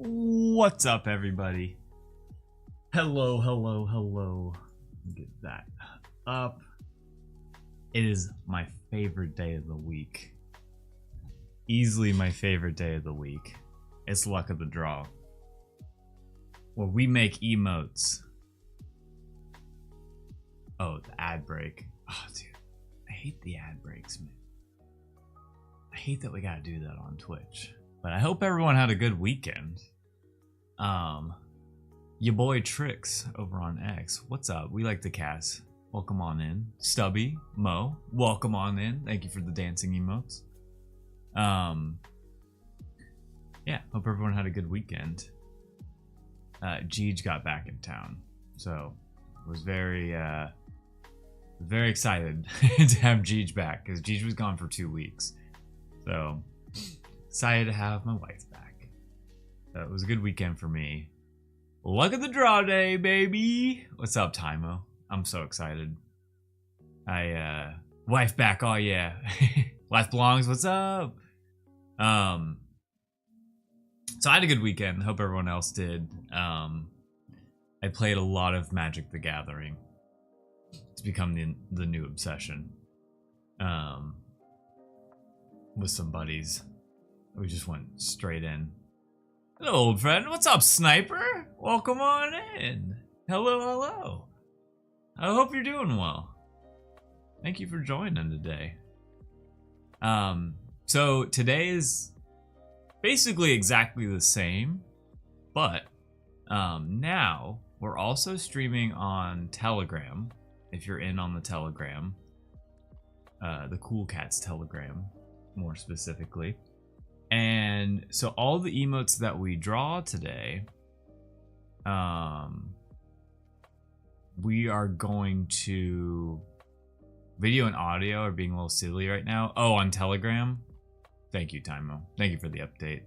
What's up, everybody? Hello, hello, hello. Get that up. It is my favorite day of the week. Easily my favorite day of the week. It's Luck of the Draw, where we make emotes. Oh, the ad break. Oh, dude. I hate the ad breaks, man. I hate that we gotta do that on Twitch. But I hope everyone had a good weekend. Your boy Trix over on X. What's up? We like the cast. Welcome on in. Stubby, Mo, welcome on in. Thank you for the dancing emotes. Yeah, hope everyone had a good weekend. Jeej got back in town, so was very excited to have Jeej back because Jeej was gone for 2 weeks. So excited to have my wife back. It was a good weekend for me. Luck of the Draw day, baby. What's up, Tymo? I'm so excited. Wife back, oh yeah. Life belongs, what's up? So I had a good weekend. Hope everyone else did. I played a lot of Magic the Gathering. It's become the new obsession. With some buddies. We just went straight in. Hello, old friend. What's up, Sniper? Welcome on in. Hello, hello. I hope you're doing well. Thank you for joining today. So today is basically exactly the same, but now we're also streaming on Telegram. If you're in on the Telegram, the Cool Cats Telegram, more specifically. And so all the emotes that we draw today, we are going to... Video and audio are being a little silly right now. Oh, on Telegram? Thank you, Tymo. Thank you for the update.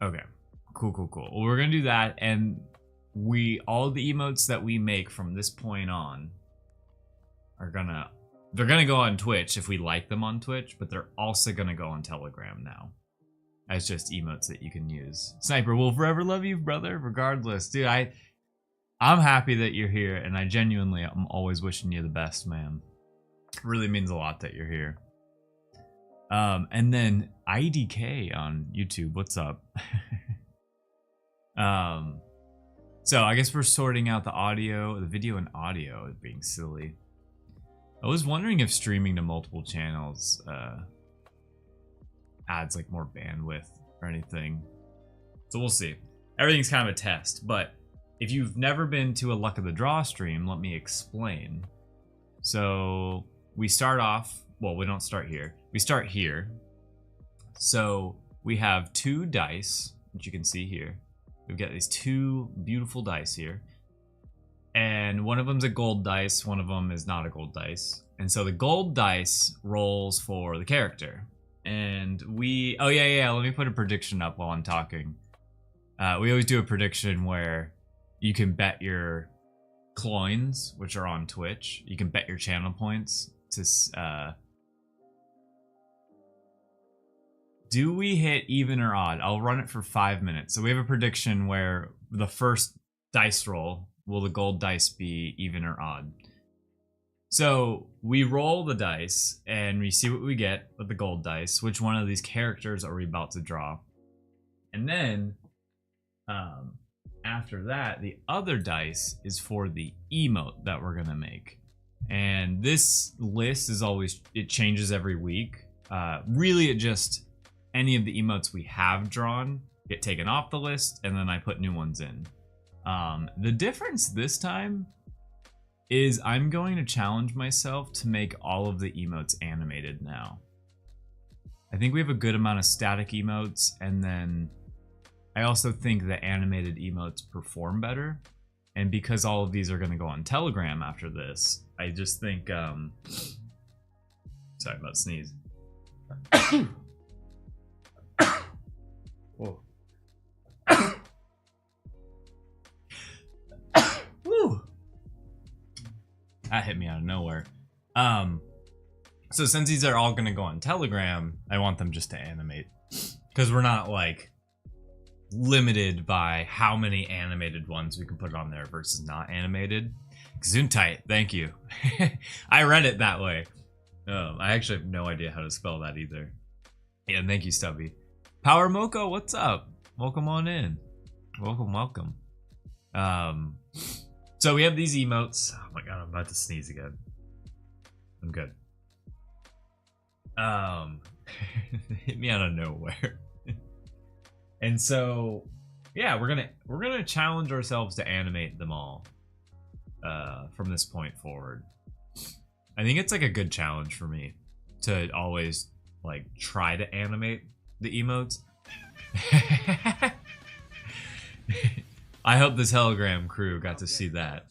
Okay. Cool. Well, we're gonna do that, and all the emotes that we make from this point on are they're gonna go on Twitch if we like them on Twitch, but they're also gonna go on Telegram now as just emotes that you can use. Sniper will forever love you, brother, regardless. Dude, I'm happy that you're here, and I genuinely am always wishing you the best, man. It really means a lot that you're here. And then IDK on YouTube, what's up? So I guess we're sorting out the video and audio is being silly. I was wondering if streaming to multiple channels adds like more bandwidth or anything. So we'll see. Everything's kind of a test, but if you've never been to a Luck of the Draw stream, let me explain. So we start off, well, we don't start here. We start here. So we have 2 dice, which you can see here. We've got these 2 beautiful dice here. And one of them's a gold dice, one of them is not a gold dice. And so the gold dice rolls for the character. And oh yeah, let me put a prediction up while I'm talking. We always do a prediction where you can bet your coins, which are on Twitch. You can bet your channel points to do we hit even or odd? I'll run it for 5 minutes. So we have a prediction where the first dice roll, will the gold dice be even or odd? So we roll the dice and we see what we get with the gold dice. Which one of these characters are we about to draw? And then after that, the other dice is for the emote that we're gonna make. And this list is always, it changes every week. Really, it just, any of the emotes we have drawn get taken off the list, and then I put new ones in. The difference this time is I'm going to challenge myself to make all of the emotes animated now. I think we have a good amount of static emotes, and then I also think that animated emotes perform better. And because all of these are going to go on Telegram after this, I just think, sorry about sneeze. Whoa. Woo. That hit me out of nowhere. So since these are all going to go on Telegram, I want them just to animate because we're not like limited by how many animated ones we can put on there versus not animated. Gesundheit, thank you. I read it that way. I actually have no idea how to spell that either. Yeah, thank you, Stubby. Power Moco, what's up? Welcome on in. Welcome. So we have these emotes. Oh my god, I'm about to sneeze again. I'm good. Hit me out of nowhere. And so, yeah, we're gonna challenge ourselves to animate them all from this point forward. I think it's like a good challenge for me to always like try to animate the emotes. I hope the Telegram crew got to see that.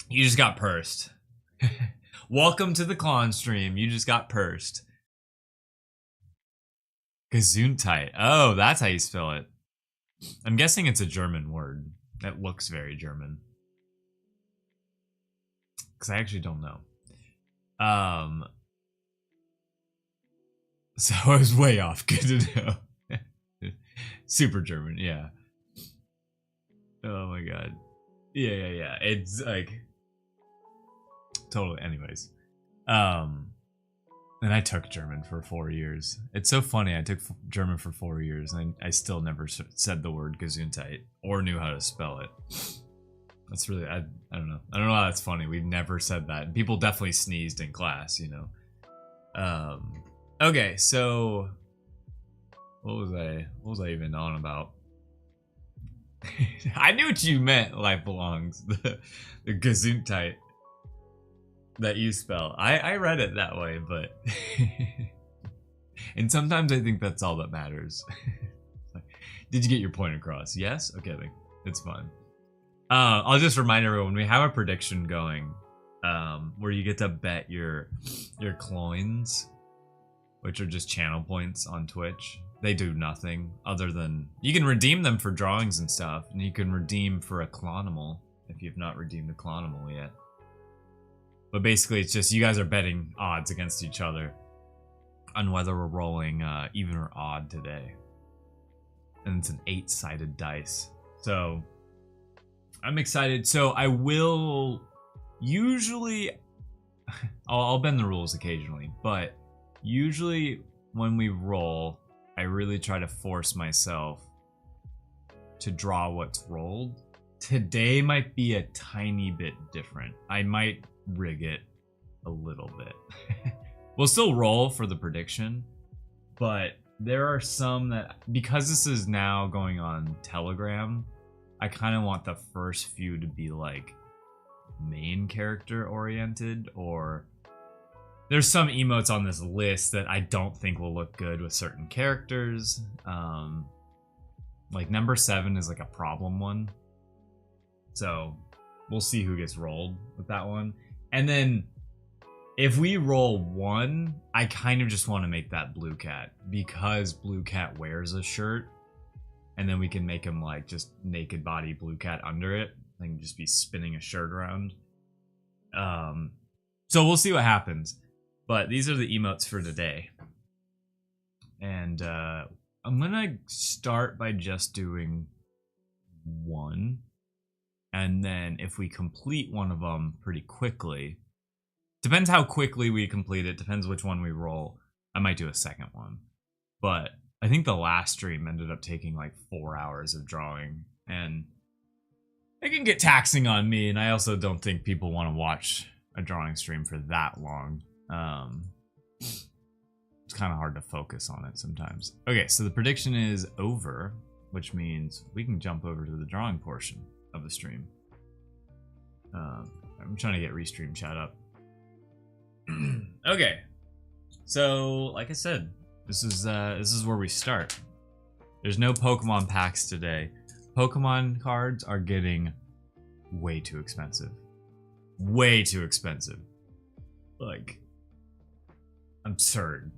You just got pursed. Welcome to the Klon stream. You just got pursed. Gesundheit. Oh, that's how you spell it. I'm guessing it's a German word. That looks very German. Because I actually don't know. So I was way off. Good to know. Super German, yeah. Oh my god. Yeah. It's like totally. Anyways, and I took German for 4 years. It's so funny. I took German for 4 years, and I still never said the word Gesundheit or knew how to spell it. That's really I don't know. I don't know how that's funny. We've never said that. People definitely sneezed in class, you know. Okay, so what was I even on about? I knew what you meant, Life Belongs. The Gesundheit that you spell. I read it that way, but and sometimes I think that's all that matters. Did you get your point across? Yes? Okay, then it's fine. I'll just remind everyone, we have a prediction going where you get to bet your coins, which are just channel points on Twitch. They do nothing other than you can redeem them for drawings and stuff, and you can redeem for a Clonimal if you've not redeemed a Clonimal yet. But basically, it's just you guys are betting odds against each other on whether we're rolling even or odd today. And it's an 8-sided dice. So I'm excited. So I will usually, I'll bend the rules occasionally, but usually when we roll, I really try to force myself to draw what's rolled. Today might be a tiny bit different. I might rig it a little bit. We'll still roll for the prediction, but there are some that, because this is now going on Telegram, I kind of want the first few to be like main character oriented, or there's some emotes on this list that I don't think will look good with certain characters. Like number 7 is like a problem one. So we'll see who gets rolled with that one. And then if we roll 1, I kind of just want to make that Blue Cat, because Blue Cat wears a shirt, and then we can make him like just naked body Blue Cat under it. I can just be spinning a shirt around. So we'll see what happens. But these are the emotes for today. And I'm gonna start by just doing 1. And then if we complete one of them pretty quickly, depends how quickly we complete it, depends which one we roll, I might do a second one. But I think the last stream ended up taking like 4 hours of drawing, and it can get taxing on me, and I also don't think people want to watch a drawing stream for that long. It's kind of hard to focus on it sometimes. Okay, so the prediction is over, which means we can jump over to the drawing portion of the stream. I'm trying to get Restream chat up. Okay, so like I said, this is where we start. There's no Pokemon packs today. Pokemon cards are getting way too expensive. Way too expensive. Like, absurd.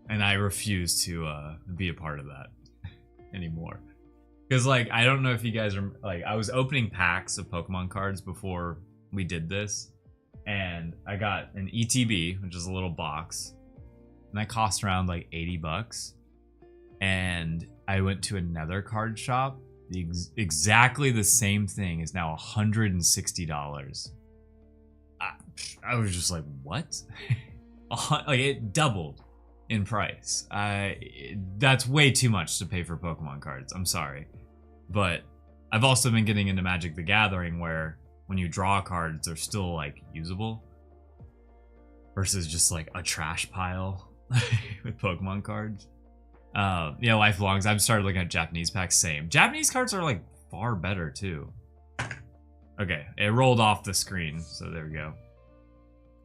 And I refuse to be a part of that anymore. Because, like, I don't know if you guys are, like, I was opening packs of Pokemon cards before we did this, and I got an ETB, which is a little box, and that cost around, like, $80. and I went to another card shop. Exactly the same thing is now $160. I was just like, what? Like it doubled in price. That's way too much to pay for Pokemon cards. I'm sorry, but I've also been getting into Magic the Gathering where when you draw cards, they're still like usable versus just like a trash pile with Pokemon cards. Yeah, lifelongs. I've started looking at Japanese packs. Same. Japanese cards are like far better too. Okay, it rolled off the screen, so there we go.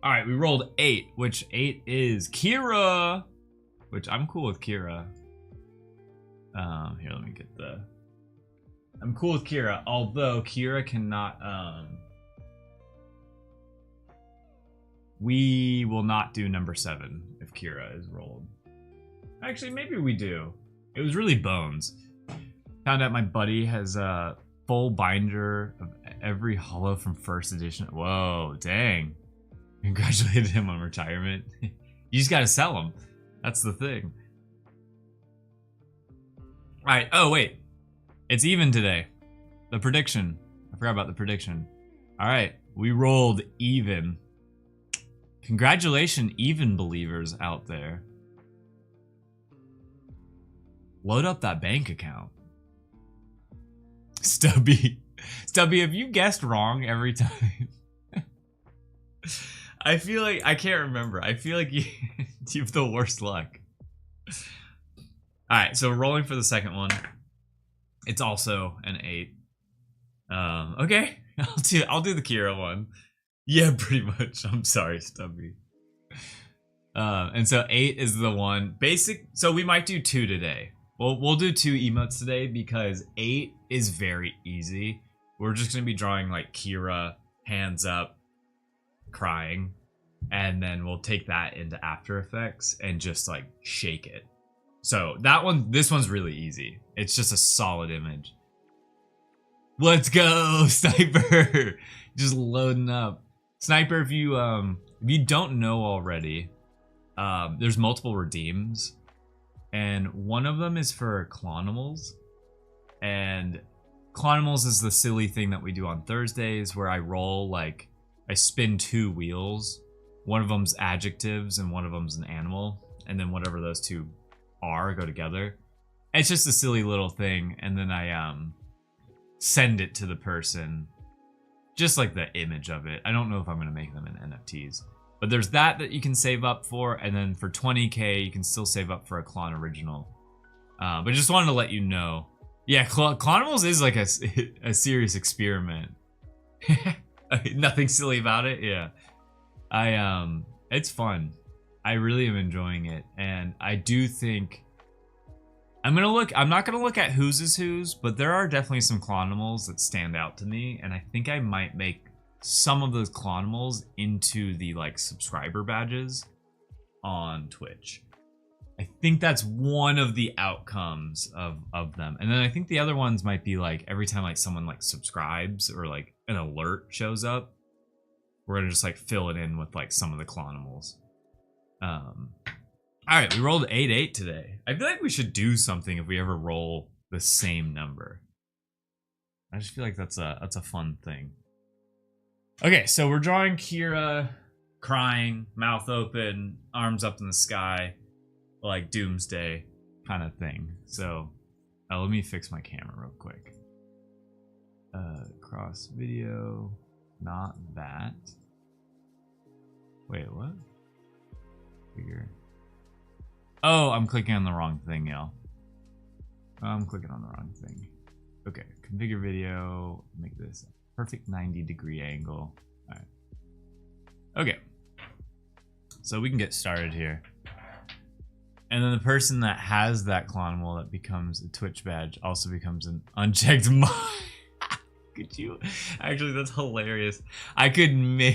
All right, we rolled 8, which 8 is Kira, which I'm cool with Kira. Here, let me get the. I'm cool with Kira, although Kira cannot. We will not do number 7 if Kira is rolled. Actually, maybe we do. It was really Bones. Found out my buddy has a full binder of every holo from first edition. Whoa, dang. Congratulated him on retirement. You just gotta sell them. That's the thing. Alright, oh wait. It's even today. The prediction. I forgot about the prediction. Alright, we rolled even. Congratulations, even believers out there. Load up that bank account. Stubby, have you guessed wrong every time? I feel like, I can't remember. I feel like you have the worst luck. Alright, so rolling for the second one. It's also an 8. Okay, I'll do the Kira one. Yeah, pretty much. I'm sorry, Stubby. And so 8 is the one. So we might do 2 today. We'll do 2 emotes today because 8 is very easy. We're just gonna be drawing like Kira, hands up, crying, and then we'll take that into After Effects and just like shake it. So this one's really easy. It's just a solid image. Let's go, Sniper! Just loading up. Sniper, if you don't know already, there's multiple redeems. And one of them is for Clonimals. And Clonimals is the silly thing that we do on Thursdays where I roll, like, I spin 2 wheels. One of them's adjectives and one of them's an animal. And then whatever those 2 are go together. It's just a silly little thing. And then I send it to the person. Just like the image of it. I don't know if I'm going to make them in NFTs. But there's that you can save up for, and then for 20k you can still save up for a Clon original. But just wanted to let you know. Yeah, Clonimals is like a serious experiment. Nothing silly about it. Yeah, it's fun. I really am enjoying it, and I do think I'm not gonna look at whose is whose, but there are definitely some Clonimals that stand out to me, and I think I might make some of those Clonimals into the like subscriber badges on Twitch. I think that's one of the outcomes of them. And then I think the other ones might be like every time like someone like subscribes or like an alert shows up, we're gonna just like fill it in with like some of the Clonimals. Alright, we rolled 8-8 today. I feel like we should do something if we ever roll the same number. I just feel like that's a fun thing. Okay, so we're drawing Kira crying, mouth open, arms up in the sky, like Doomsday kind of thing. So let me fix my camera real quick. Cross video, not that. Wait, what? Figure. Oh, I'm clicking on the wrong thing, y'all. I'm clicking on the wrong thing. Okay, configure video, make this perfect 90-degree angle. All right. Okay. So we can get started here. And then the person that has that Clonimal that becomes a Twitch badge also becomes an unchecked mod. Could you? Actually, that's hilarious. I could maybe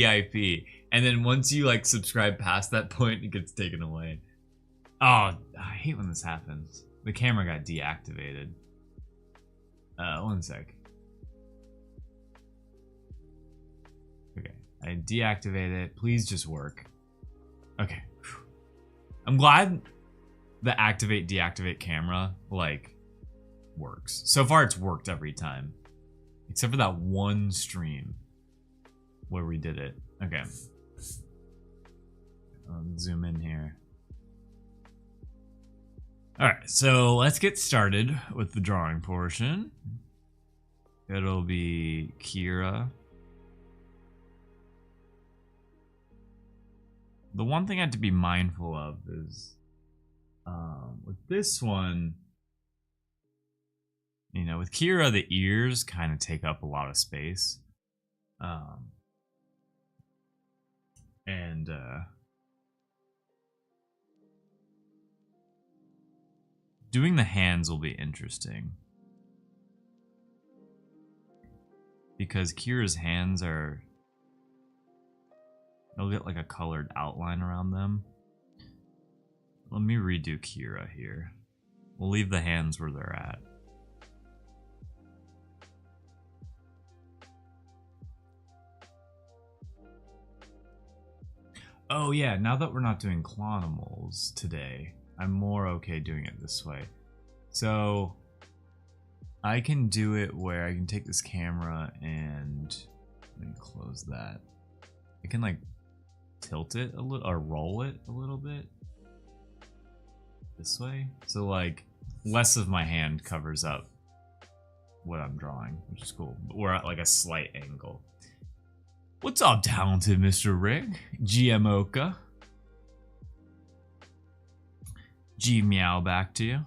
VIP. And then once you like subscribe past that point, it gets taken away. Oh, I hate when this happens. The camera got deactivated. One sec. Okay, I deactivated it. Please just work. Okay. I'm glad the activate deactivate camera like works. So far it's worked every time. Except for that one stream where we did it. Okay. I'll zoom in here. Alright, so let's get started with the drawing portion. It'll be Kira. The one thing I have to be mindful of is with this one, you know, with Kira, the ears kind of take up a lot of space. Doing the hands will be interesting. Because Kira's hands are... they'll get like a colored outline around them. Let me redo Kira here. We'll leave the hands where they're at. Oh yeah, now that we're not doing clonimals today, I'm more okay doing it this way. So I can do it where I can take this camera and let me close that. I can like tilt it a little or roll it a little bit this way. So like less of my hand covers up what I'm drawing, which is cool. But we're at like a slight angle. What's up, talented Mr. Rick? GM Oka. G Meow back to you.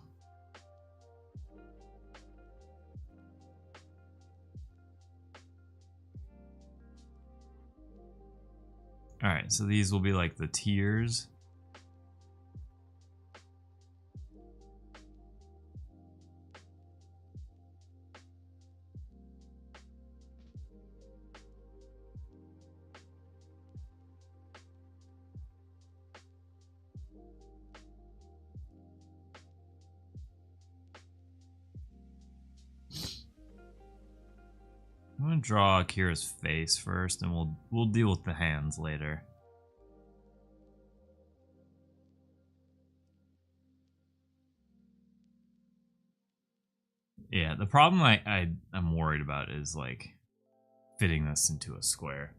Alright, so these will be like the tiers. I'm gonna draw Akira's face first, and we'll deal with the hands later. Yeah, the problem I'm worried about is like fitting this into a square.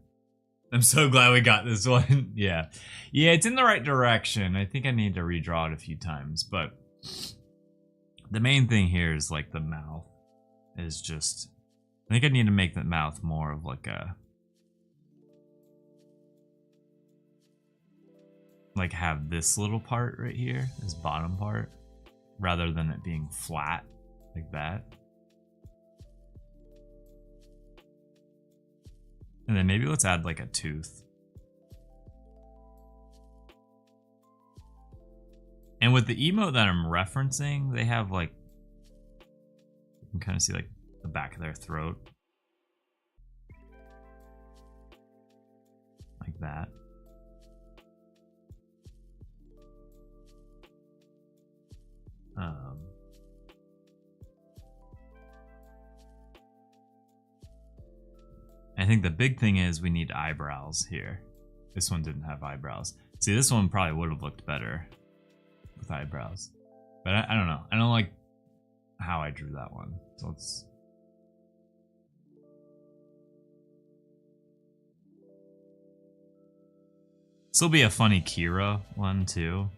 I'm so glad we got this one. Yeah, it's in the right direction. I think I need to redraw it a few times, but the main thing here is like the mouth is just. I think I need to make the mouth more of like a... like have this little part right here, this bottom part, rather than it being flat like that. And then maybe let's add like a tooth. And with the emote that I'm referencing, they have like... you can kind of see like the back of their throat. Like that. I think the big thing is we need eyebrows here. This one didn't have eyebrows. See, this one probably would have looked better with eyebrows. But I don't know. I don't like how I drew that one. So let's... this will be a funny Kira one too.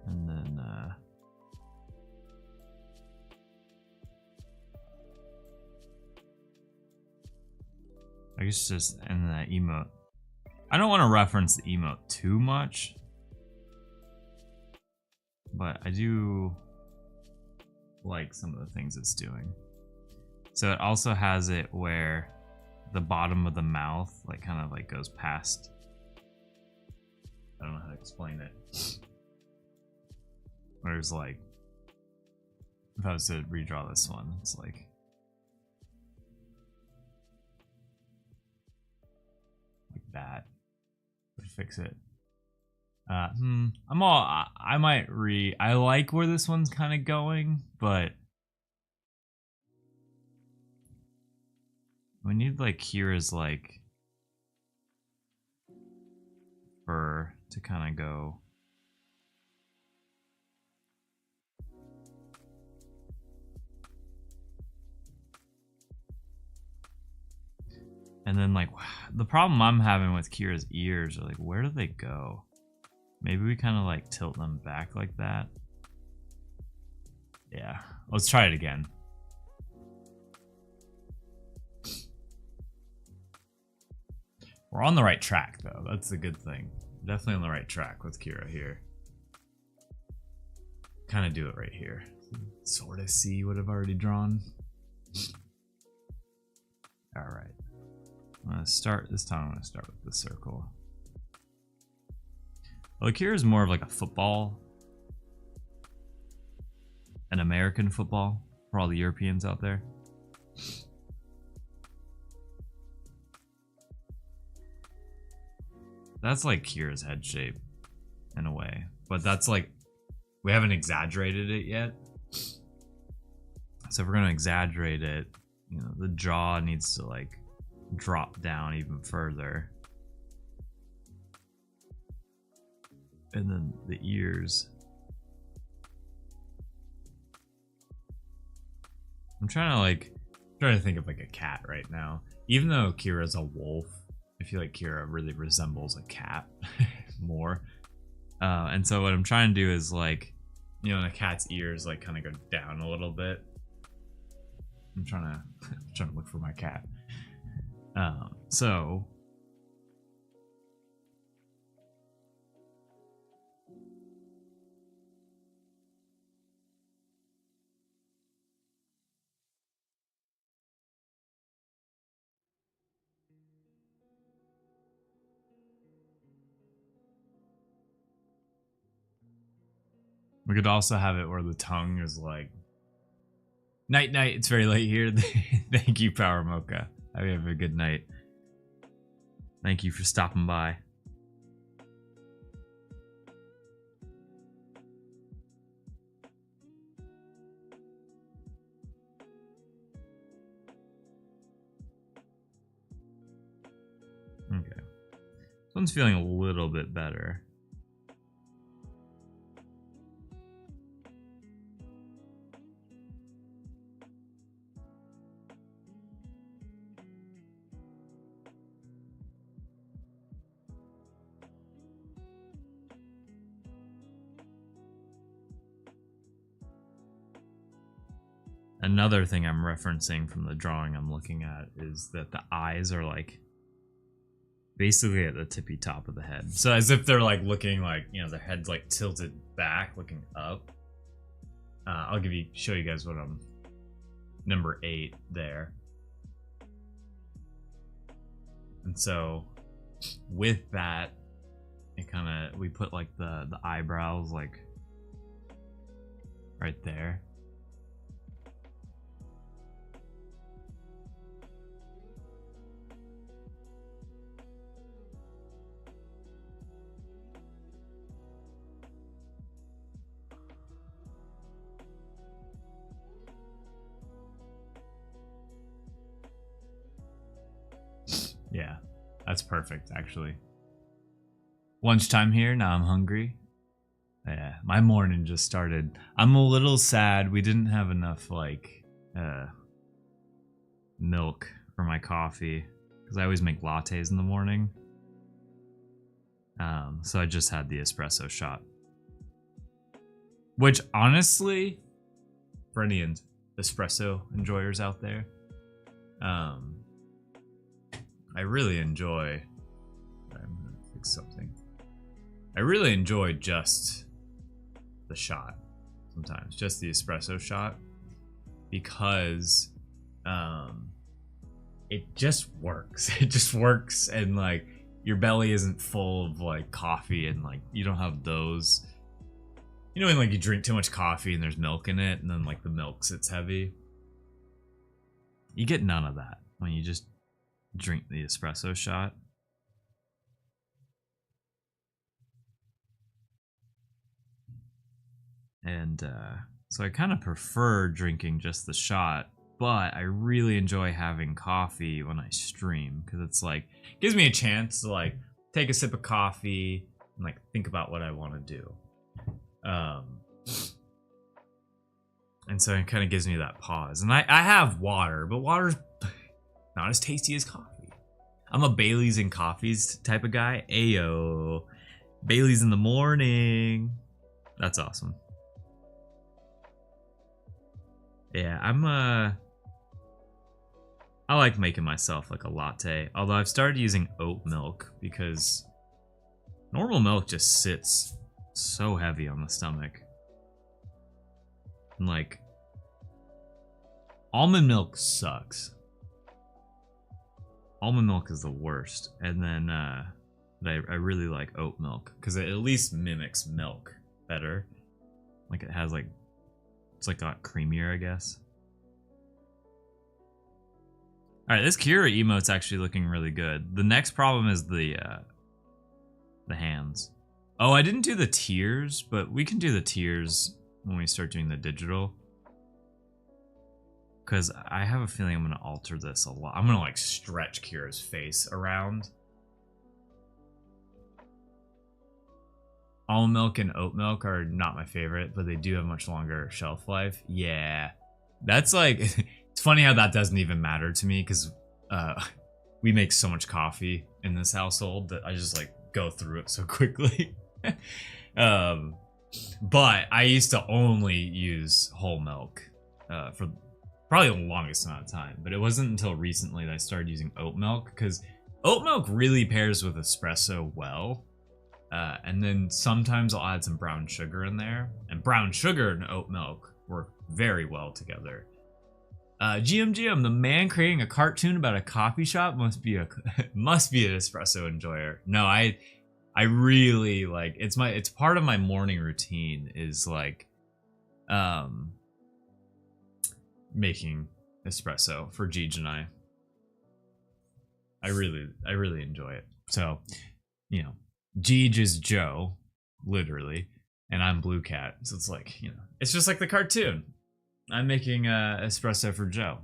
And then I guess just in the emote. I don't want to reference the emote too much, but I do like some of the things it's doing. So it also has it where the bottom of the mouth like kind of like goes past. I don't know how to explain it. Whereas like if I was to redraw this one, it's like that would fix it. I like where this one's kind of going, but We need like Kira's like fur to kind of go. And then like the problem I'm having with Kira's ears are like, where do they go? Maybe we kind of like tilt them back like that. Yeah, let's try it again. We're on the right track though. That's the good thing. Definitely on the right track with Kira here. Kind of do it right here. Sort of see what I've already drawn. All right. I'm gonna start this time. I'm gonna start with the circle. Well, Kira is more of like a football, an American football for all the Europeans out there. That's like Kira's head shape in a way, but that's like, we haven't exaggerated it yet. So if we're gonna exaggerate it, you know, the jaw needs to like drop down even further. And then the ears. I'm trying to think of like a cat right now. Even though Kira's a wolf, I feel like Kira really resembles a cat more. And so what I'm trying to do is like, you know, a cat's ears like kind of go down a little bit. I'm trying to look for my cat. So we could also have it where the tongue is like, night night, it's very late here. Thank you, Power Mocha. I hope you have a good night. Thank you for stopping by. Okay. This one's feeling a little bit better. Another thing I'm referencing from the drawing I'm looking at is that the eyes are like basically at the tippy top of the head. So as if they're like looking like, you know, their head's like tilted back, looking up. I'll show you guys what I'm number 8 there. And so with that, it kind of, we put like the eyebrows like right there. Yeah, that's perfect, actually. Lunchtime here, now I'm hungry. Yeah, my morning just started. I'm a little sad we didn't have enough, like, milk for my coffee. Because I always make lattes in the morning. So I just had the espresso shot. Which, honestly, for any espresso enjoyers out there, I really enjoy. I'm gonna fix something. I really enjoy just the shot sometimes, just the espresso shot, because it just works. It just works, and like your belly isn't full of like coffee, and like you don't have those. You know when like you drink too much coffee and there's milk in it, and then like the milk sits heavy. You get none of that when you just drink the espresso shot. And so I kind of prefer drinking just the shot but I really enjoy having coffee when I stream because it's like gives me a chance to like take a sip of coffee and like think about what I want to do. And so it kind of gives me that pause. And I have water, but water's not as tasty as coffee. I'm a Bailey's and coffees type of guy. Ayo. Bailey's in the morning. That's awesome. Yeah, I like making myself like a latte. Although I've started using oat milk because normal milk just sits so heavy on the stomach. And like almond milk sucks. Almond milk is the worst. And then but I really like oat milk because it at least mimics milk better. Like it has like it's like got creamier, I guess. All right, this Kira emote's actually looking really good. The next problem is the hands. Oh, I didn't do the tears, but we can do the tears when we start doing the digital. Because I have a feeling I'm going to alter this a lot. I'm going to like stretch Kira's face around. Almond milk and oat milk are not my favorite, but they do have much longer shelf life. Yeah, that's like, it's funny how that doesn't even matter to me because we make so much coffee in this household that I just like go through it so quickly. But I used to only use whole milk for probably the longest amount of time, but it wasn't until recently that I started using oat milk because oat milk really pairs with espresso well. And then sometimes I'll add some brown sugar in there, and brown sugar and oat milk work very well together. GM, the man creating a cartoon about a coffee shop must be an espresso enjoyer. No, I really like it's part of my morning routine is like making espresso for Jeej and I. I really enjoy it. So, you know, Jeej is Joe, literally, and I'm Blue Cat. So it's like, you know, it's just like the cartoon. I'm making espresso for Joe.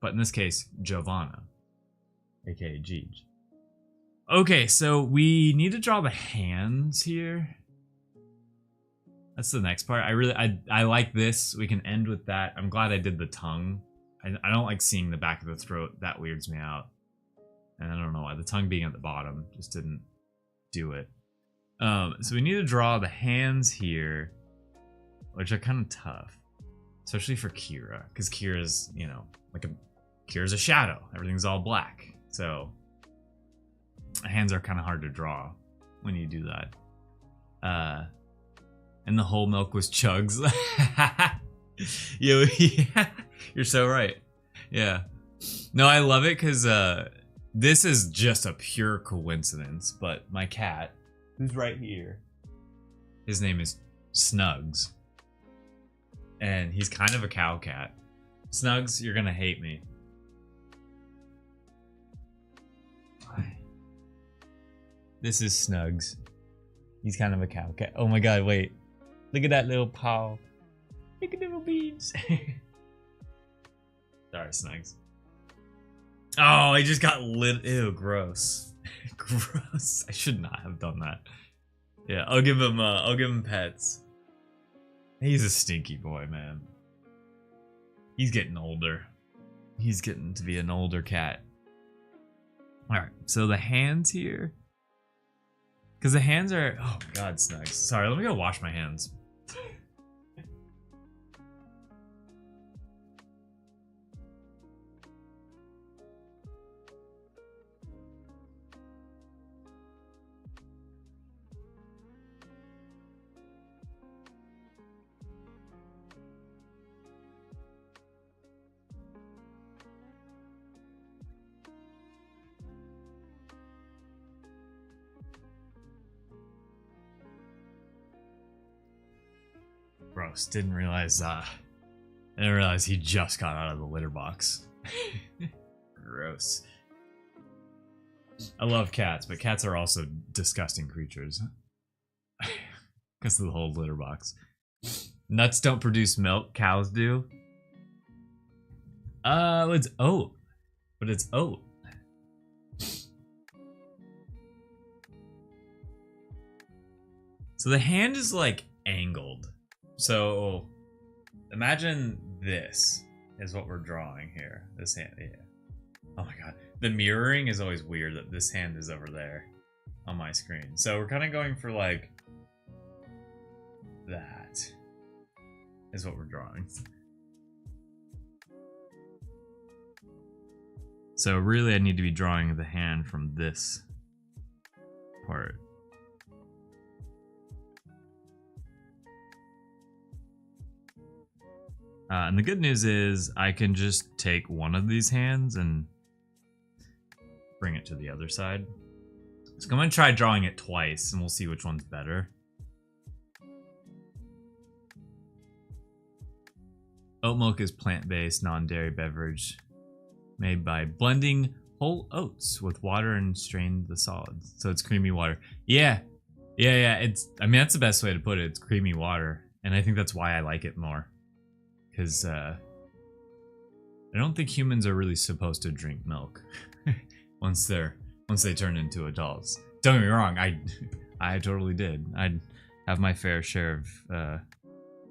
But in this case, Giovanna, aka Jeej. Okay, so we need to draw the hands here. That's the next part. I like this. We can end with that. I'm glad I did the tongue. I don't like seeing the back of the throat. That weirds me out. And I don't know why. The tongue being at the bottom just didn't do it. So we need to draw the hands here, which are kind of tough. Especially for Kira. Because Kira's, you know, Kira's a shadow. Everything's all black. So hands are kind of hard to draw when you do that. And the whole milk was Chugs. Yeah, you're so right. Yeah. No, I love it because this is just a pure coincidence, but my cat, who's right here, his name is Snugs. And he's kind of a cow cat. Snugs, you're gonna hate me. This is Snugs. He's kind of a cow cat. Oh my god, wait. Look at that little paw. Look at the little beans. Sorry, Snugs. Oh, he just got lit. Ew, gross. Gross. I should not have done that. Yeah, I'll give him pets. He's a stinky boy, man. He's getting older. He's getting to be an older cat. Alright, so the hands here. Because the hands are... Oh, God, Snugs. Sorry, let me go wash my hands. Gross. Didn't realize he just got out of the litter box. Gross. I love cats, but cats are also disgusting creatures. Because of the whole litter box. Nuts don't produce milk, cows do. It's oat. But it's oat. So the hand is like angled. So imagine this is what we're drawing here. This hand, yeah. Oh my god. The mirroring is always weird that this hand is over there on my screen. So we're kind of going for like that is what we're drawing. So really I need to be drawing the hand from this part. And the good news is I can just take one of these hands and bring it to the other side. So I'm going to try drawing it twice and we'll see which one's better. Oat milk is plant-based, non-dairy beverage made by blending whole oats with water and strain the solids. So it's creamy water. Yeah. It's, I mean, that's the best way to put it. It's creamy water. And I think that's why I like it more. Because I don't think humans are really supposed to drink milk once they turn into adults. Don't get me wrong, I totally did. I'd have my fair share of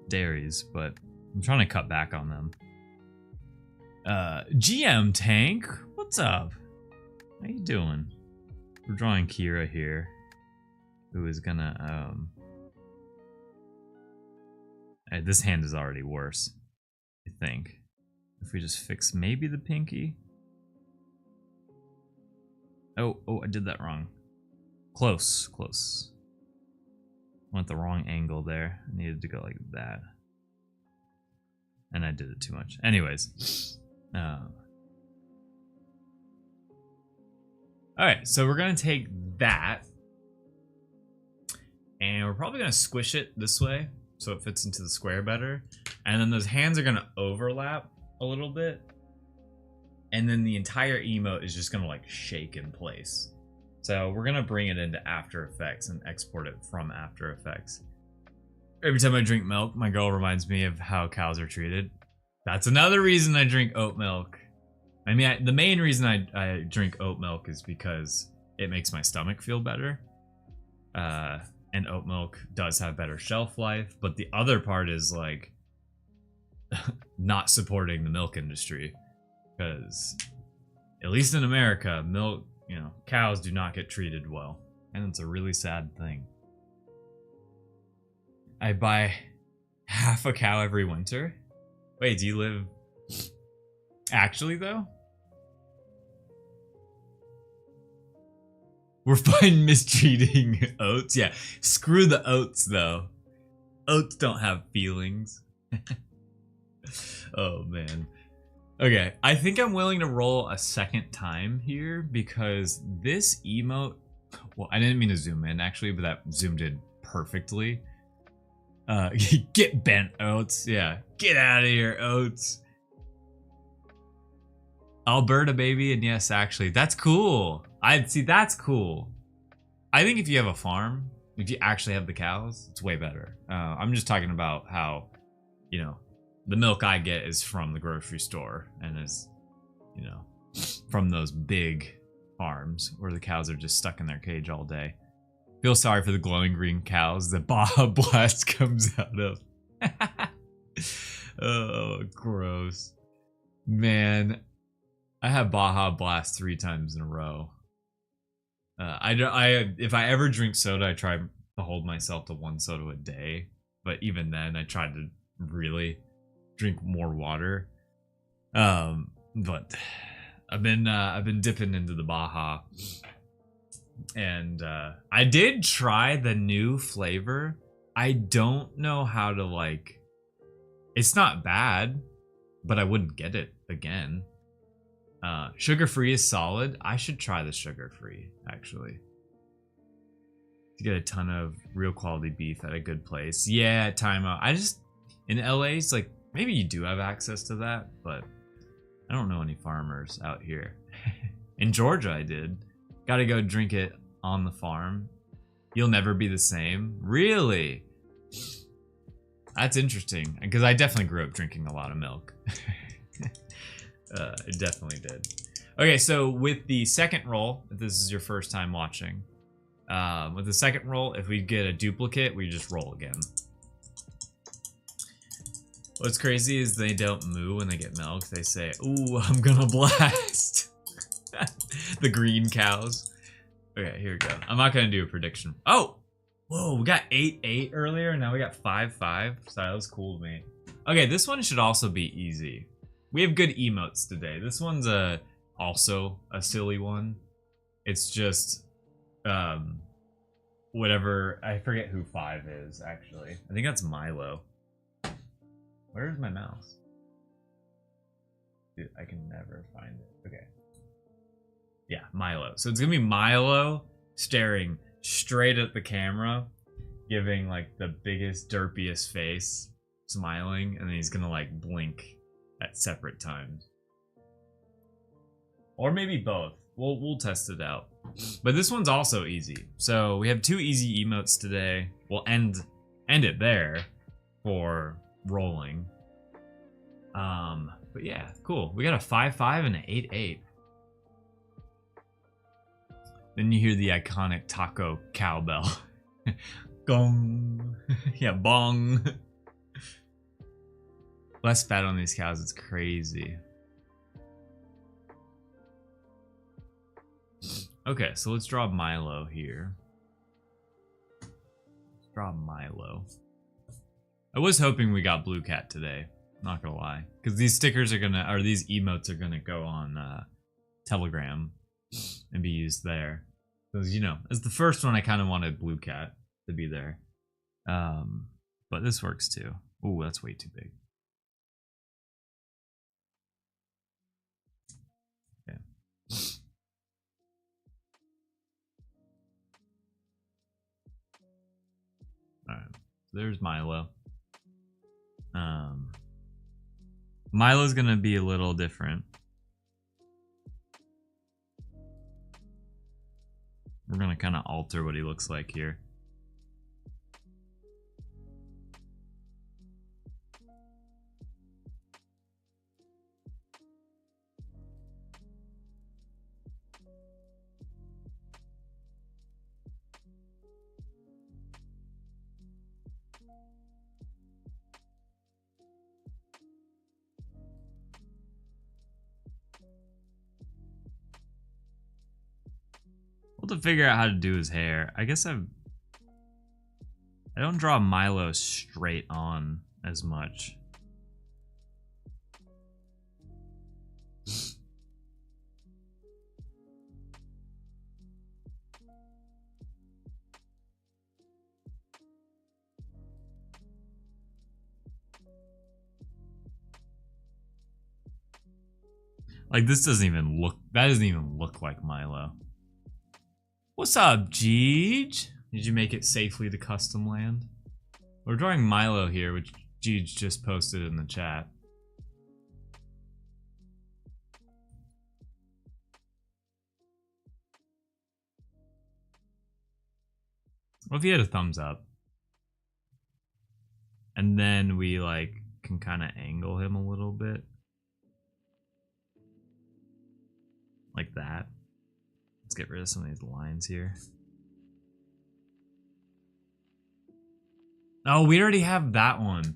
dairies, but I'm trying to cut back on them. GM Tank, what's up? How you doing? We're drawing Kira here, who is gonna this hand is already worse. I think if we just fix maybe the pinky. Oh, I did that wrong. Close. Went the wrong angle there. I needed to go like that. And I did it too much. Anyways. Alright, so we're going to take that. And we're probably going to squish it this way so it fits into the square better. And then those hands are going to overlap a little bit. And then the entire emote is just going to like shake in place. So we're going to bring it into After Effects and export it from After Effects. Every time I drink milk, my girl reminds me of how cows are treated. That's another reason I drink oat milk. I mean, the main reason I drink oat milk is because it makes my stomach feel better. And oat milk does have better shelf life. But the other part is like not supporting the milk industry. Because at least in America, milk, you know, cows do not get treated well. And it's a really sad thing. I buy half a cow every winter. Wait, do you live... Actually, though? We're fine mistreating oats. Yeah, screw the oats, though. Oats don't have feelings. Oh, man. Okay, I think I'm willing to roll a second time here because this emote... Well, I didn't mean to zoom in, actually, but that zoomed in perfectly. Get bent, oats. Yeah, get out of here, oats. Alberta, baby, and yes, actually, that's cool. I'd see, that's cool. I think if you have a farm, if you actually have the cows, it's way better. I'm just talking about how, you know, the milk I get is from the grocery store and is, you know, from those big farms where the cows are just stuck in their cage all day. Feel sorry for the glowing green cows that Baja Blast comes out of. Oh, gross. Man, I have Baja Blast 3 times in a row. If I ever drink soda, I try to hold myself to 1 soda a day. But even then, I try to really drink more water. But I've been dipping into the Baja. And I did try the new flavor. I don't know how to like... It's not bad, but I wouldn't get it again. Sugar-free is solid. I should try the sugar-free, actually. To get a ton of real quality beef at a good place. Yeah, timeout. I just... In LA, it's like, maybe you do have access to that, but I don't know any farmers out here. In Georgia, I did. Gotta go drink it on the farm. You'll never be the same. Really? That's interesting, because I definitely grew up drinking a lot of milk. It definitely did. Okay, so with the second roll, if this is your first time watching, with the second roll, if we get a duplicate, we just roll again. What's crazy is they don't moo when they get milk. They say, "Ooh, I'm gonna blast." The green cows. Okay, here we go. I'm not gonna do a prediction. Oh, whoa, we got 8-8 earlier. Now we got 5-5. Sorry, that was cool to me. Okay, this one should also be easy. We have good emotes today. This one's also a silly one. It's just whatever. I forget who 5 is actually. I think that's Milo. Where's my mouse? Dude, I can never find it. Okay. Yeah, Milo. So it's gonna be Milo staring straight at the camera, giving like the biggest, derpiest face, smiling, and then he's gonna like blink at separate times. Or maybe both. We'll test it out. But this one's also easy. So we have 2 easy emotes today. We'll end it there for rolling. But yeah, cool. We got a 5-5 and an 8-8. Then you hear the iconic taco cowbell. Gong. Yeah, bong. Less fat on these cows, it's crazy. Okay, so let's draw Milo here. Let's draw Milo. I was hoping we got Blue Cat today, not gonna lie. Because these stickers are gonna, or these emotes are gonna go on Telegram and be used there. Because, you know, as the first one, I kind of wanted Blue Cat to be there. But this works too. Ooh, that's way too big. Okay. Alright, so there's Milo. Milo's gonna be a little different. We're gonna kind of alter what he looks like here. To figure out how to do his hair. I guess I don't draw Milo straight on as much. Like this doesn't even look, that doesn't even look like Milo. What's up, Jeej? Did you make it safely to custom land? We're drawing Milo here, which Jeej just posted in the chat. What if he had a thumbs up? And then we like can kind of angle him a little bit. Like that. Let's get rid of some of these lines here. Oh, we already have that one.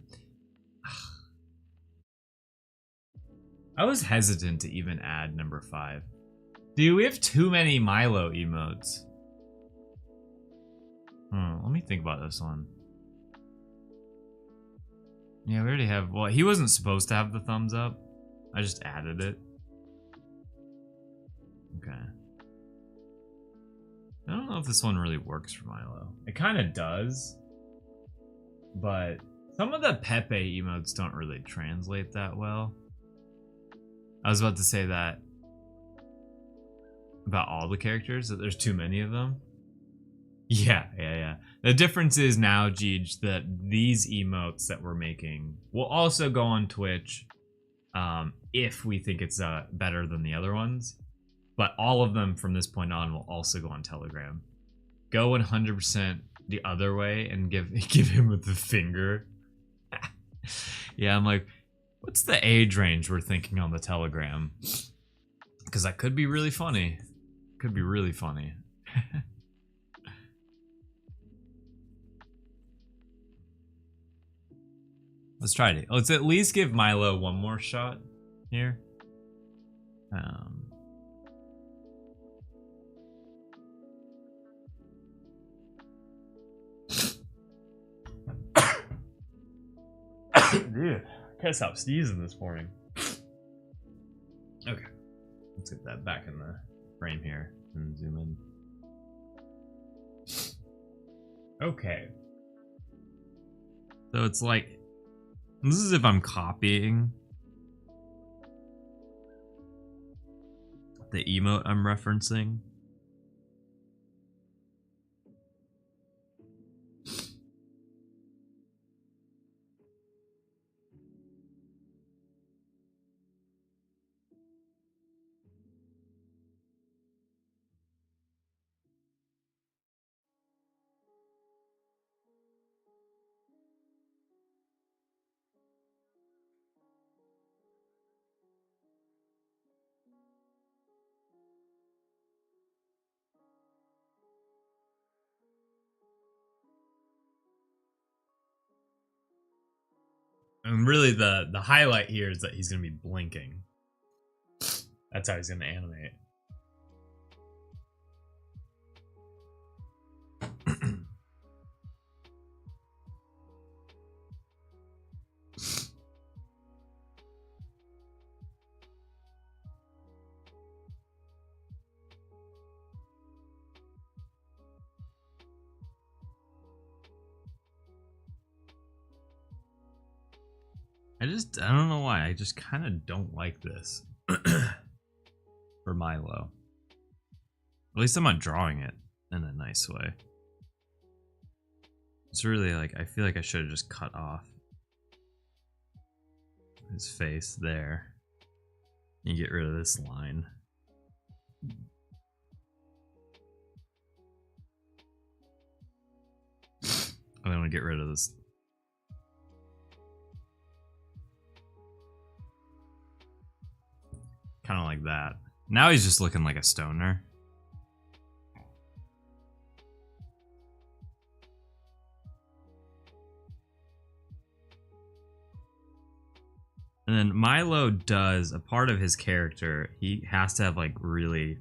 I was hesitant to even add number 5. Dude, we have too many Milo emotes. Let me think about this one. Yeah, we already have, well, he wasn't supposed to have the thumbs up. I just added it. Okay. I don't know if this one really works for Milo. It kind of does, but some of the Pepe emotes don't really translate that well. I was about to say that about all the characters, that there's too many of them. Yeah. The difference is now, Jeej, that these emotes that we're making will also go on Twitch if we think it's better than the other ones. But all of them from this point on will also go on Telegram. Go 100% the other way and give him with the finger. Yeah, I'm like, What's the age range we're thinking on the Telegram? Because that could be really funny. Could be really funny. Let's try it. Let's at least give Milo one more shot here. Dude, I can't stop sneezing this morning. Okay, let's get that back in the frame here and zoom in. Okay. So it's like, this is if I'm copying the emote I'm referencing. And really the highlight here is that he's gonna be blinking. That's how he's gonna animate. I don't know why. I just kind of don't like this for Milo. At least I'm not drawing it in a nice way. It's really like, I feel like I should have just cut off his face there and get rid of this line. I want to get rid of this. Kind of like that. Now he's just looking like a stoner. And then Milo does, a part of his character, he has to have like really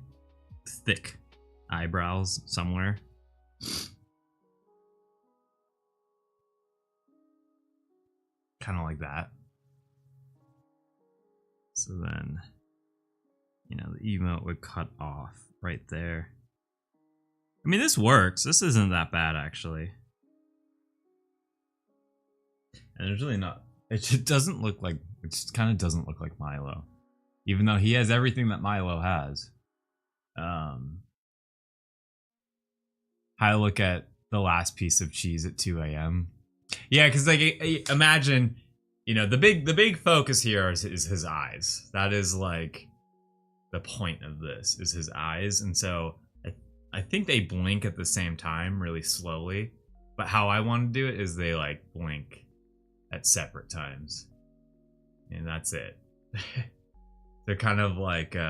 thick eyebrows somewhere. Kind of like that. So then, you know, the emote would cut off right there. I mean, this works. This isn't that bad, actually. And there's really not... It just doesn't look like... It just kind of doesn't look like Milo. Even though he has everything that Milo has. I look at the last piece of cheese at 2 a.m. Yeah, because like, imagine... You know, the big focus here is his eyes. That is like... the point of this is his eyes, and so I think they blink at the same time really slowly, but how I want to do it is they like blink at separate times, and that's it. They're kind of like you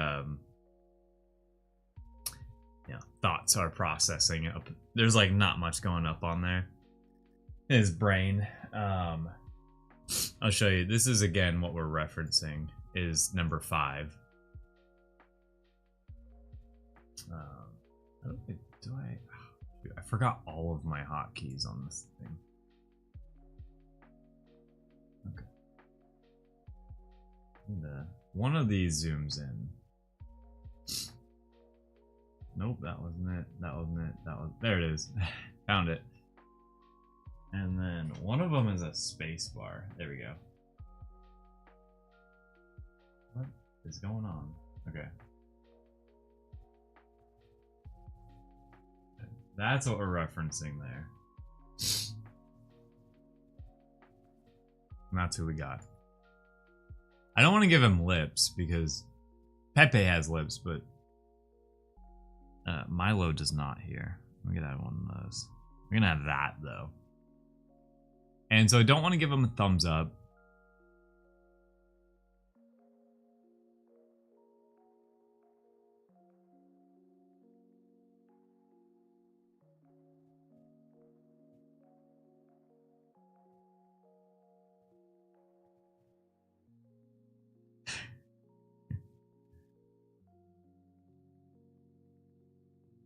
know, thoughts are processing up. There's like not much going up on there in his brain. I'll show you. This is again what we're referencing is number 5. I don't think, I forgot all of my hotkeys on this thing. Okay. And, one of these zooms in. Nope, that wasn't it. That wasn't it. That was, there it is. Found it. And then one of them is a space bar. There we go. What is going on? Okay. That's what we're referencing there. And that's who we got. I don't want to give him lips because Pepe has lips, but Milo does not here. We're gonna have one of those. We're gonna have that though. And so I don't want to give him a thumbs up.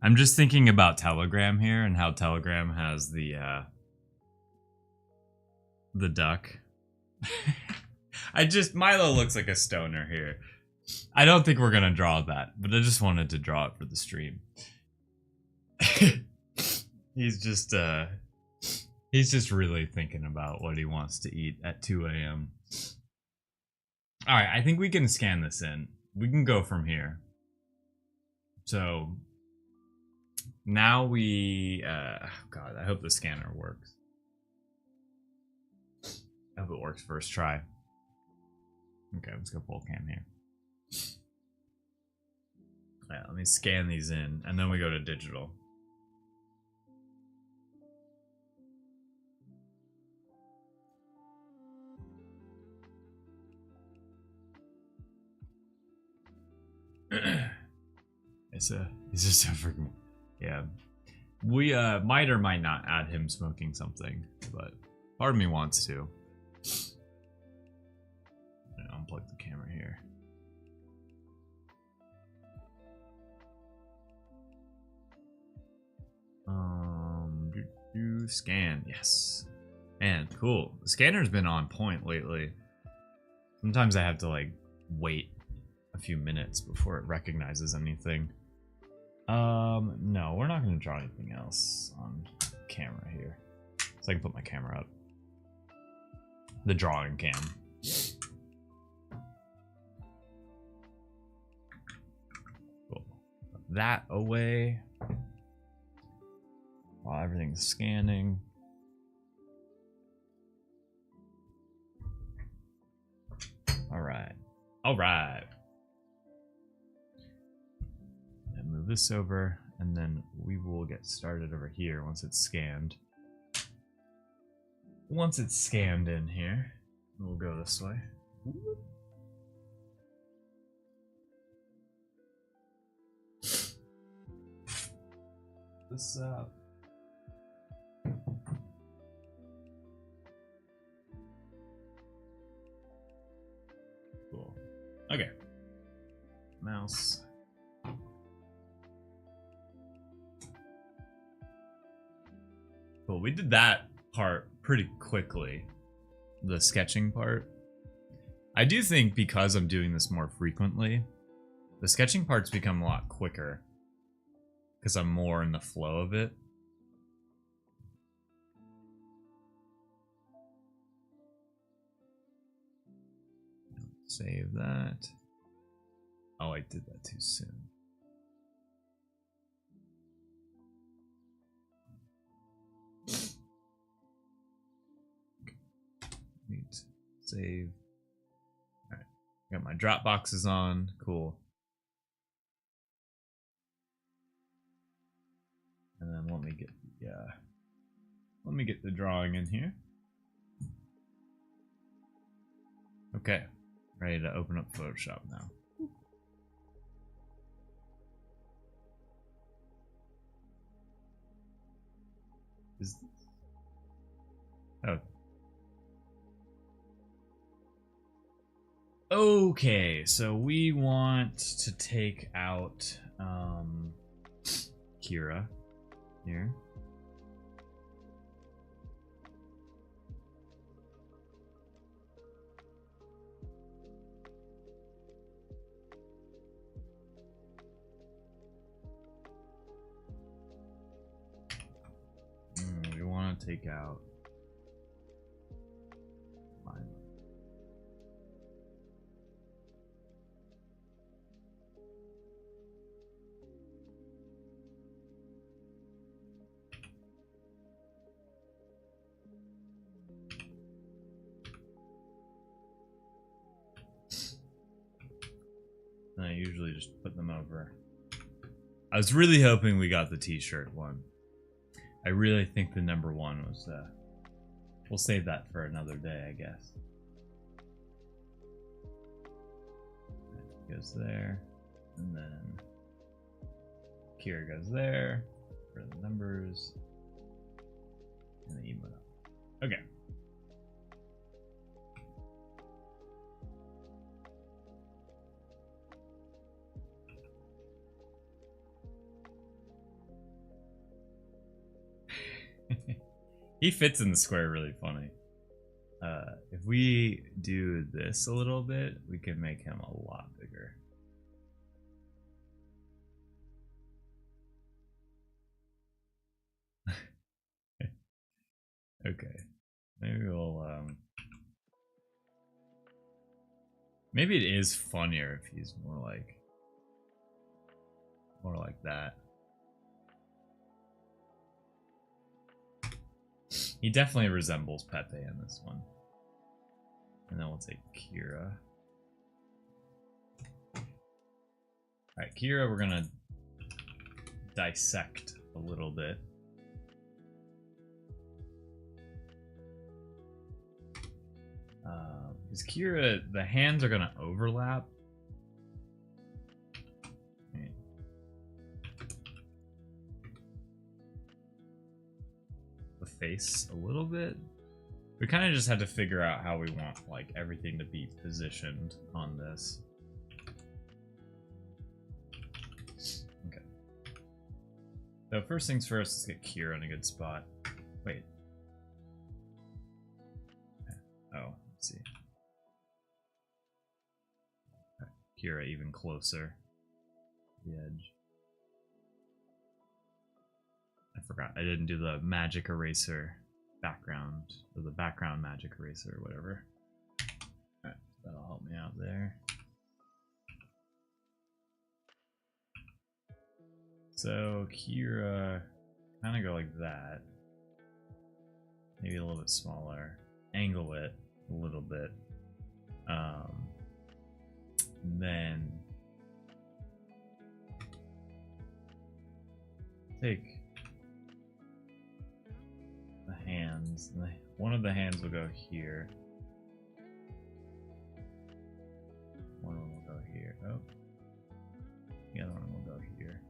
I'm just thinking about Telegram here and how Telegram has the duck. Milo looks like a stoner here. I don't think we're gonna draw that, but I just wanted to draw it for the stream. He's just really thinking about what he wants to eat at 2 a.m. All right, I think we can scan this in. We can go from here. So now we, God, I hope the scanner works. I hope it works first try. Okay, let's go full cam here. Yeah, let me scan these in, and then we go to digital. It's just a freaking, yeah. We might or might not add him smoking something, but part of me wants to. Unplug the camera here. Scan, yes. Man, cool. The scanner's been on point lately. Sometimes I have to like wait a few minutes before it recognizes anything. No, we're not gonna draw anything else on camera here. So I can put my camera up. The drawing cam. Cool. Put that away. While everything's scanning. Alright. Alright. Move this over, and then we will get started over here once it's scanned. Once it's scanned in here, we'll go this way. This cool. Okay. Mouse. Cool. We did that part pretty quickly. The sketching part. I do think because I'm doing this more frequently, the sketching parts become a lot quicker. Because I'm more in the flow of it. Save that. Oh, I did that too soon. Save. Alright. Got my drop boxes on. Cool. And then let me get the drawing in here. Okay. Ready to open up Photoshop now. Oh. Okay, so we want to take out Kira here. We want to take out Milo. And I usually just put them over. I was really hoping we got the t-shirt one. I really think the number one was, we'll save that for another day, I guess. That goes there, and then Kira goes there, for the numbers, and the emote. Okay. He fits in the square really funny. If we do this a little bit, we can make him a lot bigger. Okay, maybe we'll maybe it is funnier if he's more like that. He definitely resembles Pepe in this one. And then we'll take Kira. Alright, Kira, we're gonna dissect a little bit. Because Kira, the hands are gonna overlap. The face a little bit. We kind of just had to figure out how we want like everything to be positioned on this. Okay. So first things first, let's get Kira in a good spot. Wait. Oh, let's see. Okay. Kira even closer to the edge. I forgot. I didn't do the magic eraser background, or the background magic eraser or whatever. Alright, that'll help me out there. So Kira, kind of go like that. Maybe a little bit smaller. Angle it a little bit. Then take the hands. One of the hands will go here. One of them will go here. Oh. The other one will go here.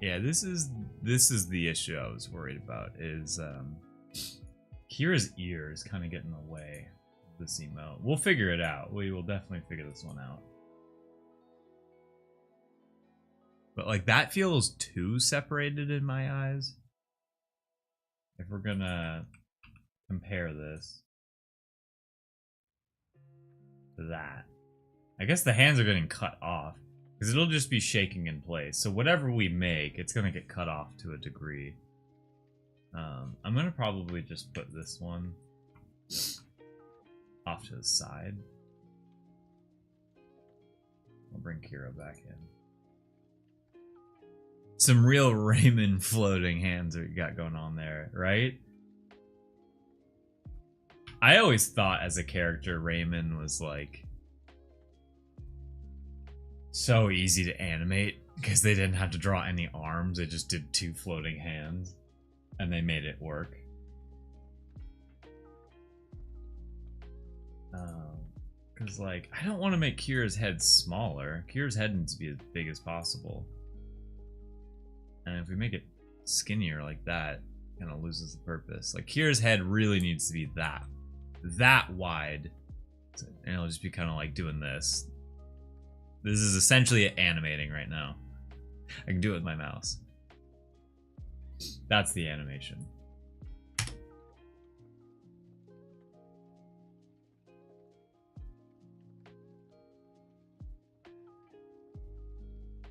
Yeah, this is the issue I was worried about, is Kira's ear is kind of getting in the way of this emote. We'll figure it out. We will definitely figure this one out. But like that feels too separated in my eyes. If we're gonna compare this to that. I guess the hands are getting cut off because it'll just be shaking in place. So whatever we make, it's gonna get cut off to a degree. I'm gonna probably just put this one off to the side. I'll bring Kira back in. Some real Raymond floating hands that we got going on there, right? I always thought as a character Raymond was like so easy to animate because they didn't have to draw any arms. They just did 2 floating hands and they made it work. Because like I don't want to make Kira's head smaller. Kira's head needs to be as big as possible. And if we make it skinnier like that, it kind of loses the purpose. Like Kira's head really needs to be that wide, and it'll just be kind of like doing this. This is essentially animating right now. I can do it with my mouse. That's the animation.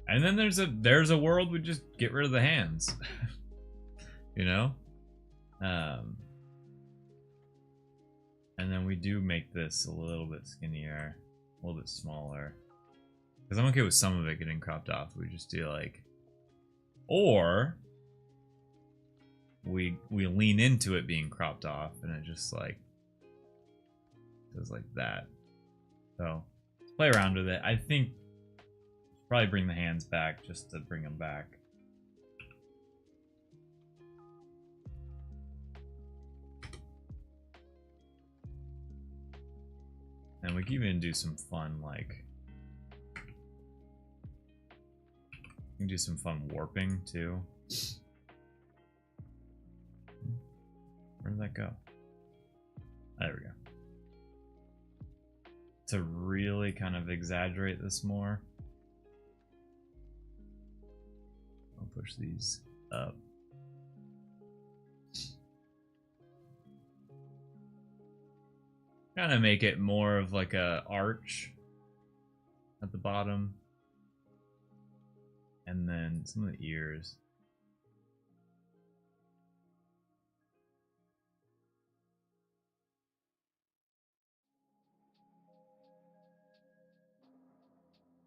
And then there's a world we just get rid of the hands. You know? And then we do make this a little bit skinnier, a little bit smaller. Because I'm okay with some of it getting cropped off. We just do like, or we lean into it being cropped off and it just like does like that. So let's play around with it. I think probably bring the hands back just to bring them back. And we can even do some fun, like, we can do some fun warping too. Where did that go? There we go. To really kind of exaggerate this more, I'll push these up Kind of make it more of like a arch at the bottom. And then some of the ears.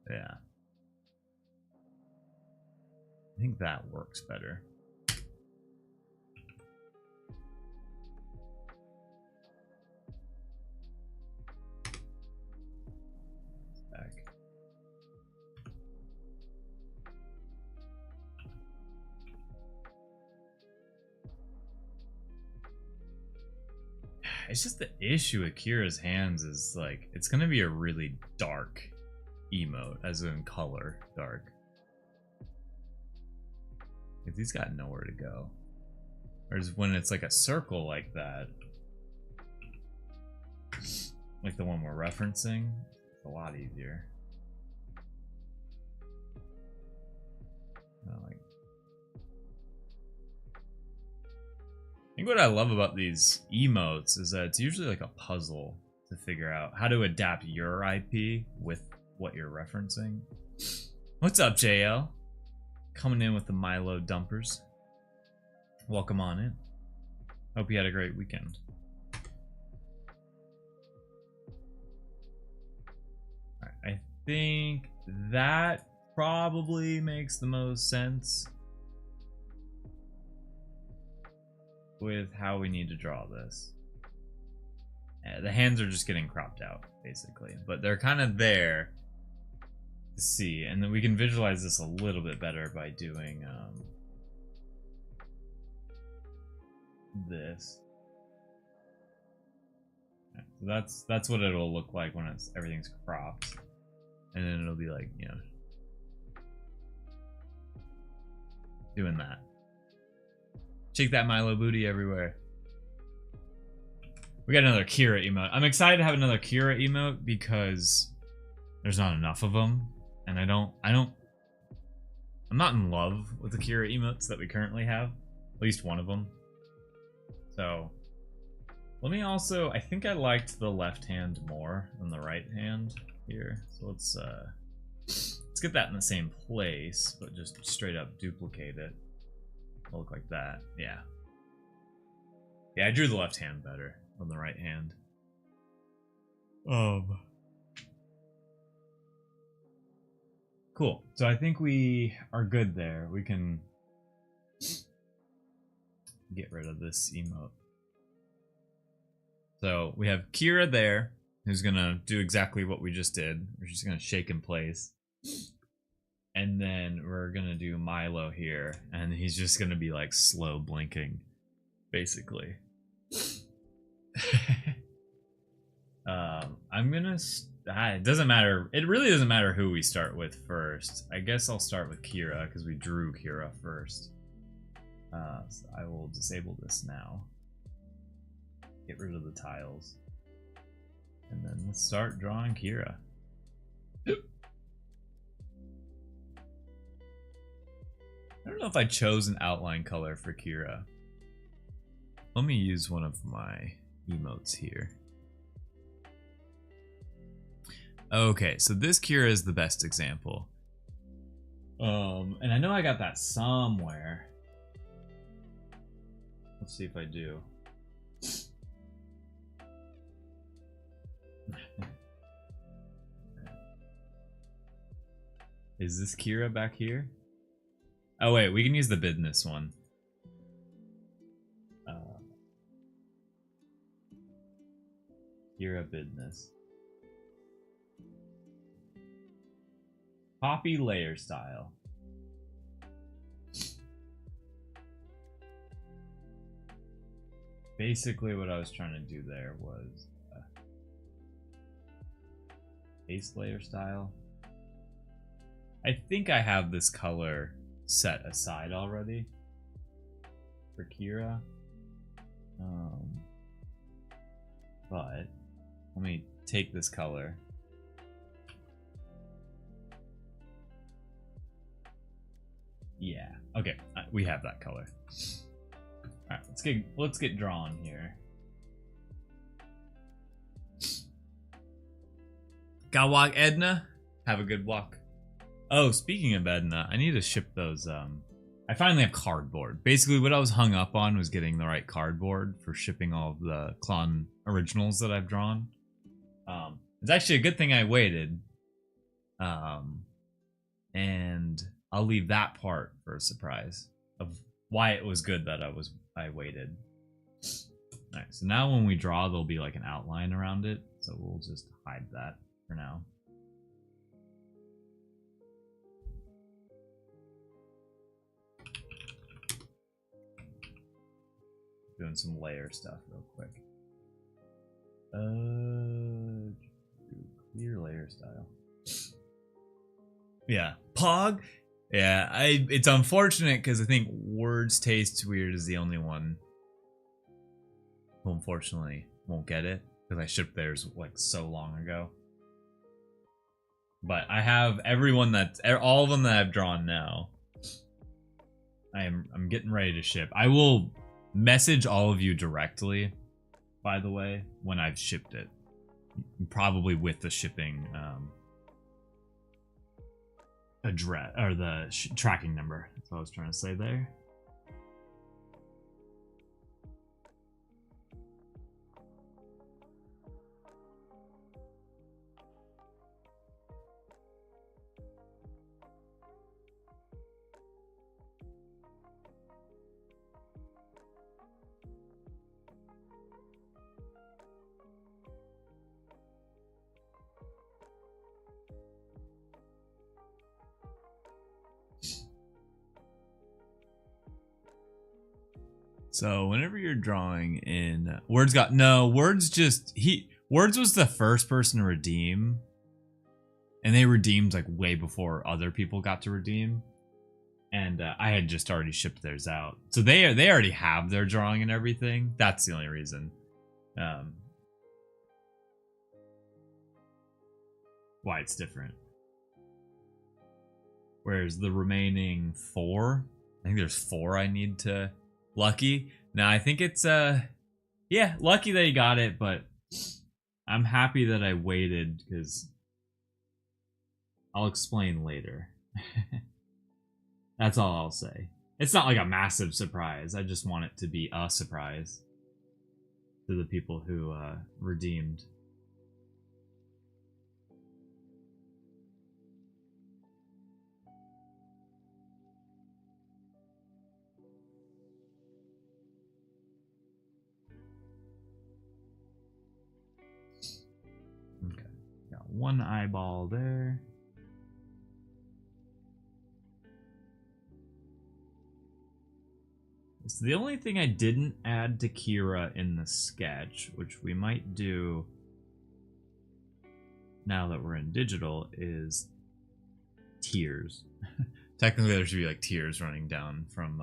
Yeah. I think that works better. Back. It's just the issue with Kira's hands is like it's gonna be a really dark emote, as in color dark. If he's got nowhere to go. Whereas when it's like a circle like that, like the one we're referencing, it's a lot easier. I think what I love about these emotes is that it's usually like a puzzle to figure out how to adapt your IP with what you're referencing. What's up, JL? Coming in with the Milo dumpers. Welcome on in. Hope you had a great weekend. Alright, I think that probably makes the most sense with how we need to draw this. Yeah, the hands are just getting cropped out, basically, but they're kind of there to see, and then we can visualize this a little bit better by doing this. Yeah, so that's what it'll look like when everything's cropped, and then it'll be like, you know, doing that. Shake that Milo booty everywhere. We got another Kira emote. I'm excited to have another Kira emote because there's not enough of them, and I'm not in love with the Kira emotes that we currently have. At least one of them. So let me also, I think I liked the left hand more than the right hand here. So let's get that in the same place, but just straight up duplicate it. It'll look like that. Yeah. Yeah, I drew the left hand better than the right hand. Cool. So I think we are good there. We can get rid of this emote. So we have Kira there, who's gonna do exactly what we just did. We're just gonna shake in place. And then we're gonna do Milo here, and he's just gonna be like slow blinking, basically. I'm gonna. It doesn't matter. It really doesn't matter who we start with first. I guess I'll start with Kira because we drew Kira first. So I will disable this now. Get rid of the tiles, and then let's start drawing Kira. I don't know if I chose an outline color for Kira. Let me use one of my emotes here. Okay, so this Kira is the best example. And I know I got that somewhere. Let's see if I do. Is this Kira back here? Oh wait, we can use the business one. Kira business. Copy layer style. Basically what I was trying to do there was paste layer style. I think I have this color set aside already for Kira. But let me take this color. Yeah. Okay. We have that color. All right. Let's get drawn here. Gotta walk, Edna. Have a good walk. Oh, speaking of Edna, I need to ship those. I finally have cardboard. Basically, what I was hung up on was getting the right cardboard for shipping all of the Klon originals that I've drawn. It's actually a good thing I waited. And I'll leave that part for a surprise of why it was good that I waited. Alright, so now when we draw, there'll be like an outline around it, so we'll just hide that for now. Doing some layer stuff real quick. Clear layer style. Yeah, Pog. Yeah, it's unfortunate because I think Words Taste Weird is the only one who unfortunately won't get it because I shipped theirs like so long ago. But I have everyone all of them that I've drawn now. I'm getting ready to ship. I will message all of you directly, by the way, when I've shipped it. Probably with the shipping address or the tracking number. That's what I was trying to say there. So whenever you're drawing in Words Words was the first person to redeem, and they redeemed like way before other people got to redeem, and I had just already shipped theirs out, so they already have their drawing and everything. That's the only reason why it's different. Whereas the remaining 4, I think there's 4 I need to. Lucky. Now I think it's yeah, lucky that he got it, but I'm happy that I waited because I'll explain later. That's all I'll say. It's not like a massive surprise. I just want it to be a surprise to the people who redeemed. One eyeball there. So the only thing I didn't add to Kira in the sketch, which we might do now that we're in digital, is tears. Technically there should be like tears running down from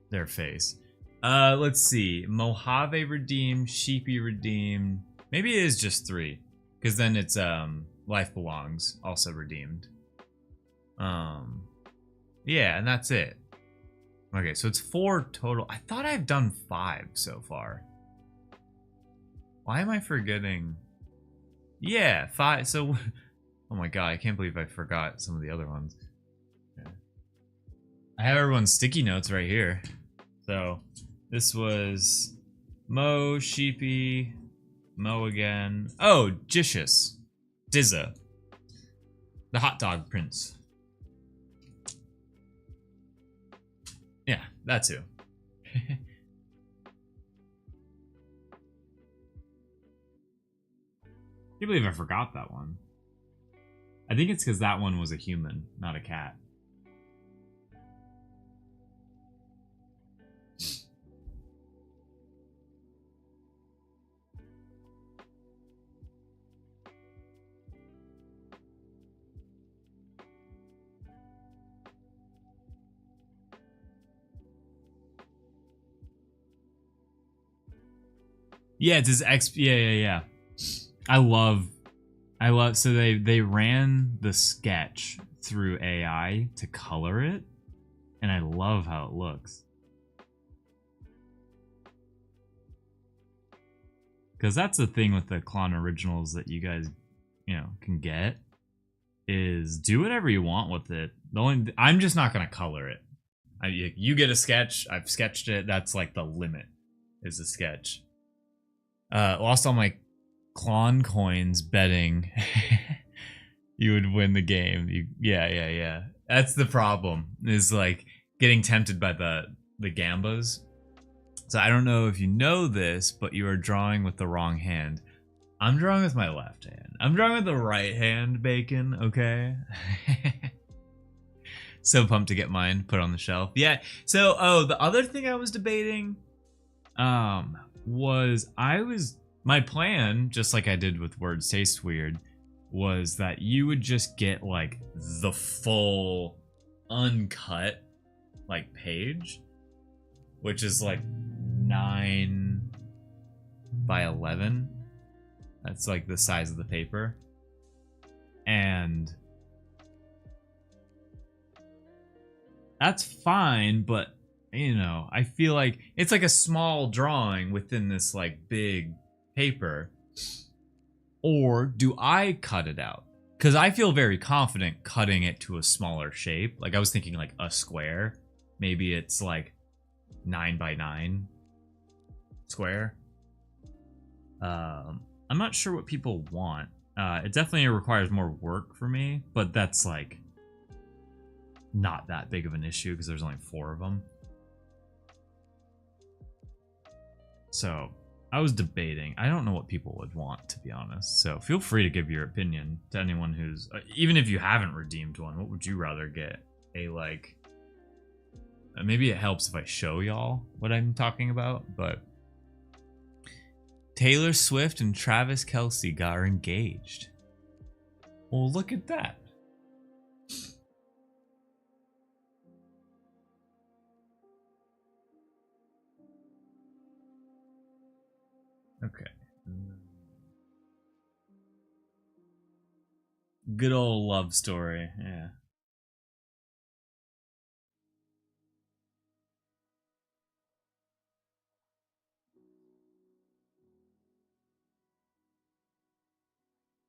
their face. Let's see. Mojave redeemed, Sheepy redeemed. Maybe it is just 3, because then it's Life Belongs also redeemed. Yeah, and that's it. Okay, so it's 4 total. I thought I've done 5 so far. Why am I forgetting? Yeah, 5. So, oh my god, I can't believe I forgot some of the other ones. Yeah. I have everyone's sticky notes right here. So, this was Mo, Sheepy, Mo again. Oh, Jicious. Dizza. The hot dog prince. Yeah, that's who. Can't believe I forgot that one. I think it's because that one was a human, not a cat. Yeah, it's his yeah. I love so they ran the sketch through AI to color it, and I love how it looks. Because that's the thing with the Klon originals that you guys, can get, is do whatever you want with it. I'm just not gonna color it. You get a sketch. I've sketched it. That's like the limit, is a sketch. Lost all my Klon coins betting you would win the game. Yeah. That's the problem. Is like getting tempted by the gambas. So I don't know if you know this, but you are drawing with the wrong hand. I'm drawing with my left hand. I'm drawing with the right hand, Bacon, okay? So pumped to get mine put on the shelf. Yeah, so, the other thing I was debating, was my plan, just like I did with Words Taste Weird, was that you would just get, like, the full uncut, like, page, which is, like, 9 by 11. That's like the size of the paper. And that's fine, but I feel like it's like a small drawing within this like big paper. Or do I cut it out? Because I feel very confident cutting it to a smaller shape. Like I was thinking like a square. Maybe it's like 9 by 9 square. I'm not sure what people want. It definitely requires more work for me, but that's like not that big of an issue because there's only 4 of them. So I was debating. I don't know what people would want, to be honest. So feel free to give your opinion to anyone who's, even if you haven't redeemed one, what would you rather get? Maybe it helps if I show y'all what I'm talking about, but Taylor Swift and Travis Kelce got engaged. Well, look at that. Okay. Good old love story, yeah.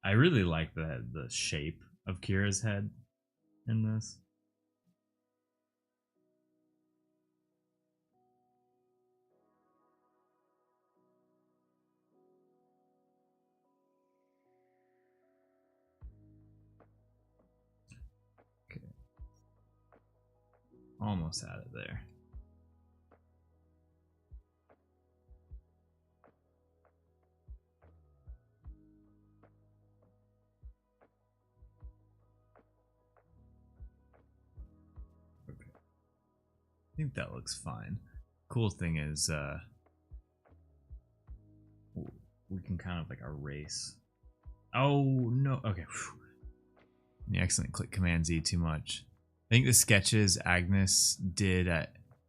I really like the shape of Kira's head in this. Okay. Almost had it there. I think that looks fine. Cool thing is, we can kind of like erase. Oh no! Okay. You accidentally click Command Z too much. I think the sketches Agnes did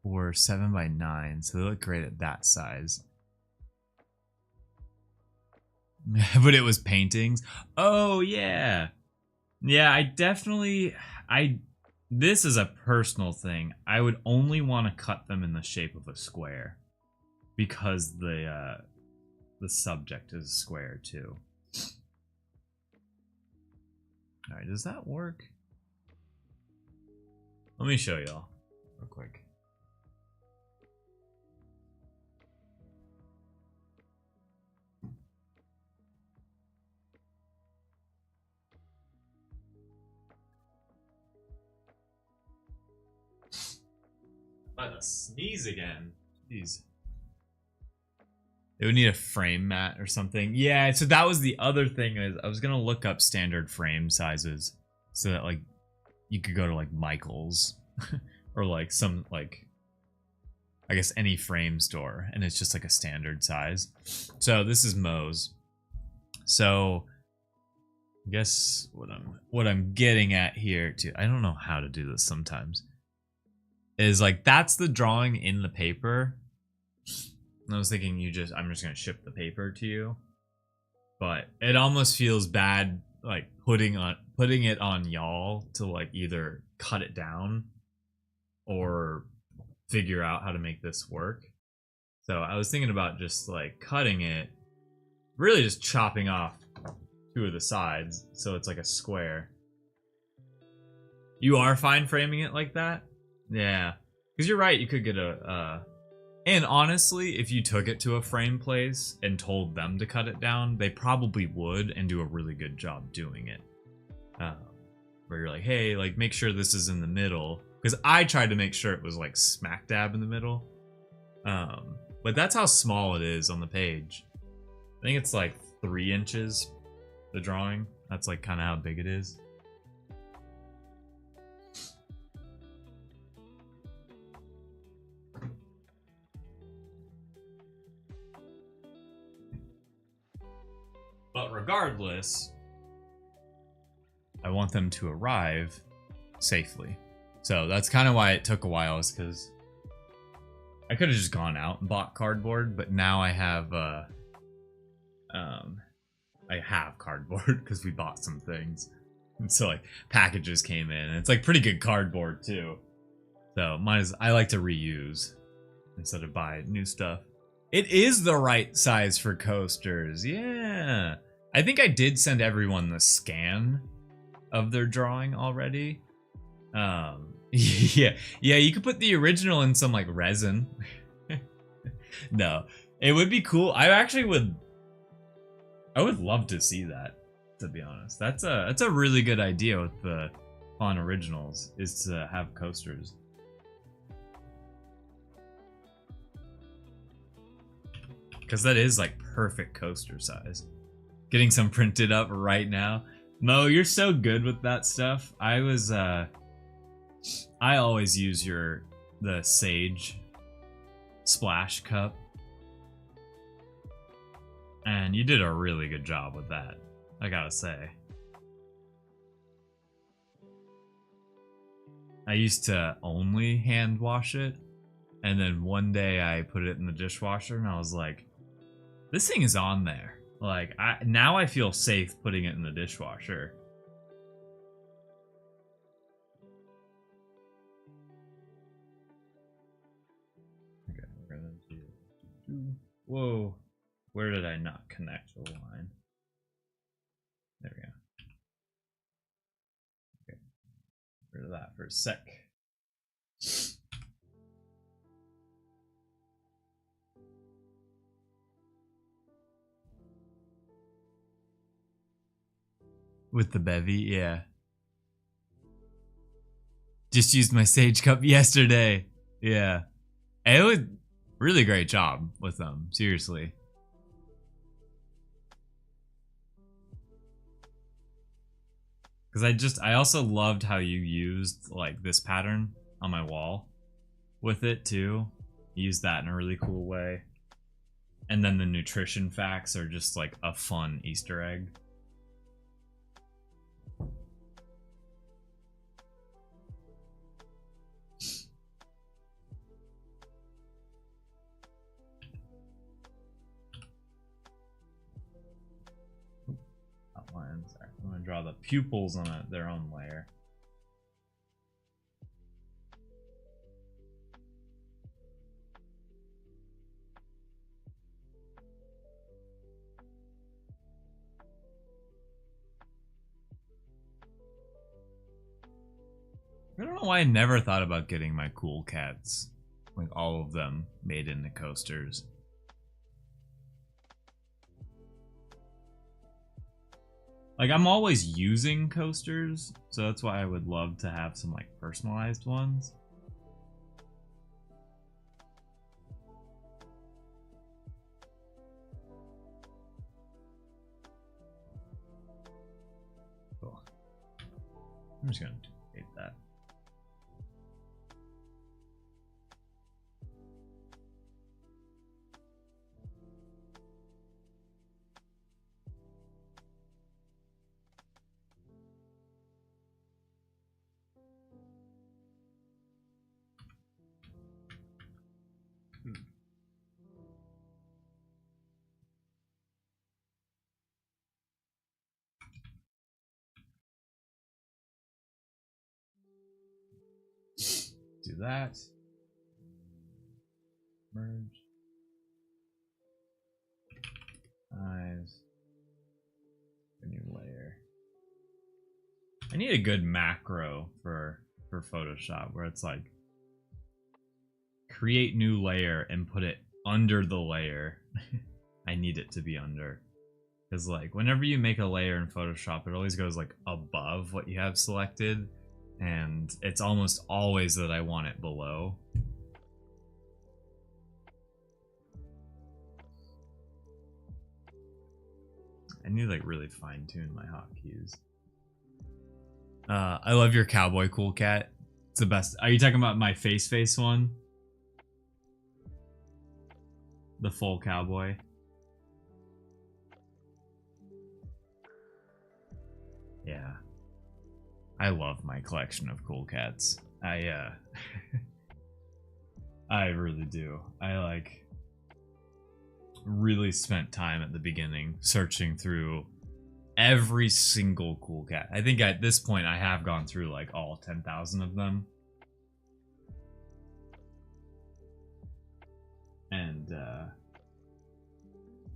were 7 by 9, so they look great at that size. But it was paintings. Oh yeah, yeah. This is a personal thing. I would only want to cut them in the shape of a square because the subject is square too. All right, does that work? Let me show y'all real quick. I'm about to sneeze again. Jeez. It would need a frame mat or something. Yeah, so that was the other thing. Is I was gonna look up standard frame sizes so that like you could go to like Michael's or like some like I guess any frame store and it's just like a standard size. So this is Moe's. So I guess what I'm getting at here too. I don't know how to do this sometimes. Is like that's the drawing in the paper. And I was thinking I'm just gonna ship the paper to you. But it almost feels bad like putting it on y'all to like either cut it down or figure out how to make this work. So I was thinking about just like cutting it really just chopping off 2 of the sides, so it's like a square. You are fine framing it like that? Yeah. Because you're right, you could get and honestly, if you took it to a frame place and told them to cut it down, they probably would and do a really good job doing it. Where you're like, hey, like, make sure this is in the middle. Because I tried to make sure it was like smack dab in the middle. But that's how small it is on the page. I think it's like 3 inches, the drawing. That's like kind of how big it is. But regardless, I want them to arrive safely. So that's kind of why it took a while, is because I could have just gone out and bought cardboard, but now I have cardboard because we bought some things. And so like packages came in, and it's like pretty good cardboard too. So I like to reuse instead of buy new stuff. It is the right size for coasters. Yeah. I think I did send everyone the scan of their drawing already. Yeah, you could put the original in some like resin. No, it would be cool. I would love to see that, to be honest. That's a really good idea with the Pawn Originals, is to have coasters. Because that is like perfect coaster size. Getting some printed up right now. Mo, you're so good with that stuff. I always use the Sage splash cup. And you did a really good job with that, I gotta say. I used to only hand wash it, and then one day I put it in the dishwasher and I was like, this thing is on there. Like, now I feel safe putting it in the dishwasher. Okay, we're gonna do. Whoa, where did I not connect the line? There we go. Okay, get rid of that for a sec. With the bevy, yeah. Just used my Sage cup yesterday. Yeah. And it was really great job with them, seriously. Because I also loved how you used like this pattern on my wall with it too. You used that in a really cool way. And then the nutrition facts are just like a fun Easter egg. Outlines. I'm gonna draw the pupils on their own layer. I don't know why I never thought about getting my cool cats, like all of them, made into coasters. Like, I'm always using coasters, so that's why I would love to have some like personalized ones. Cool. I'm just gonna duplicate that. Do that. Merge. Eyes. A new layer. I need a good macro for Photoshop where it's like create new layer and put it under the layer. I need it to be under. Because like whenever you make a layer in Photoshop, it always goes like above what you have selected. And it's almost always that I want it below. I need to like really fine tune my hotkeys. I love your cowboy cool cat. It's the best. Are you talking about my face one? The full cowboy. Yeah. I love my collection of cool cats. I really do. I like really spent time at the beginning searching through every single cool cat. I think at this point I have gone through like all 10,000 of them. And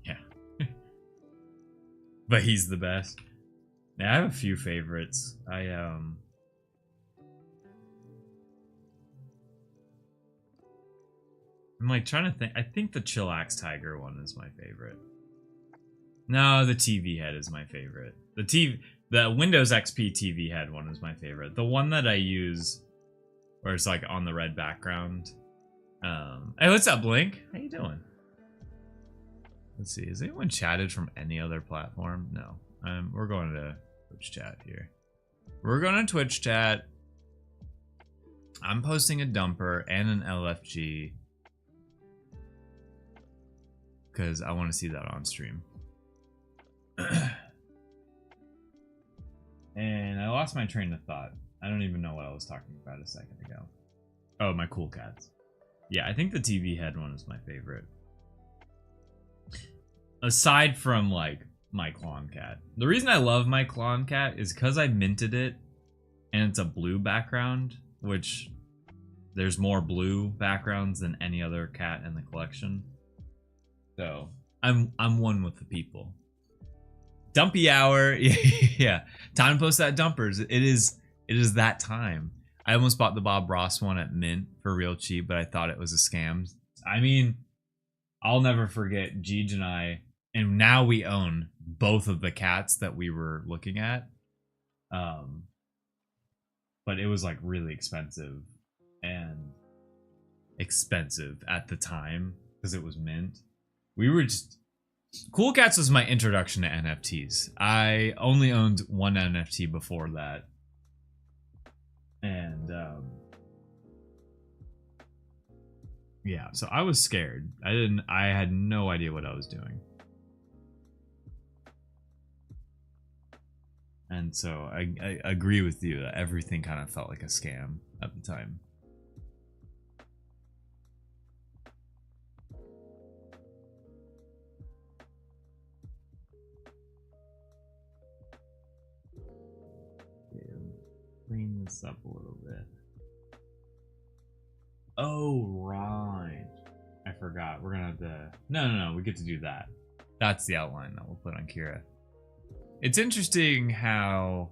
yeah. But he's the best. Yeah, I have a few favorites. I'm like trying to think. I think the Chillax Tiger one is my favorite. No, the TV head is my favorite. The Windows XP TV head one is my favorite. The one that I use where it's like on the red background. Hey, what's up, Blink? How you doing? Let's see. Has anyone chatted from any other platform? No. We're going to Twitch chat here. We're going to Twitch chat. I'm posting a dumper and an LFG because I want to see that on stream. And I lost my train of thought. I don't even know what I was talking about a second ago. Oh, my cool cats. Yeah, I think the TV head one is my favorite. Aside from like my Klon cat. The reason I love my Klon cat is because I minted it and it's a blue background, which there's more blue backgrounds than any other cat in the collection. So I'm one with the people. Dumpy hour. Yeah. Time to post that dumpers. It is that time. I almost bought the Bob Ross one at Mint for real cheap, but I thought it was a scam. I mean, I'll never forget Jeej and I, and now we own both of the cats that we were looking at. But it was like really expensive at the time because it was Mint. We were just Cool Cats was my introduction to NFTs. I only owned one NFT before that. And yeah, so I was scared. I had no idea what I was doing. And so I agree with you that everything kind of felt like a scam at the time. Clean this up a little bit. Oh, right. I forgot. We're gonna have to... No. We get to do that. That's the outline that we'll put on Kira. It's interesting how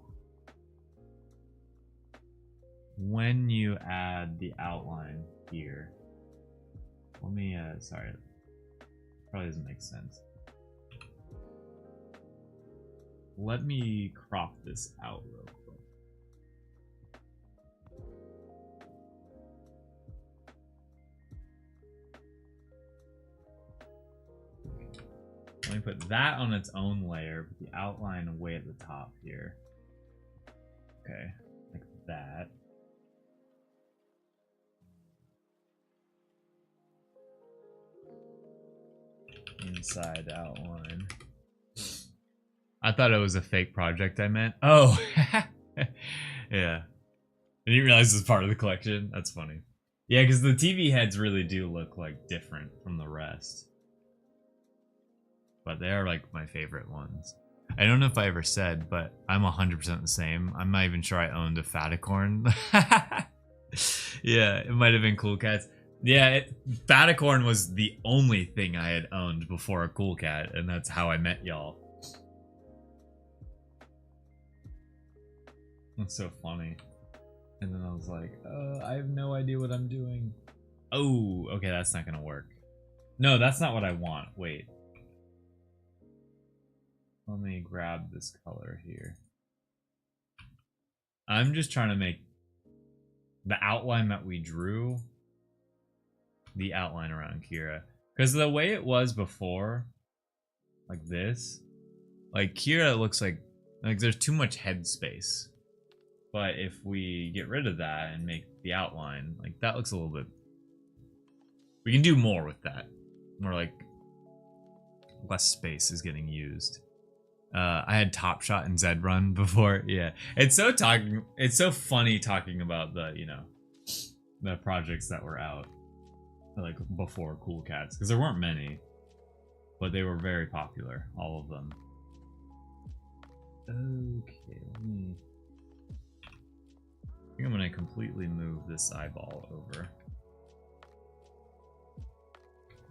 when you add the outline here... Let me... sorry. Probably doesn't make sense. Let me crop this out real quick. Let me put that on its own layer, put the outline way at the top here. Okay, like that. Inside outline. I thought it was a fake project I meant. Oh, yeah. I didn't realize it was part of the collection. That's funny. Yeah, because the TV heads really do look like different from the rest. But they are like my favorite ones. I don't know if I ever said, but I'm 100% the same. I'm not even sure I owned a Faticorn. Yeah, it might have been Cool Cats. Yeah, Fatacorn was the only thing I had owned before a Cool Cat, and that's how I met y'all. That's so funny. And then I was like, I have no idea what I'm doing. Oh, okay, that's not gonna work. No, that's not what I want. Wait. Let me grab this color here. I'm just trying to make the outline that we drew the outline around Kira. Because the way it was before, like this, like Kira looks like there's too much head space. But if we get rid of that and make the outline, like that looks a little bit... We can do more with that. More like less space is getting used. I had Top Shot and Zed Run before. Yeah, it's so funny talking about the the projects that were out like before Cool Cats, because there weren't many, but they were very popular, all of them. Okay, let me... I think I'm gonna completely move this eyeball over.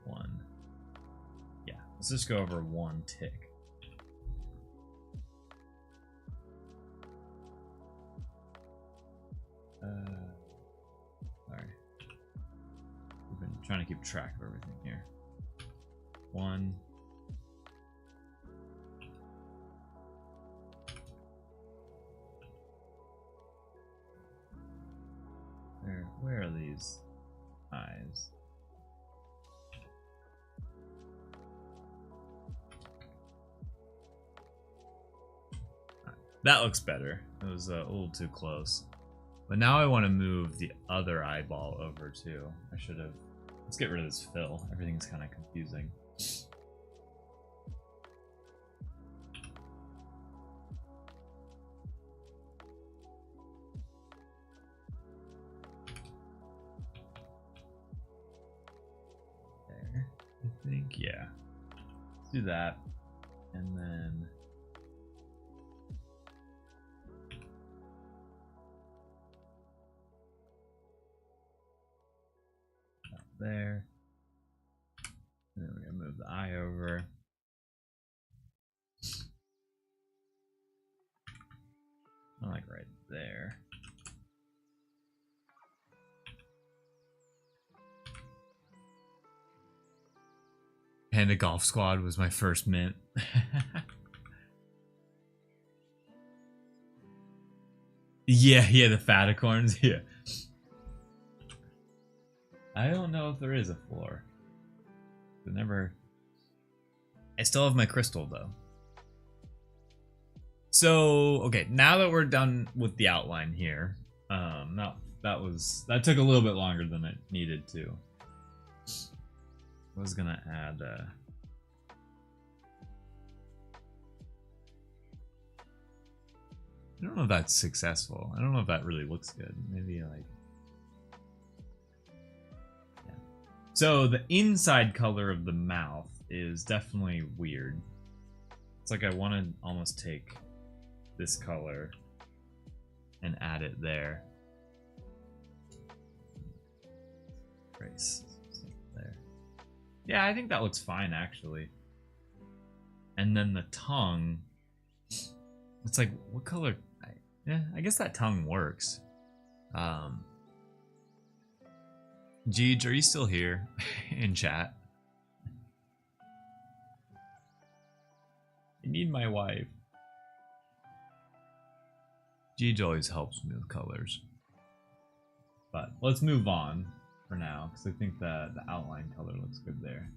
One. Yeah, let's just go over one tick. Sorry. We've been trying to keep track of everything here. One. Where are these eyes? That looks better. It was a little too close. But now I want to move the other eyeball over too. I should have... Let's get rid of this fill. Everything's kind of confusing. There, I think. Yeah. Let's do that. And then... there. And then we're gonna move the eye over. I like right there. Panda Golf Squad was my first mint. Yeah, the Fatacorns, yeah. I don't know if there is a floor. I still have my crystal though. So, okay, now that we're done with the outline here, that took a little bit longer than it needed to. I was gonna add I don't know if that's successful. I don't know if that really looks good. Maybe like... Yeah. So the inside color of the mouth is definitely weird. It's like I want to almost take this color and add it there. Trace there. Yeah, I think that looks fine actually. And then the tongue, it's like, what color? Yeah, I guess that tongue works. Jeej, are you still here in chat? I need my wife. Jeej always helps me with colors. But let's move on for now, because I think the outline color looks good there.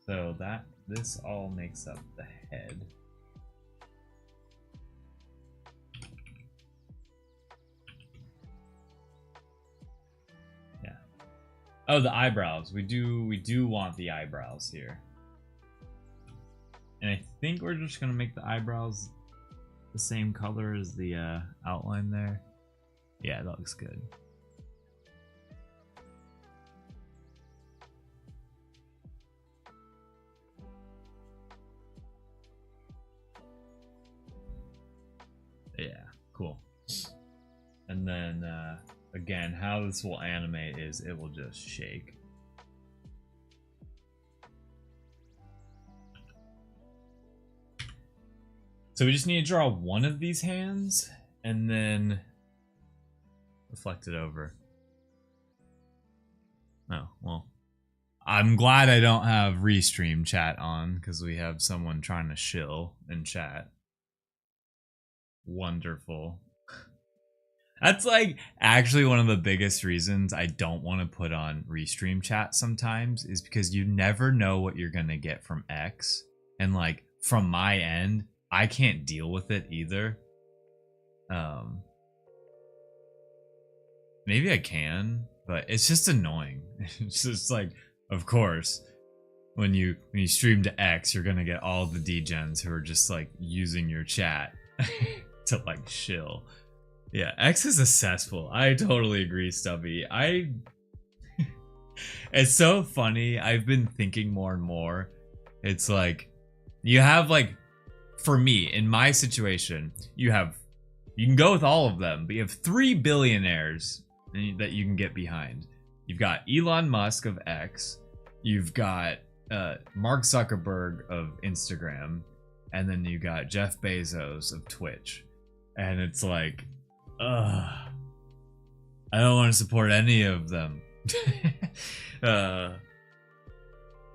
So this all makes up the head. Yeah. Oh, the eyebrows. We do want the eyebrows here. And I think we're just gonna make the eyebrows the same color as the outline there. Yeah, that looks good. Yeah, cool. And then again, how this will animate is it will just shake. So we just need to draw one of these hands and then reflect it over. Oh, well. I'm glad I don't have Restream chat on because we have someone trying to shill in chat. Wonderful. That's like actually one of the biggest reasons I don't want to put on Restream chat sometimes is because you never know what you're going to get from X. And like from my end, I can't deal with it either. Maybe I can, but it's just annoying. It's just like, of course, when you stream to X, you're gonna get all the degens who are just like using your chat to like shill. Yeah, X is a cesspool. I totally agree, Stubby. It's so funny. I've been thinking more and more. It's like you have like, for me in my situation, you can go with all of them, but you have 3 billionaires that you can get behind. You've got Elon Musk of X, you've got Mark Zuckerberg of Instagram, and then you got Jeff Bezos of Twitch. And it's like, I don't want to support any of them.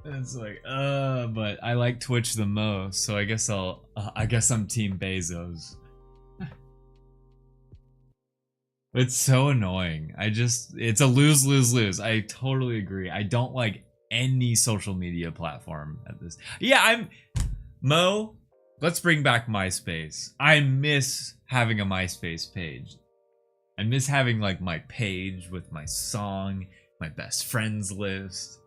It's like, but I like Twitch the most, so I guess I'm Team Bezos. It's so annoying. It's a lose-lose-lose. I totally agree. I don't like any social media platform at this. Yeah, Mo, let's bring back MySpace. I miss having a MySpace page. I miss having like my page with my song, my best friends list,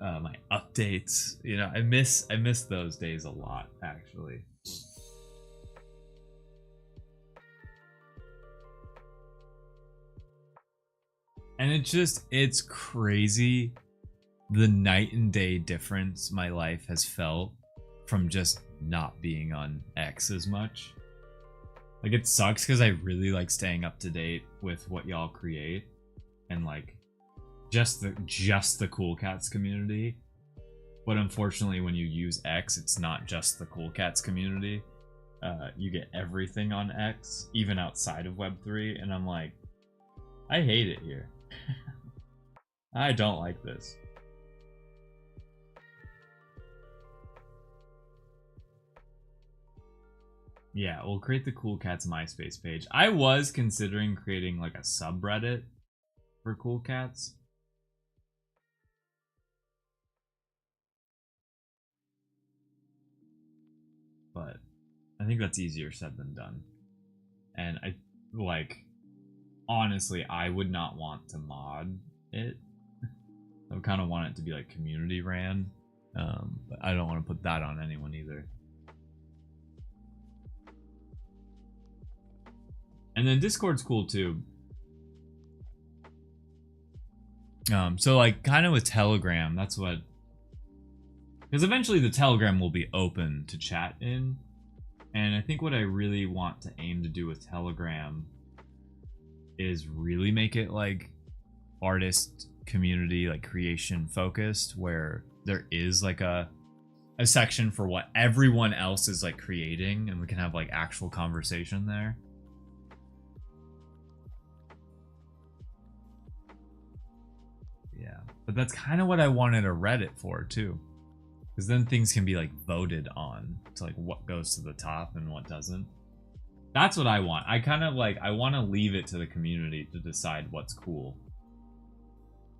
my updates. You know, I miss those days a lot, actually. And it's crazy the night and day difference my life has felt from just not being on X as much. Like, it sucks because I really like staying up to date with what y'all create and like just the Cool Cats community. But unfortunately, when you use X, it's not just the Cool Cats community. You get everything on X, even outside of Web3, and I'm like, I hate it here. I don't like this. Yeah, we'll create the Cool Cats MySpace page. I was considering creating like a subreddit for Cool Cats. But I think that's easier said than done. And I like, honestly, I would not want to mod it. I would kind of want it to be like community ran, but I don't want to put that on anyone either. And then Discord's cool too. So like kind of with Telegram, that's what, because eventually the Telegram will be open to chat in, and I think what I really want to aim to do with Telegram is really make it like artist community, like creation focused, where there is like a section for what everyone else is like creating, and we can have like actual conversation there. Yeah, but that's kind of what I wanted a Reddit for too, because then things can be like voted on to like what goes to the top and what doesn't. That's what I want. I kind of like, I want to leave it to the community to decide what's cool,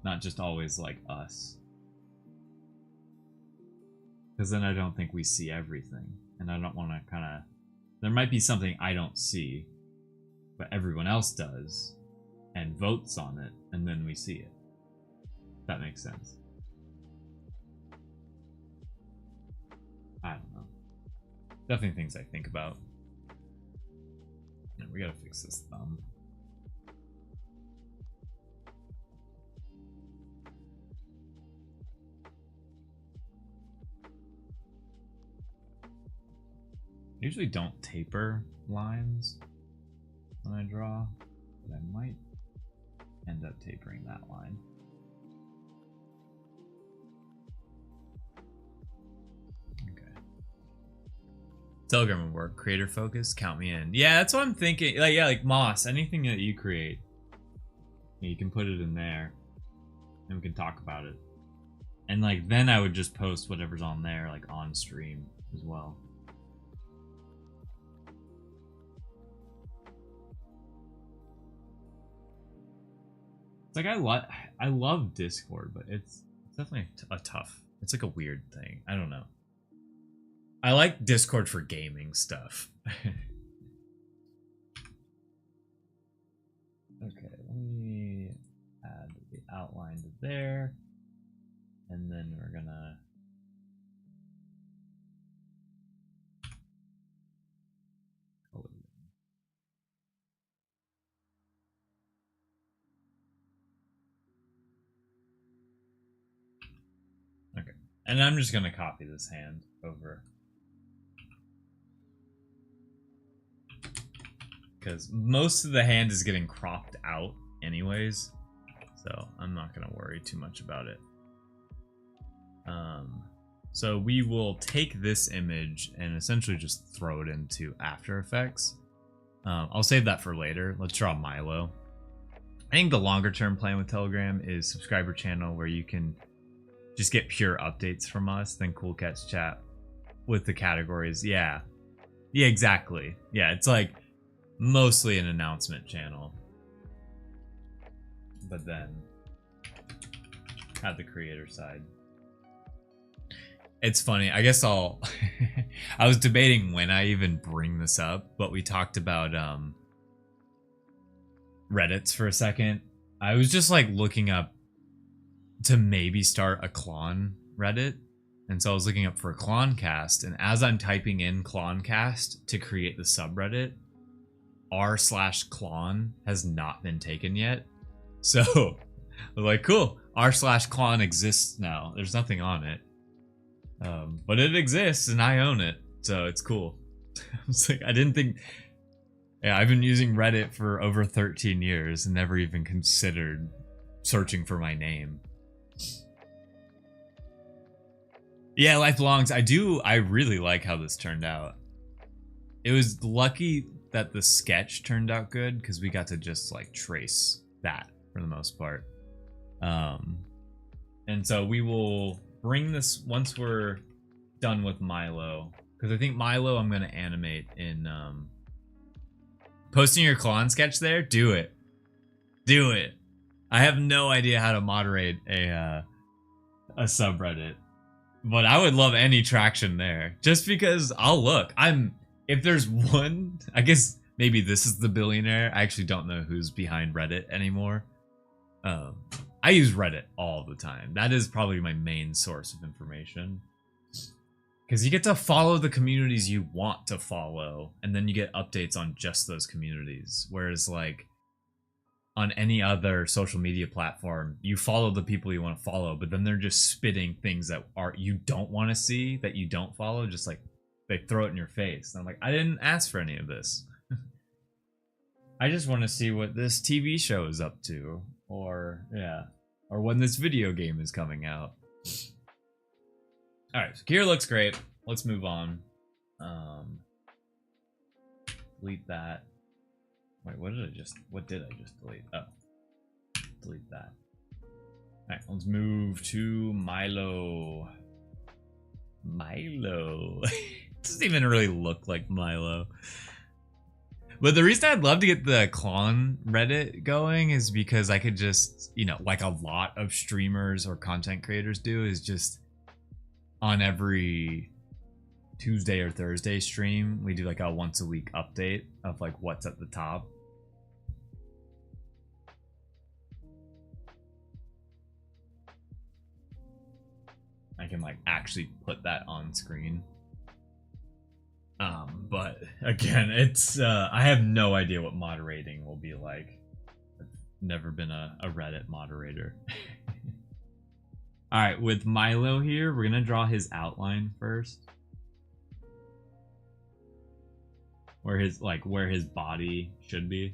not just always like us, because then I don't think we see everything, and I don't want to kind of, there might be something I don't see but everyone else does and votes on it, and then we see it. That makes sense. I don't know. Definitely things I think about. Yeah, we gotta fix this thumb. I usually don't taper lines when I draw, but I might end up tapering that line. Okay. Telegram would work. Creator focus, count me in. Yeah, that's what I'm thinking. Like, yeah, like Moss, anything that you create, you can put it in there, and we can talk about it. And like then I would just post whatever's on there, like on stream as well. It's like I love Discord, but it's definitely a tough. It's like a weird thing. I don't know. I like Discord for gaming stuff. Okay, let me add the outline to there, and then we're gonna color it. Okay, and I'm just gonna copy this hand over because most of the hand is getting cropped out anyways, so I'm not gonna worry too much about it. So we will take this image and essentially just throw it into After Effects. I'll save that for later. Let's draw Milo. I think the longer term plan with Telegram is subscriber channel where you can just get pure updates from us, then Cool Cats chat with the categories. Yeah, exactly. Yeah, it's like mostly an announcement channel, but then have the creator side. It's funny. I guess I'll I was debating when I even bring this up, but we talked about Reddits for a second. I was just like looking up to maybe start a Klon Reddit. And so I was looking up for a Kloncast, and as I'm typing in Kloncast to create the subreddit, r/Klon has not been taken yet. So I was like, cool, r/Klon exists now. There's nothing on it. But it exists and I own it, so it's cool. I was like, I didn't think. Yeah, I've been using Reddit for over 13 years and never even considered searching for my name. Yeah, Life Belongs. I really like how this turned out. It was lucky that the sketch turned out good because we got to just like trace that for the most part. And so we will bring this once we're done with Milo, because I think Milo I'm going to animate in posting your Klon sketch there. Do it. I have no idea how to moderate a subreddit, but I would love any traction there just because I'll look. If there's one, I guess maybe this is the billionaire. I actually don't know who's behind Reddit anymore. I use Reddit all the time. That is probably my main source of information. Because you get to follow the communities you want to follow, and then you get updates on just those communities. Whereas, like, on any other social media platform, you follow the people you want to follow, but then they're just spitting things that you don't want to see, that you don't follow, just like they throw it in your face. And I'm like, I didn't ask for any of this. I just want to see what this TV show is up to. Or when this video game is coming out. Alright, so Kira looks great. Let's move on. Delete that. Wait, what did I just delete? Oh. Delete that. Alright, let's move to Milo. It doesn't even really look like Milo. But the reason I'd love to get the Klon Reddit going is because I could just, like a lot of streamers or content creators do, is just on every Tuesday or Thursday stream, we do like a once a week update of like what's at the top. I can like actually put that on screen. But again, it's I have no idea what moderating will be like. I've never been a Reddit moderator. All right, with Milo here, we're gonna draw his outline first, where his body should be.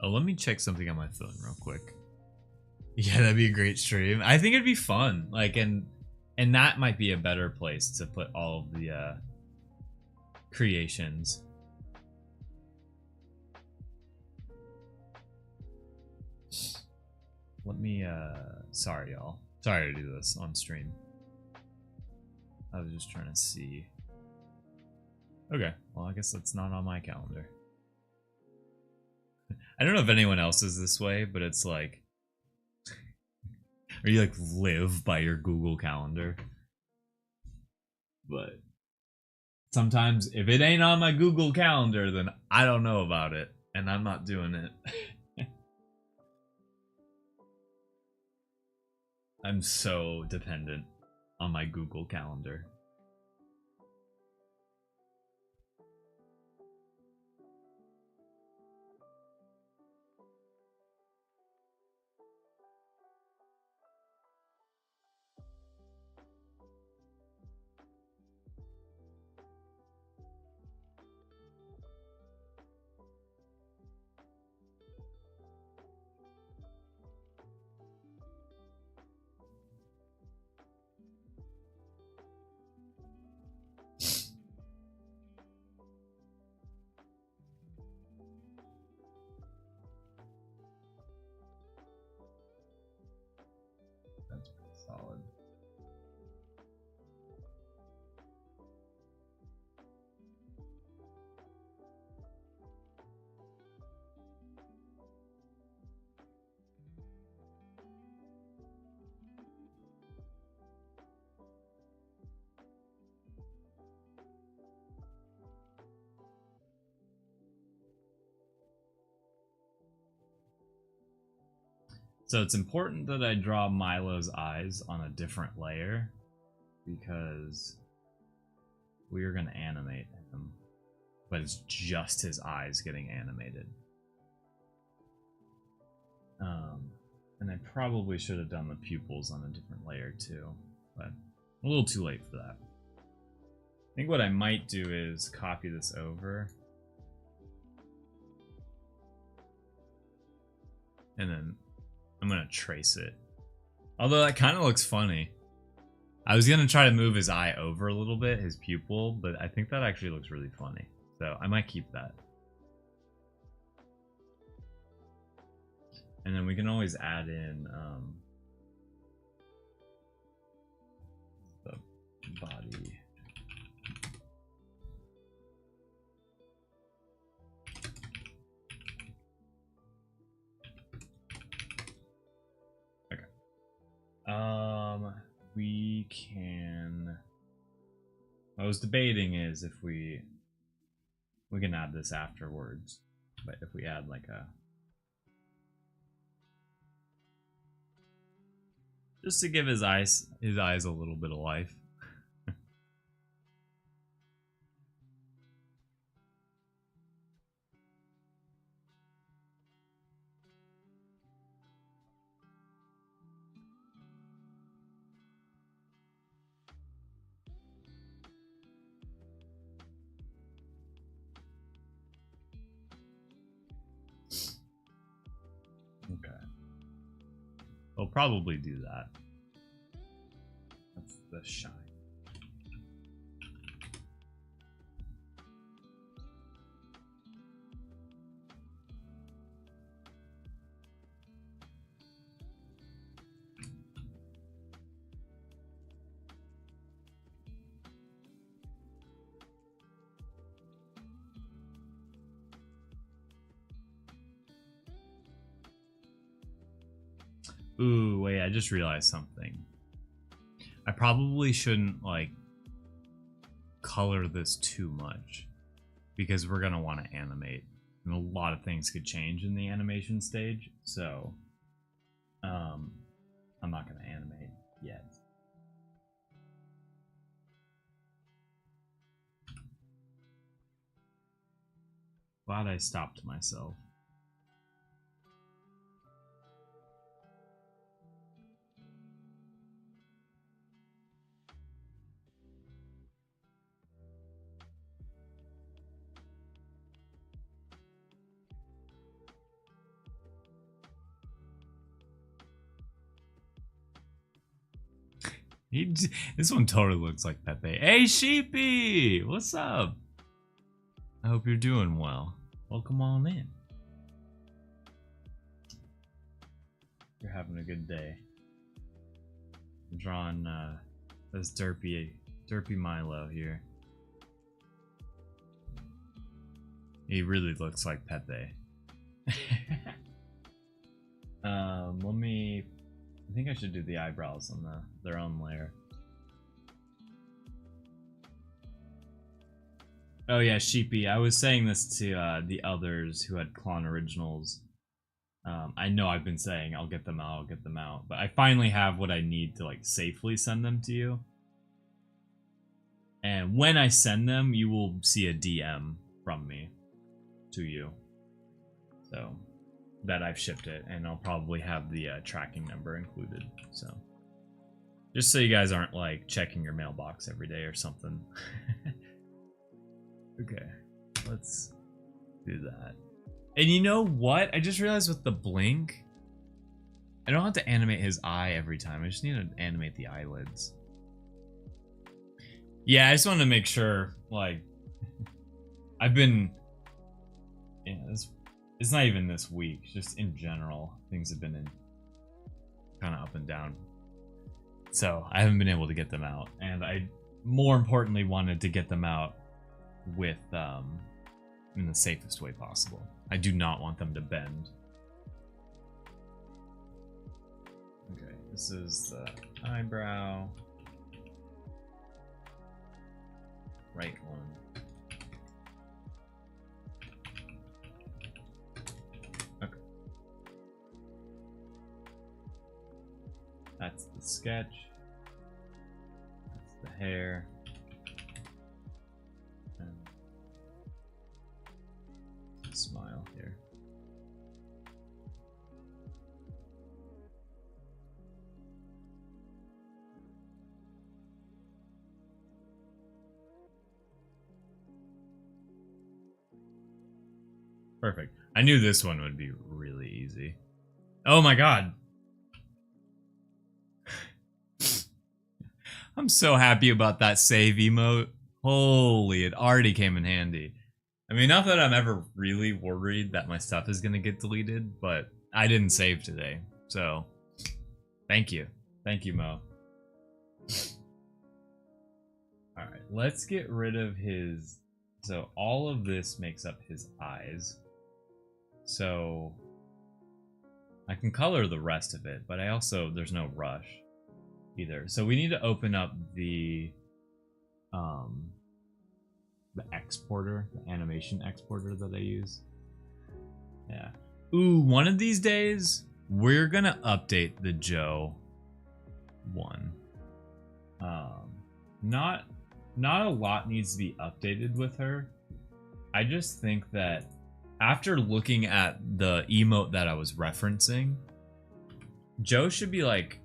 Oh, let me check something on my phone real quick. Yeah, that'd be a great stream. I think it'd be fun. Like, and that might be a better place to put all of the creations. Let me sorry y'all. Sorry to do this on stream. I was just trying to see. Okay, well I guess that's not on my calendar. I don't know if anyone else is this way, but it's like, or you like live by your Google Calendar. But sometimes if it ain't on my Google Calendar, then I don't know about it, and I'm not doing it. I'm so dependent on my Google Calendar. That's pretty solid. So it's important that I draw Milo's eyes on a different layer because we are going to animate him, but it's just his eyes getting animated. And I probably should have done the pupils on a different layer too, but a little too late for that. I think what I might do is copy this over and then I'm gonna trace it. Although that kind of looks funny. I was gonna try to move his eye over a little bit, his pupil, but I think that actually looks really funny. So I might keep that. And then we can always add in the body. We can. I was debating is if we can add this afterwards, but if we add like a just to give his eyes a little bit of life. Okay. We'll probably do that. That's the shine. Ooh, wait, I just realized something. I probably shouldn't, like, color this too much. Because we're going to want to animate. And a lot of things could change in the animation stage. So, I'm not going to animate yet. Glad I stopped myself. This one totally looks like Pepe. Hey, Sheepy! What's up? I hope you're doing well. Welcome on in. You're having a good day. I'm drawing this derpy Milo here. He really looks like Pepe. I think I should do the eyebrows on their own layer. Oh yeah, Sheepy. I was saying this to the others who had Clone Originals. I know I've been saying I'll get them out, but I finally have what I need to like safely send them to you. And when I send them, you will see a DM from me to you. So that I've shipped it, and I'll probably have the tracking number included. So just so you guys aren't like checking your mailbox every day or something. Okay, let's do that. And you know what? I just realized with the blink, I don't have to animate his eye every time. I just need to animate the eyelids. Yeah, I just wanted to make sure, like, I've been, yeah, it's not even this week, just in general, things have been in kind of up and down. So I haven't been able to get them out, and I more importantly wanted to get them out with in the safest way possible. I do not want them to bend. Okay, this is the eyebrow. Right one. Okay. That's the sketch. That's the hair. And smile here. Perfect. I knew this one would be really easy. Oh my god. I'm so happy about that save emote. Holy, it already came in handy. I mean, not that I'm ever really worried that my stuff is going to get deleted, but I didn't save today. So, thank you. Thank you, Mo. Alright, let's get rid of his... So, all of this makes up his eyes. So, I can color the rest of it, but I also... There's no rush either. So, we need to open up the exporter, the animation exporter that I use. Yeah. Ooh, one of these days, we're gonna update the Joe one. Not a lot needs to be updated with her. I just think that after looking at the emote that I was referencing, Joe should be like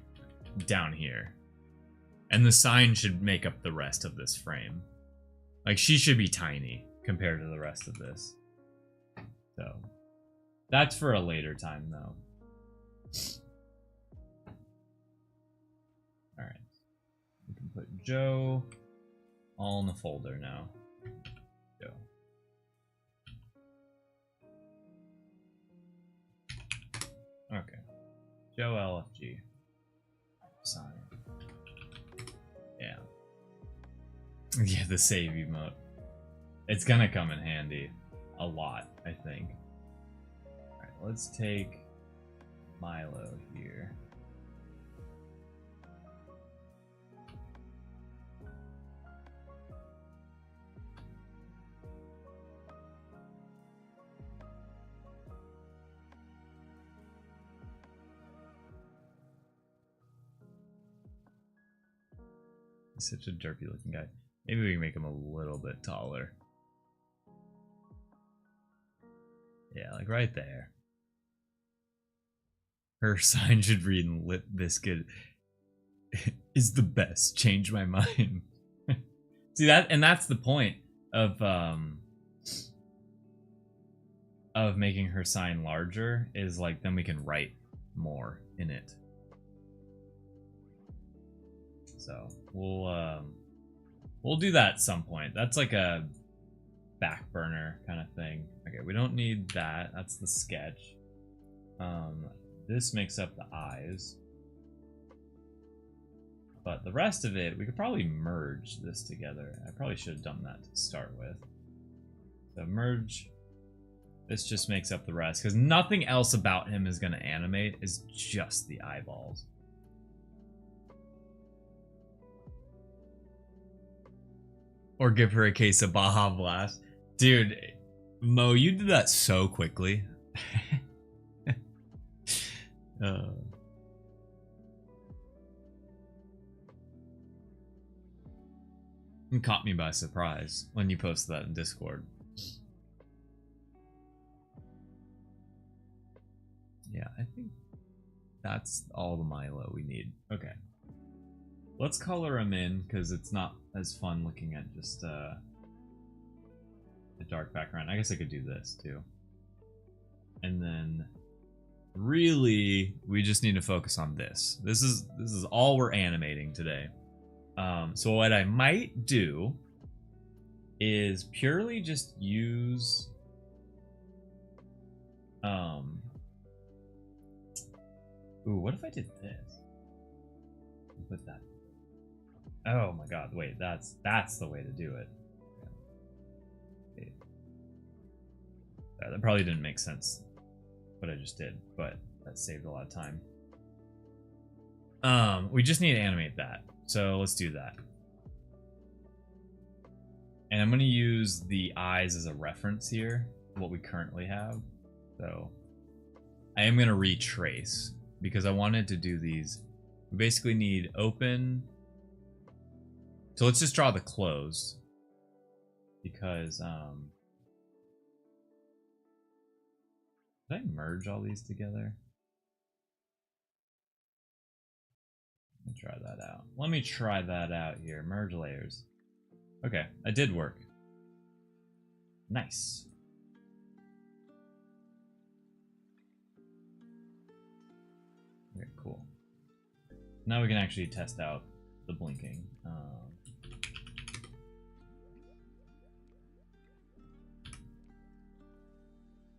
down here. And the sign should make up the rest of this frame. Like, she should be tiny compared to the rest of this. So, that's for a later time, though. Alright. We can put Joe all in the folder now. Joe. Okay. Joe LFG. Sign. Yeah. Yeah, the save emote. It's gonna come in handy. A lot, I think. Alright, let's take Milo here. He's such a derpy looking guy. Maybe we can make him a little bit taller. Yeah, like right there. Her sign should read in Lip Biscuit is the best. Change my mind. See that, and that's the point of making her sign larger, is like then we can write more in it. So we'll do that at some point. That's like a back burner kind of thing. Okay, we don't need that. That's the sketch. This makes up the eyes. But the rest of it, we could probably merge this together. I probably should have done that to start with. So merge. This just makes up the rest, because nothing else about him is going to animate. It's just the eyeballs. Or give her a case of Baja Blast. Dude, Mo, you did that so quickly. It caught me by surprise when you posted that in Discord. Yeah, I think that's all the Milo we need. Okay. Let's color him in, because it's not as fun looking at just a dark background. I guess I could do this too. And then really we just need to focus on this. This is all we're animating today. So what I might do is purely just use ooh, what if I did this? Put that. Oh my god, wait, that's the way to do it. Okay. That probably didn't make sense what I just did, but that saved a lot of time. We just need to animate that. So let's do that. And I'm going to use the eyes as a reference here, what we currently have. So I am going to retrace because I wanted to do these. We basically need open. So let's just draw the closed because did I merge all these together? Let me try that out. Let me try that out here. Merge layers. Okay, that did work. Nice. Okay, cool. Now we can actually test out the blinking.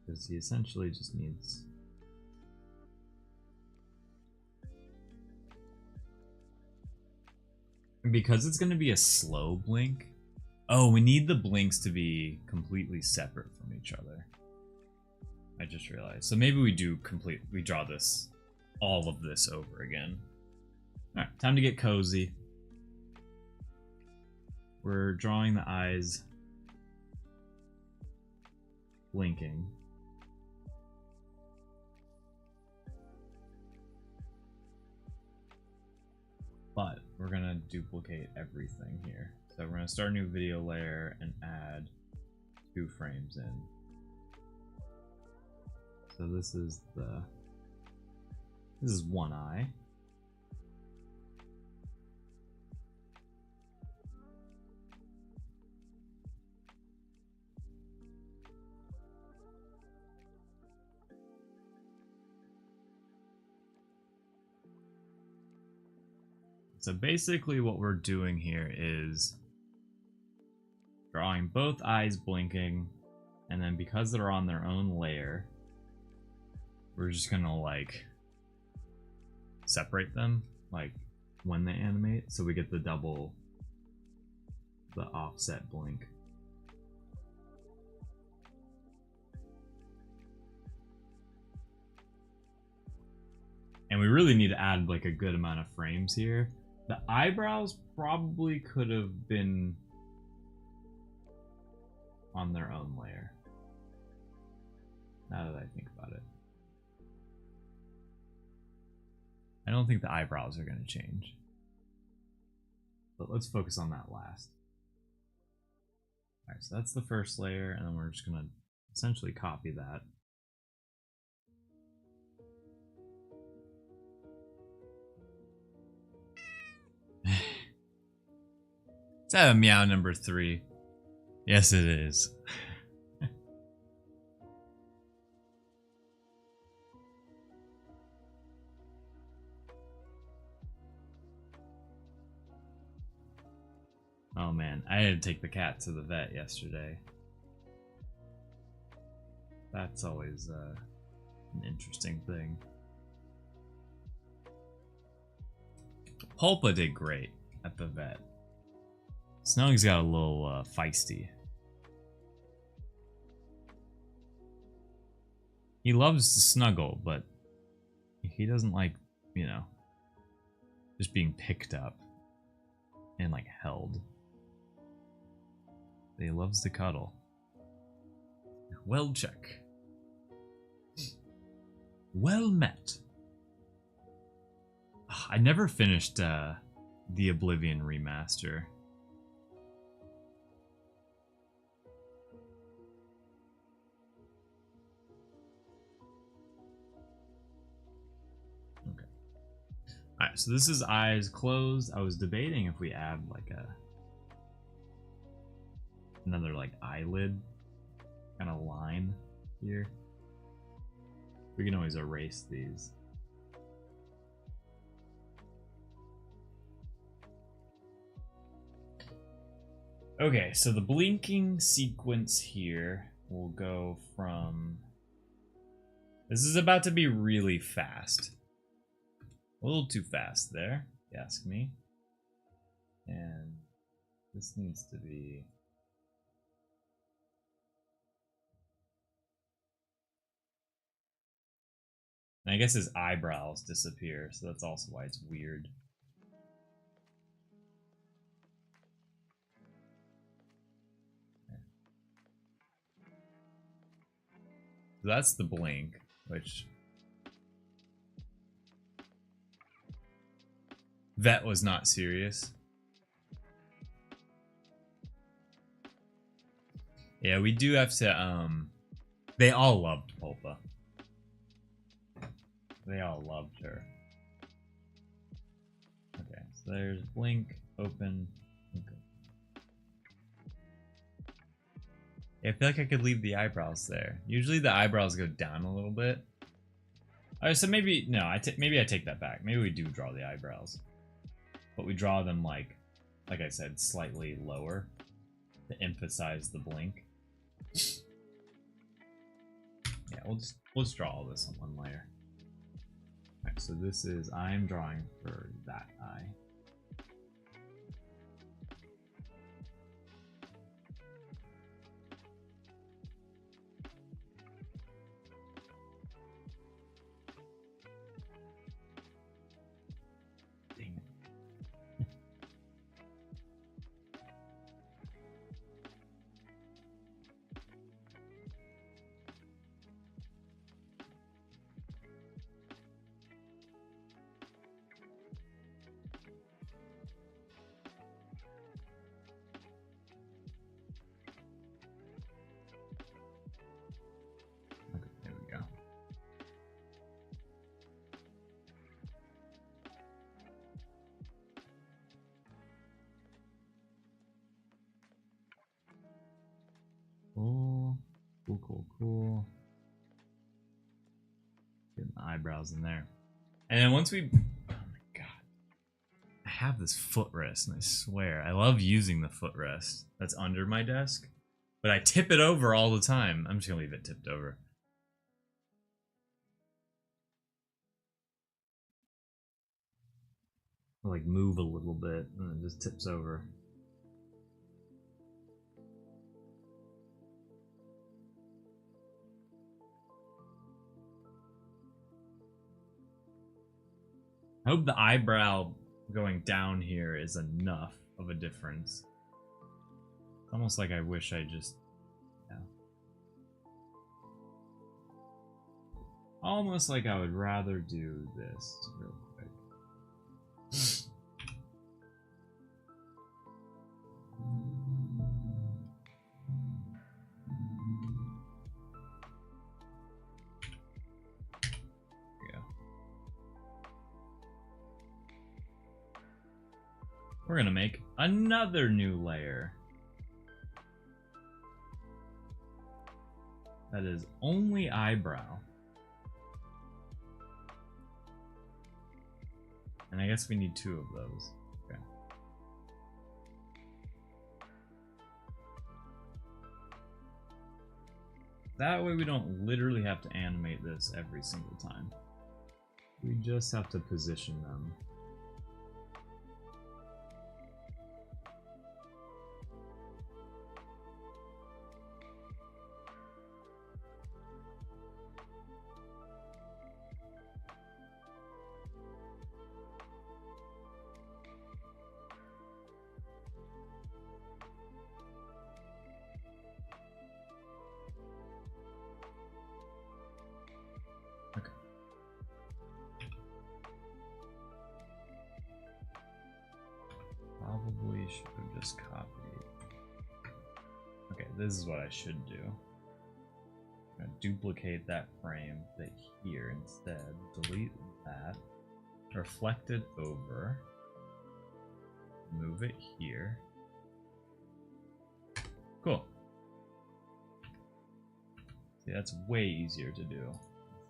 Because he essentially just needs... Because it's going to be a slow blink. Oh, we need the blinks to be completely separate from each other. I just realized. So maybe we draw this, all of this over again. All right, time to get cozy. We're drawing the eyes blinking. But we're gonna duplicate everything here. So we're gonna start a new video layer and add 2 frames in. So this is one eye. So basically what we're doing here is drawing both eyes blinking, and then because they're on their own layer, we're just gonna like separate them like when they animate, so we get the offset blink. And we really need to add like a good amount of frames here. The eyebrows probably could have been on their own layer. Now that I think about it. I don't think the eyebrows are going to change. But let's focus on that last. Alright, so that's the first layer, and then we're just going to essentially copy that. Is that a meow number 3? Yes, it is. Oh man, I had to take the cat to the vet yesterday. That's always an interesting thing. Pulpa did great at the vet. Snug's got a little feisty. He loves to snuggle, but he doesn't like, you know, just being picked up and like held. He loves to cuddle. Well, check. Well met. I never finished the Oblivion remaster. Okay. Alright, so this is eyes closed. I was debating if we add like another like eyelid kind of line here. We can always erase these. Okay, so the blinking sequence here will go from... This is about to be really fast. A little too fast there, if you ask me. And this needs to be... And I guess his eyebrows disappear, so that's also why it's weird. So that's the blink, which... That was not serious. Yeah, we do have to, they all loved Pulpa. They all loved her. Okay, so there's blink, open. Okay. Yeah, I feel like I could leave the eyebrows there. Usually the eyebrows go down a little bit. Alright, so maybe, no, maybe I take that back. Maybe we do draw the eyebrows. But we draw them like I said, slightly lower to emphasize the blink. Yeah, we'll just draw all this on one layer. Alright, so this is, I'm drawing for that eye. Dang it. Okay, there we go. Cool. Getting the eyebrows in there. And then once we... Oh my god. I have this footrest, and I swear, I love using the footrest that's under my desk. But I tip it over all the time. I'm just gonna leave it tipped over. I'll like move a little bit, and it just tips over. I hope the eyebrow going down here is enough of a difference. It's almost like I wish I just... Yeah. Almost like I would rather do this real quick. We're gonna make another new layer. That is only eyebrow. And I guess we need 2 of those. Okay. That way we don't literally have to animate this every single time. We just have to position them. Probably should have just copied. Okay, this is what I should do. I'm gonna duplicate that frame, put it here instead. Delete that. Reflect it over. Move it here. Cool. See, that's way easier to do.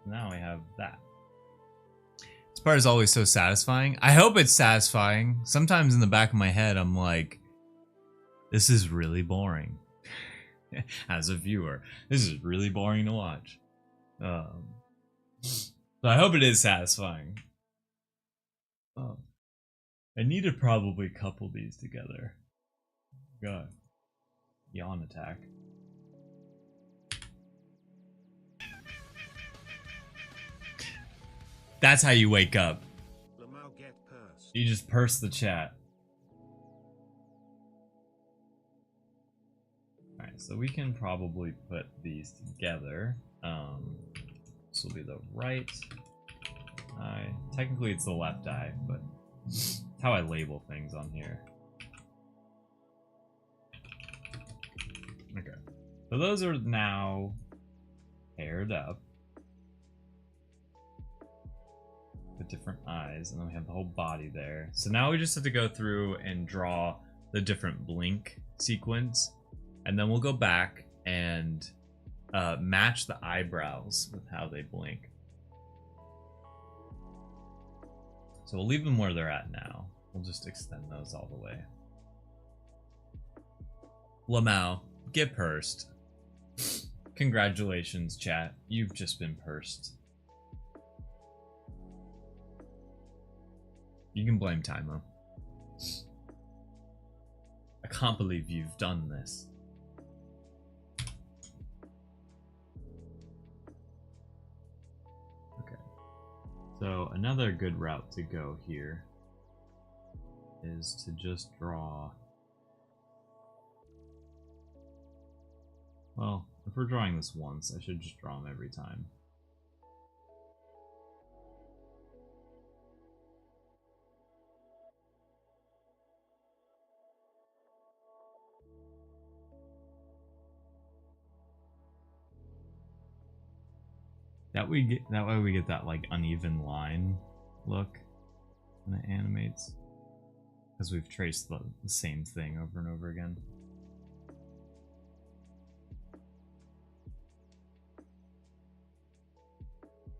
Now I have that. This part is always so satisfying. I hope it's satisfying. Sometimes in the back of my head, I'm like, this is really boring. As a viewer, this is really boring to watch. So I hope it is satisfying. I need to probably couple these together. God. Yawn attack. That's how you wake up. You just purse the chat. Alright, so we can probably put these together. This will be the right eye. Technically it's the left eye, but it's how I label things on here. Okay. So those are now paired up. With different eyes, and then we have the whole body there. So now we just have to go through and draw the different blink sequence, and then we'll go back and match the eyebrows with how they blink. So we'll leave them where they're at now. We'll just extend those all the way. Lamau, get pursed. Congratulations, chat. You've just been pursed. You can blame Taimo. I can't believe you've done this. Okay. So another good route to go here is to just draw. Well, if we're drawing this once, I should just draw them every time. That way we get that like uneven line look when it animates, because we've traced the same thing over and over again.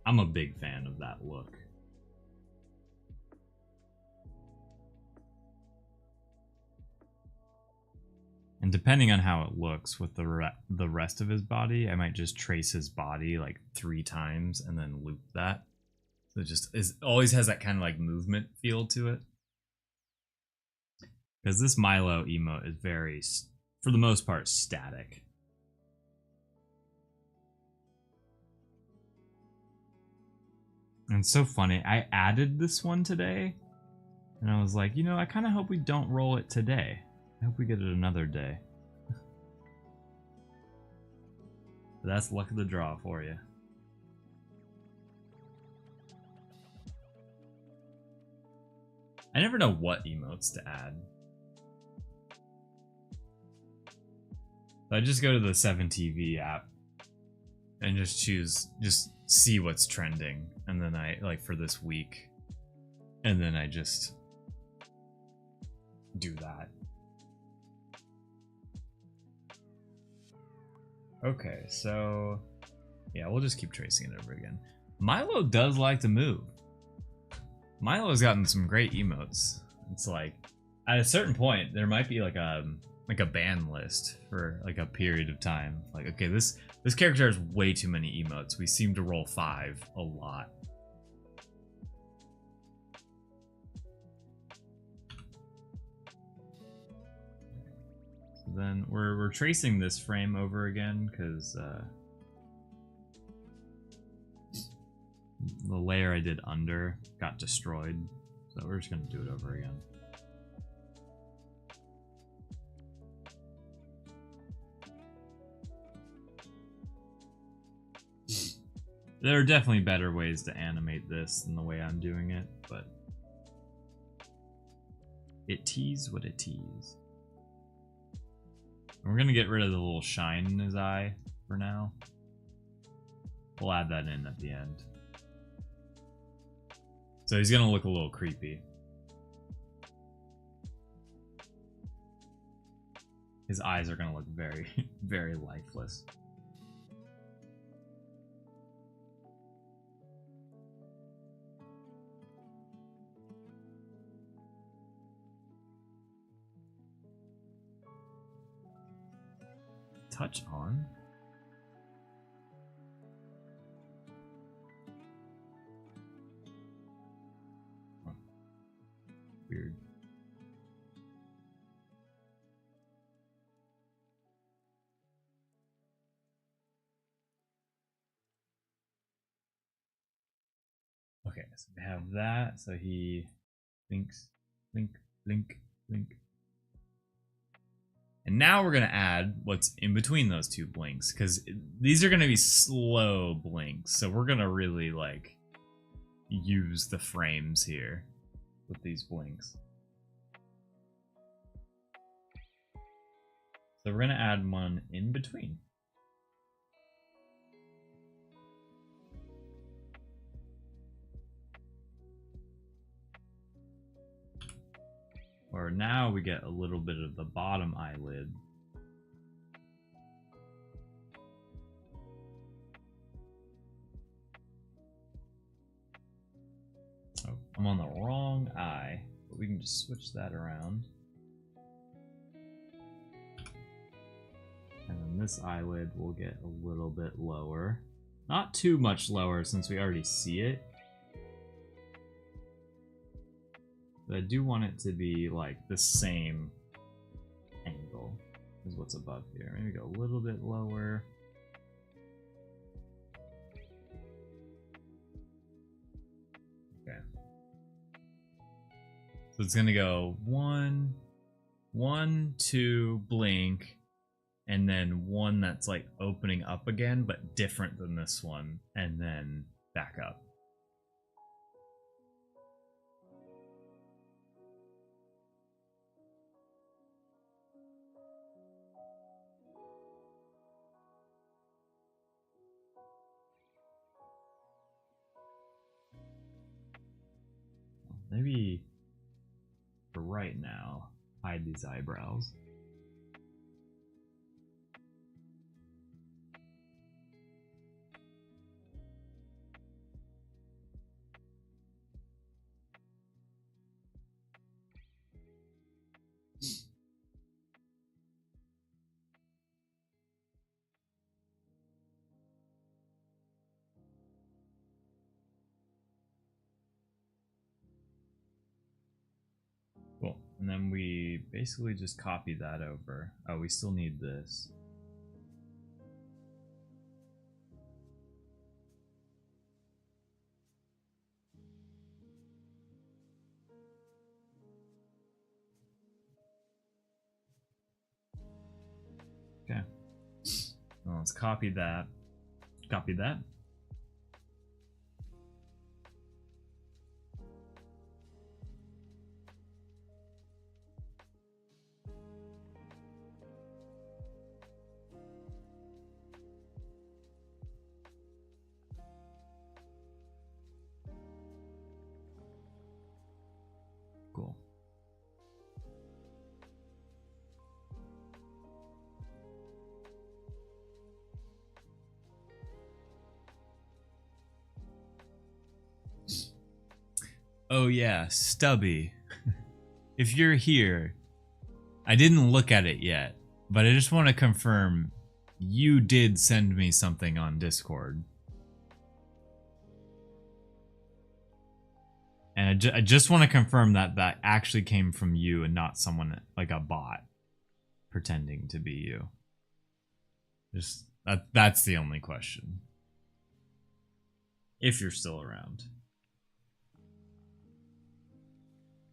I'm a big fan of that look. And depending on how it looks with the rest of his body, I might just trace his body like 3 times and then loop that. So it just always has that kind of like movement feel to it. Because this Milo emote is very, for the most part, static. And it's so funny. I added this one today, and I was like, you know, I kind of hope we don't roll it today. I hope we get it another day. But that's luck of the draw for you. I never know what emotes to add. So I just go to the 7TV app and just see what's trending, and then I like for this week, and then I just do that. Okay, so yeah, we'll just keep tracing it over again. Milo does like to move. Milo's gotten some great emotes. It's like at a certain point there might be like a like a ban list for like a period of time. Like, okay, this character has way too many emotes. We seem to roll 5 a lot. Then we're tracing this frame over again because the layer I did under got destroyed, so we're just gonna do it over again. There are definitely better ways to animate this than the way I'm doing it, but it tees what it tees. We're gonna get rid of the little shine in his eye for now. We'll add that in at the end. So he's gonna look a little creepy. His eyes are gonna look very, very lifeless. Touch on? Huh. Weird. Okay, so we have that. So he blinks, blink, blink, blink. And now we're going to add what's in between those two blinks, because these are going to be slow blinks. So we're going to really like use the frames here with these blinks. So we're going to add one in between. Or now we get a little bit of the bottom eyelid. Oh, I'm on the wrong eye, but we can just switch that around. And then this eyelid will get a little bit lower. Not too much lower since we already see it. But I do want it to be like the same angle as what's above here. Maybe go a little bit lower. Okay. So it's gonna go 1, 1, 2, blink, and then one that's like opening up again, but different than this one, and then back up. Maybe for right now, hide these eyebrows. Cool. And then we basically just copy that over. Oh, we still need this. Okay. Well, let's copy that. Copy that. Cool. Oh yeah, Stubby. If you're here, I didn't look at it yet, but I just want to confirm you did send me something on Discord. And I just want to confirm that that actually came from you and not someone like a bot pretending to be you. Just that's the only question. If you're still around.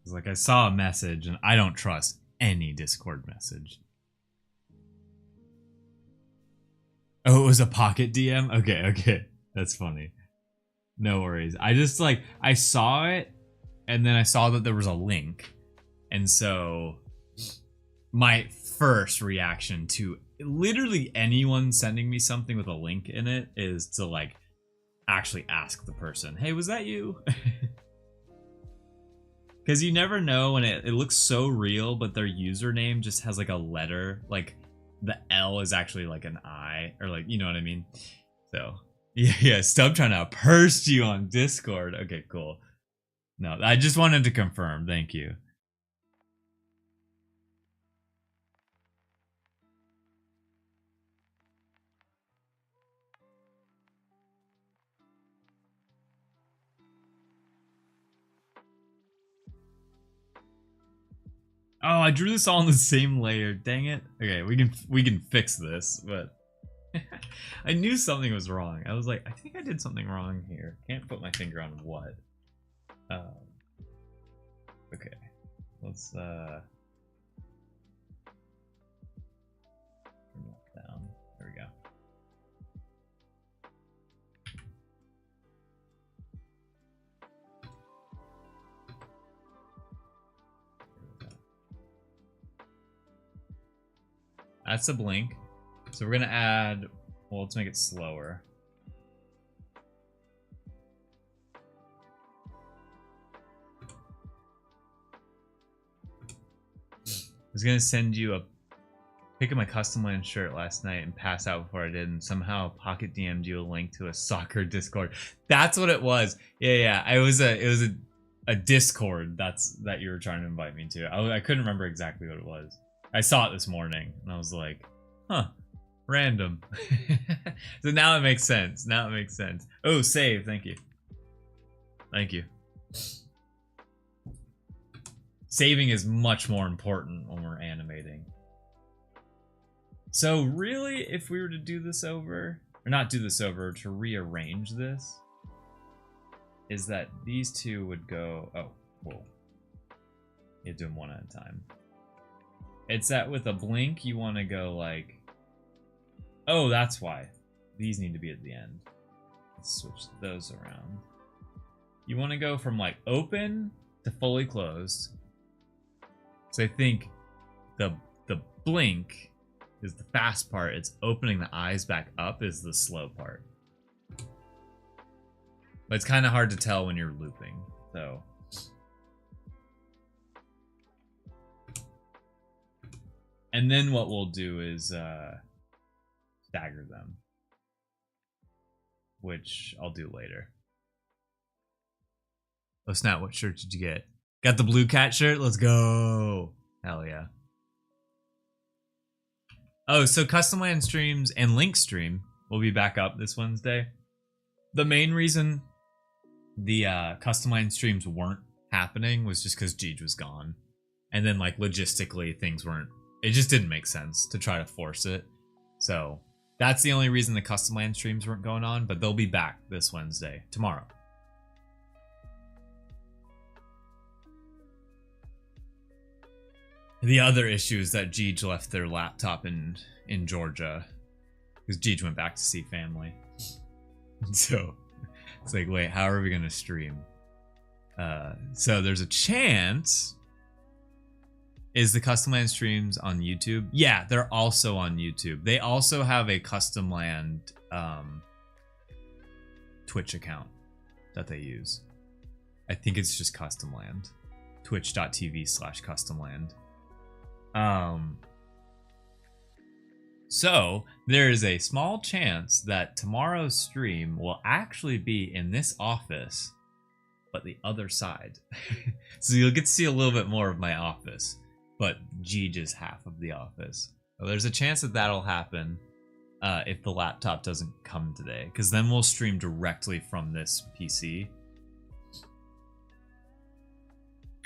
It's like I saw a message and I don't trust any Discord message. Oh, it was a pocket DM? Okay. That's funny. No worries. I just like, I saw it and then I saw that there was a link. And so my first reaction to literally anyone sending me something with a link in it is to like actually ask the person, hey, was that you? Because you never know, and it looks so real, but their username just has like a letter, like the L is actually like an I, or like, you know what I mean? So, yeah, Stub trying to purse you on Discord. Okay, cool. No, I just wanted to confirm. Thank you. Oh, I drew this all in the same layer. Dang it. Okay, we can fix this, but I knew something was wrong. I was like, I think I did something wrong here. Can't put my finger on what. Okay. Let's bring that down. There we go. That's a blink. So we're gonna add, well, let's make it slower. I was gonna send you a pick of my custom land shirt last night and pass out before I did, and somehow Pocket DM'd you a link to a soccer Discord. That's what it was. Yeah. It was a Discord that you were trying to invite me to. I couldn't remember exactly what it was. I saw it this morning and I was like, huh, random. So now it makes sense. Oh, save. Thank you. Saving is much more important when we're animating. So really, if we were to do this over, or not do this over, to rearrange this, is that these two would go, oh, whoa. You do them one at a time. It's that with a blink, you want to go like, oh, that's why. These need to be at the end. Let's switch those around. You want to go from like open to fully closed. So I think the blink is the fast part. It's opening the eyes back up is the slow part. But it's kind of hard to tell when you're looping. So and then what we'll do is stagger them, which I'll do later. Oh snap, what shirt did you get? Got the blue cat shirt? Let's go. Hell yeah. Oh, so Custom Land streams and Link stream will be back up this Wednesday. The main reason the Custom Land streams weren't happening was just because Jeej was gone. And then like logistically things weren't, it just didn't make sense to try to force it. So that's the only reason the Custom Land streams weren't going on, but they'll be back this Wednesday, tomorrow. The other issue is that Jeej left their laptop in Georgia because Jeej went back to see family. So it's like, wait, how are we gonna stream? So there's a chance. Is the Custom Land streams on YouTube? Yeah, they're also on YouTube. They also have a Custom Land Twitch account that they use. I think it's just Custom Land. Twitch.tv/customland. So there is a small chance that tomorrow's stream will actually be in this office, but the other side. So you'll get to see a little bit more of my office. but Jeej is half of the office. So there's a chance that that'll happen if the laptop doesn't come today, because then we'll stream directly from this PC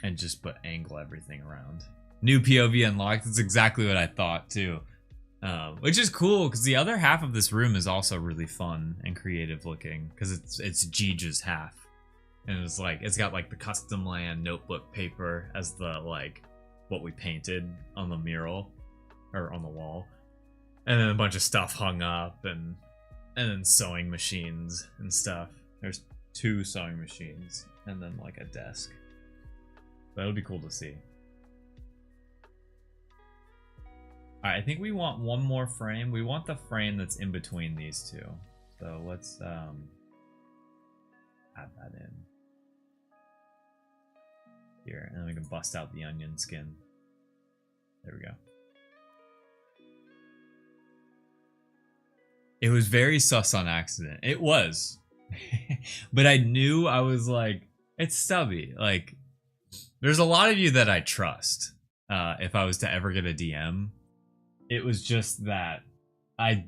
and just angle everything around. New POV unlocked. That's exactly what I thought too. Which is cool because the other half of this room is also really fun and creative looking because it's Jeej's half, and it's like it's got like the custom land notebook paper as the like what we painted on the mural or on the wall, and then a bunch of stuff hung up and then sewing machines and stuff. There's 2 sewing machines and then like a desk. That'll be cool to see. Alright, I think we want one more frame. We want the frame that's in between these 2. So let's add that in. Here, and then we can bust out the onion skin. There we go. It was very sus on accident. It was. But I knew, I was like, it's Stubby. Like, there's a lot of you that I trust. If I was to ever get a DM. It was just that I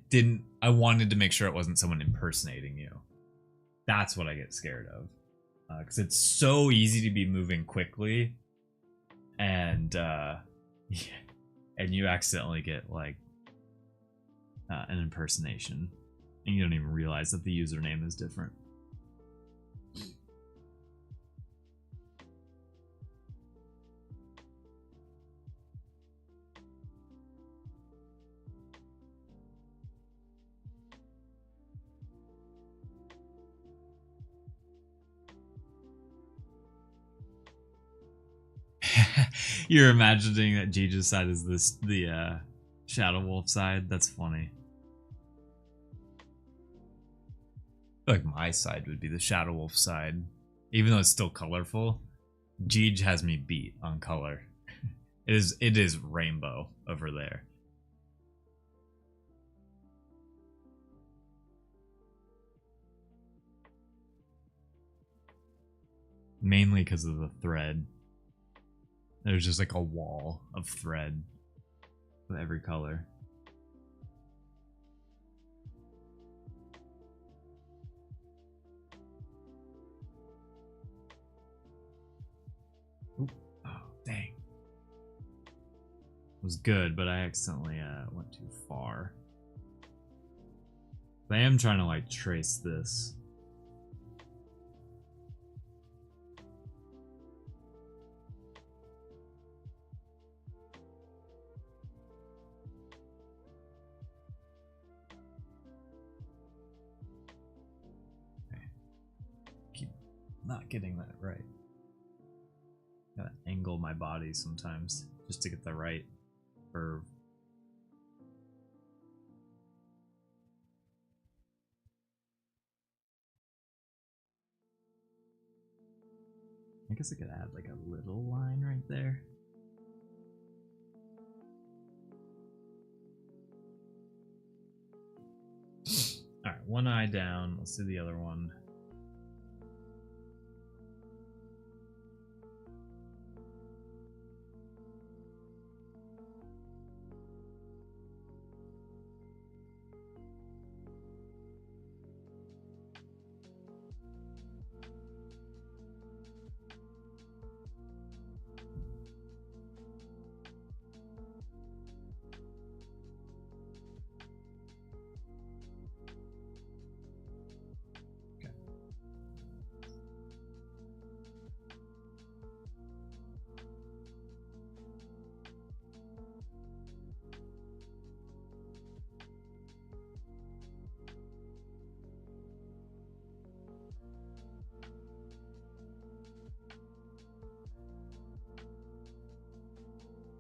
wanted to make sure it wasn't someone impersonating you. That's what I get scared of. Because it's so easy to be moving quickly. And, and you accidentally get, like, an impersonation. And you don't even realize that the username is different. You're imagining that Jeej's side is the Shadow Wolf side? That's funny. I feel like my side would be the Shadow Wolf side. Even though it's still colorful, Jeej has me beat on color. It is rainbow over there. Mainly because of the thread. There's just like a wall of thread with every color. Oop. Oh, dang. It was good, but I accidentally went too far. I am trying to like trace this. Not getting that right. Gotta angle my body sometimes just to get the right curve. I guess I could add like a little line right there. Alright, one eye down. Let's do the other one.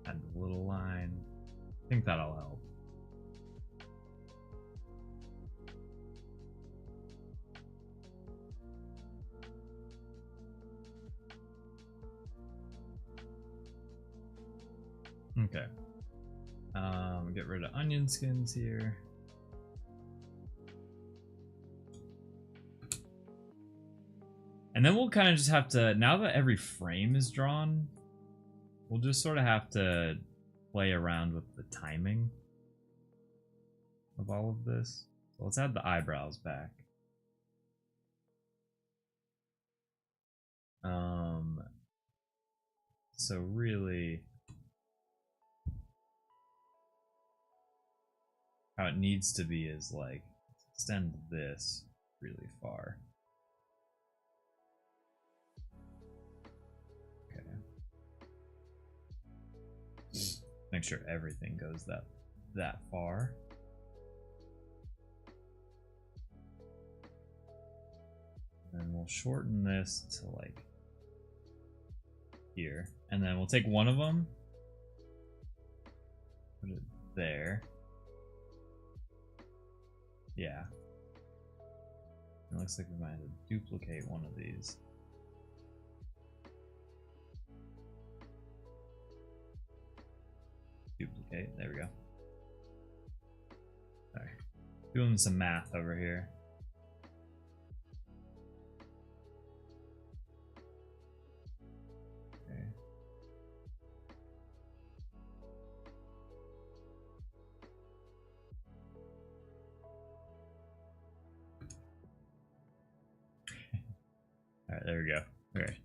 Add a little line. I think that'll help. Okay. Get rid of onion skins here. And then we'll kind of just have to, now that every frame is drawn, we'll just sort of have to play around with the timing of all of this. So let's add the eyebrows back. So really, how it needs to be is like extend this really far. Okay. Make sure everything goes that far. And we'll shorten this to like here. And then we'll take one of them, put it there. Yeah. It looks like we might have to duplicate one of these. Duplicate, there we go. Alright. Doing some math over here. Alright, there we go. Okay.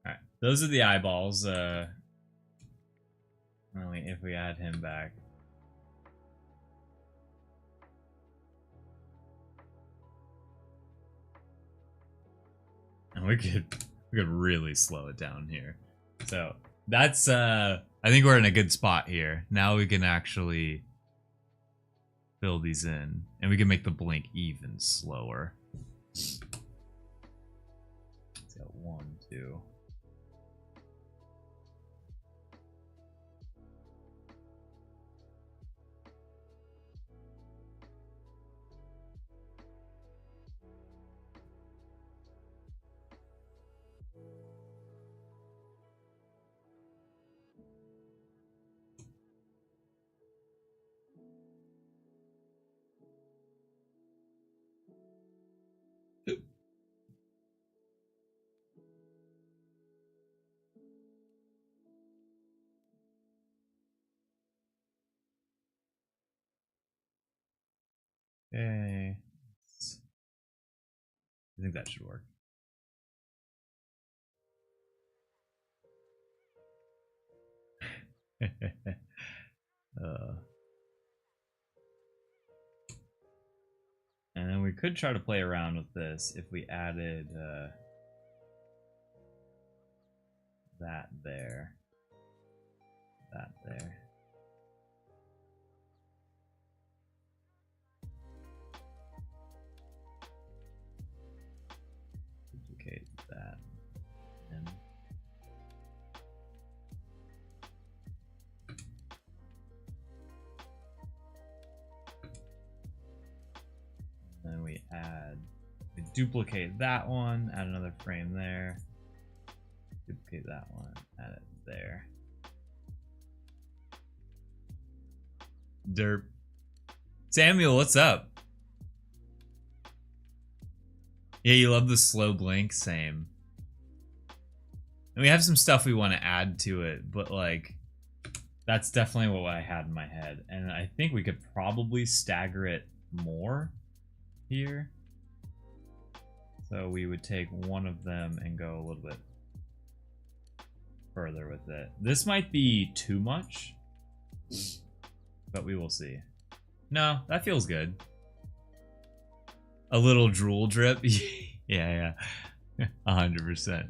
Alright, those are the eyeballs. Only if we add him back. And we could really slow it down here. So that's I think we're in a good spot here. Now we can actually fill these in, and we can make the blink even slower. Let's go 1, 2. Okay. I think that should work. And then we could try to play around with this if we added that there. That there. Duplicate that. And then we duplicate that one, add another frame there. Duplicate that one, add it there. Derp. Samuel, what's up? Yeah, you love the slow blink? Same. And we have some stuff we want to add to it, but like, that's definitely what I had in my head. And I think we could probably stagger it more here. So we would take one of them and go a little bit further with it. This might be too much, but we will see. No, that feels good. A little drool drip. Yeah. 100%.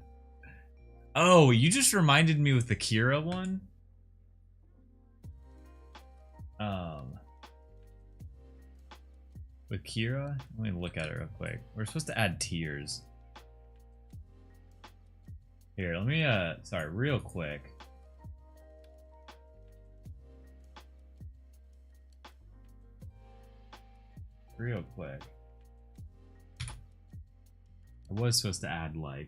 Oh, you just reminded me with the Kira one. With Kira, let me look at it real quick. We're supposed to add tears. Here, let me sorry, real quick. Real quick. I was supposed to add like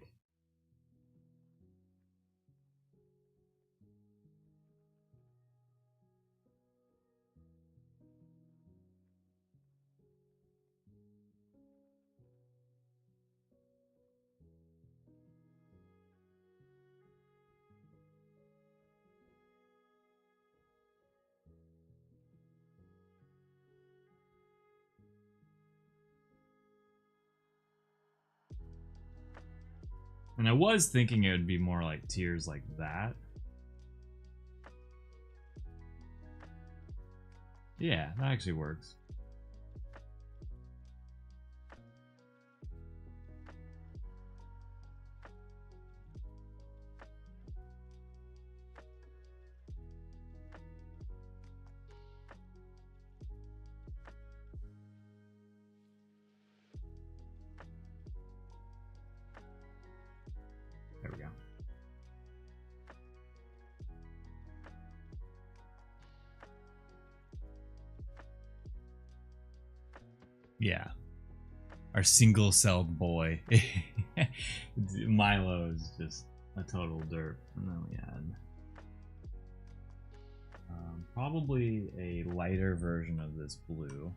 And I was thinking it would be more like tiers like that. Yeah, that actually works. There we go. Yeah. Our single-celled boy. Milo is just a total derp. And then we add probably a lighter version of this blue.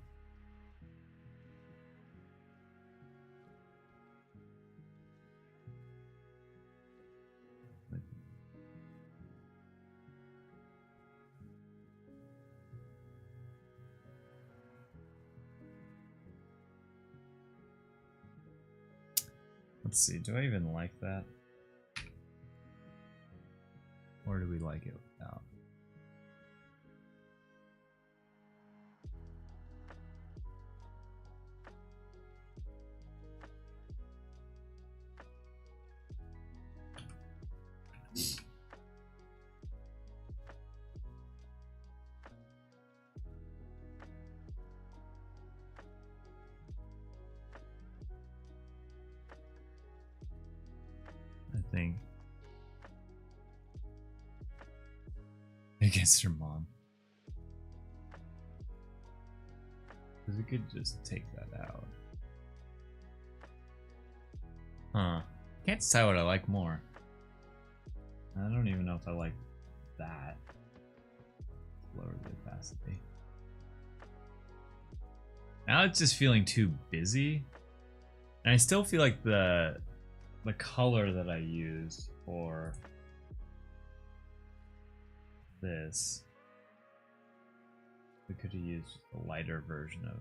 Let's see, do I even like that? Or do we like it without? I think against her mom. Because we could just take that out. Huh. Can't decide what I like more. I don't even know if I like that. Lower the opacity. Now it's just feeling too busy. And I still feel like the color that I used for this, we could have used a lighter version of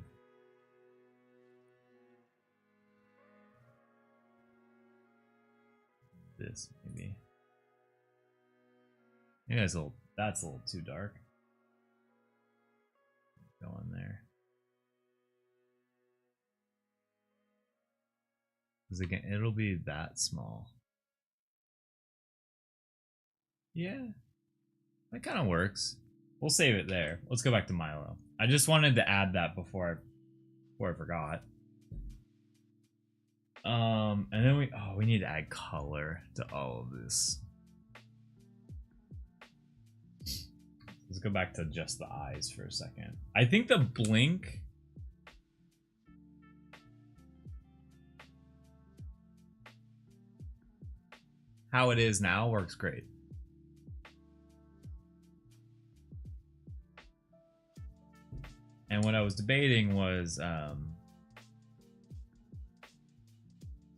this, maybe. Yeah, that's a little too dark. Go in there. Because again, it'll be that small. Yeah, that kind of works. We'll save it there. Let's go back to Milo. I just wanted to add that before I forgot. And then we need to add color to all of this. Let's go back to just the eyes for a second. I think the blink how it is now works great. And what I was debating was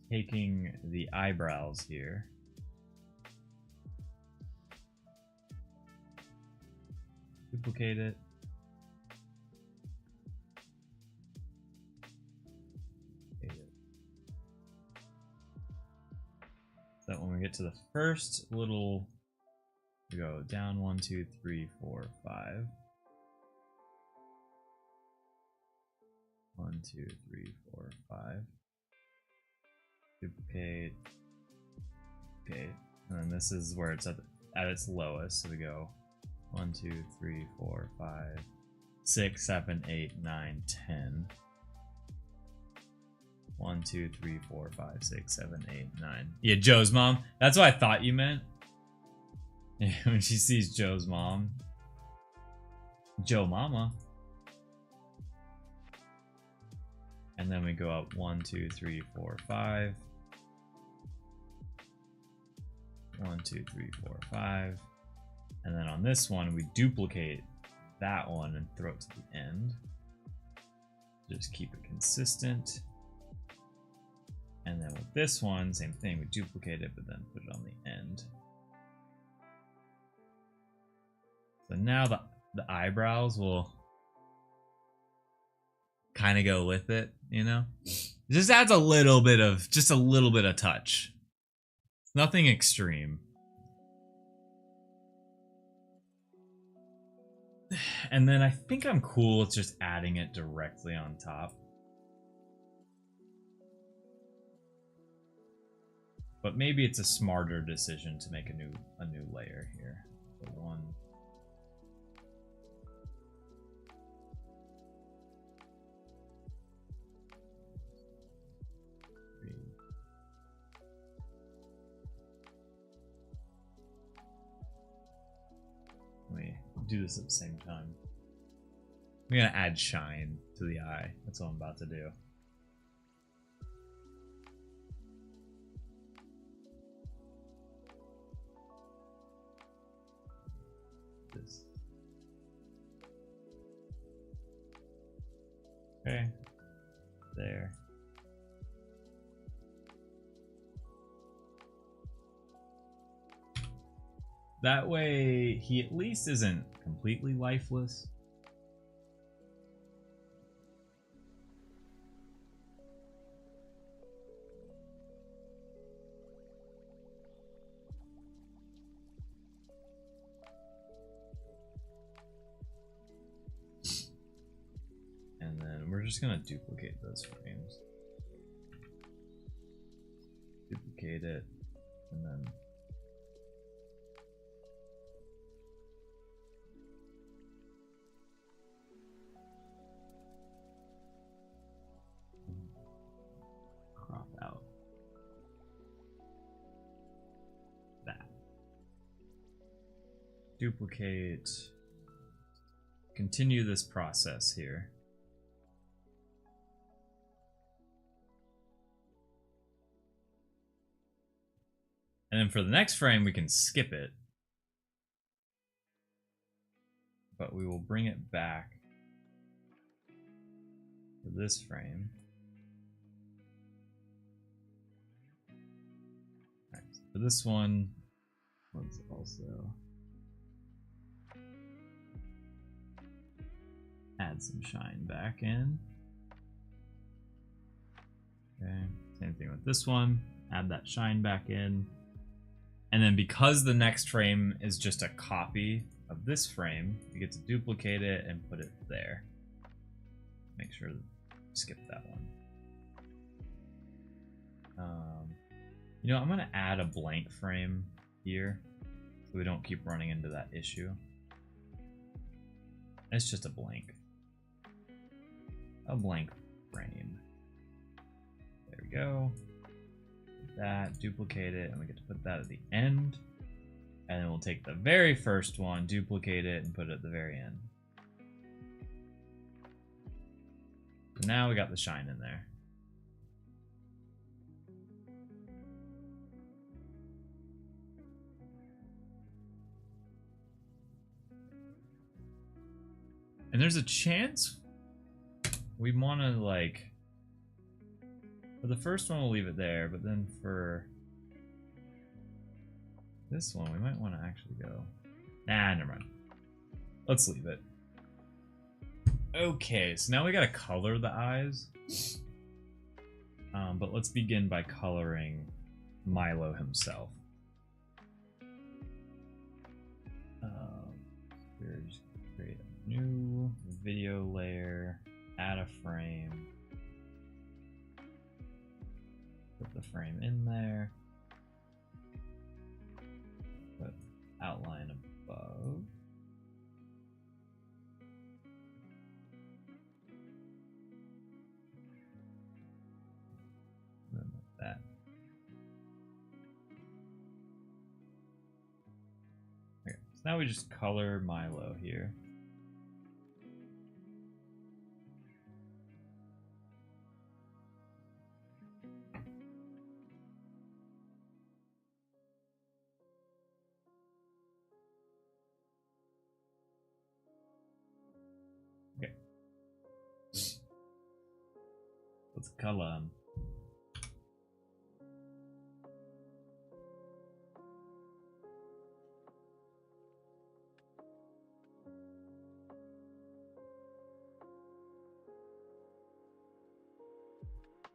taking the eyebrows here, duplicate it, so that when we get to the first little, we go down 1, 2, 3, 4, 5. 1, 2, 3, 4, 5. Duplicate. Okay, and then this is where it's at its lowest. So we go 1, 2, 3, 4, 5, 6, 7, 8, 9, 10. 1, 2, 3, 4, 5, 6, 7, 8, 9. Yeah, Joe's mom. That's what I thought you meant. When she sees Joe's mom. Joe mama. And then we go up 1, 2, 3, 4, 5. 1, 2, 3, 4, 5. And then on this one, we duplicate that one and throw it to the end. Just keep it consistent. And then with this one, same thing, we duplicate it, but then put it on the end. So now the eyebrows will kind of go with it, you know? It just adds just a little bit of touch. Nothing extreme. And then I think I'm cool with just adding it directly on top. But maybe it's a smarter decision to make a new layer here. So one. Three. Let me do this at the same time. I'm gonna add shine to the eye. That's what I'm about to do. This. Okay. There. That way, he at least isn't completely lifeless. And then we're just gonna duplicate those frames. Duplicate it, and then crop out that. Duplicate. Continue this process here. And then for the next frame, we can skip it. But we will bring it back to this frame. All right, so for this one, let's also add some shine back in. Okay, same thing with this one. Add that shine back in. And then because the next frame is just a copy of this frame, you get to duplicate it and put it there. Make sure to skip that one. You know, I'm gonna add a blank frame here so we don't keep running into that issue. It's just a blank frame. There we go. That, duplicate it, and we get to put that at the end. And then we'll take the very first one, duplicate it, and put it at the very end. So now we got the shine in there. And there's a chance we want to, like, for the first one, we'll leave it there, but then for this one, we might want to actually go. Nah, never mind. Let's leave it. Okay, so now we gotta color the eyes. But let's begin by coloring Milo himself. Here's create a new video layer, add a frame. Put the frame in there. Put outline above. And then like that. Okay, so now we just color Milo here. Let's color him.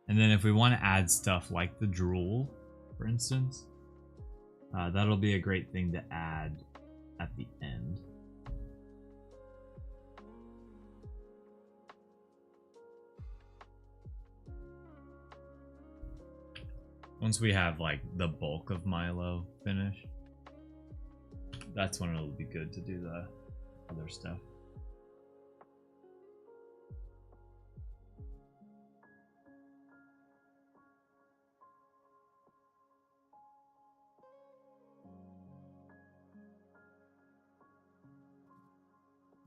And then if we want to add stuff like the drool, for instance, That'll be a great thing to add at the end. Once we have like the bulk of Milo finished, that's when it'll be good to do the other stuff.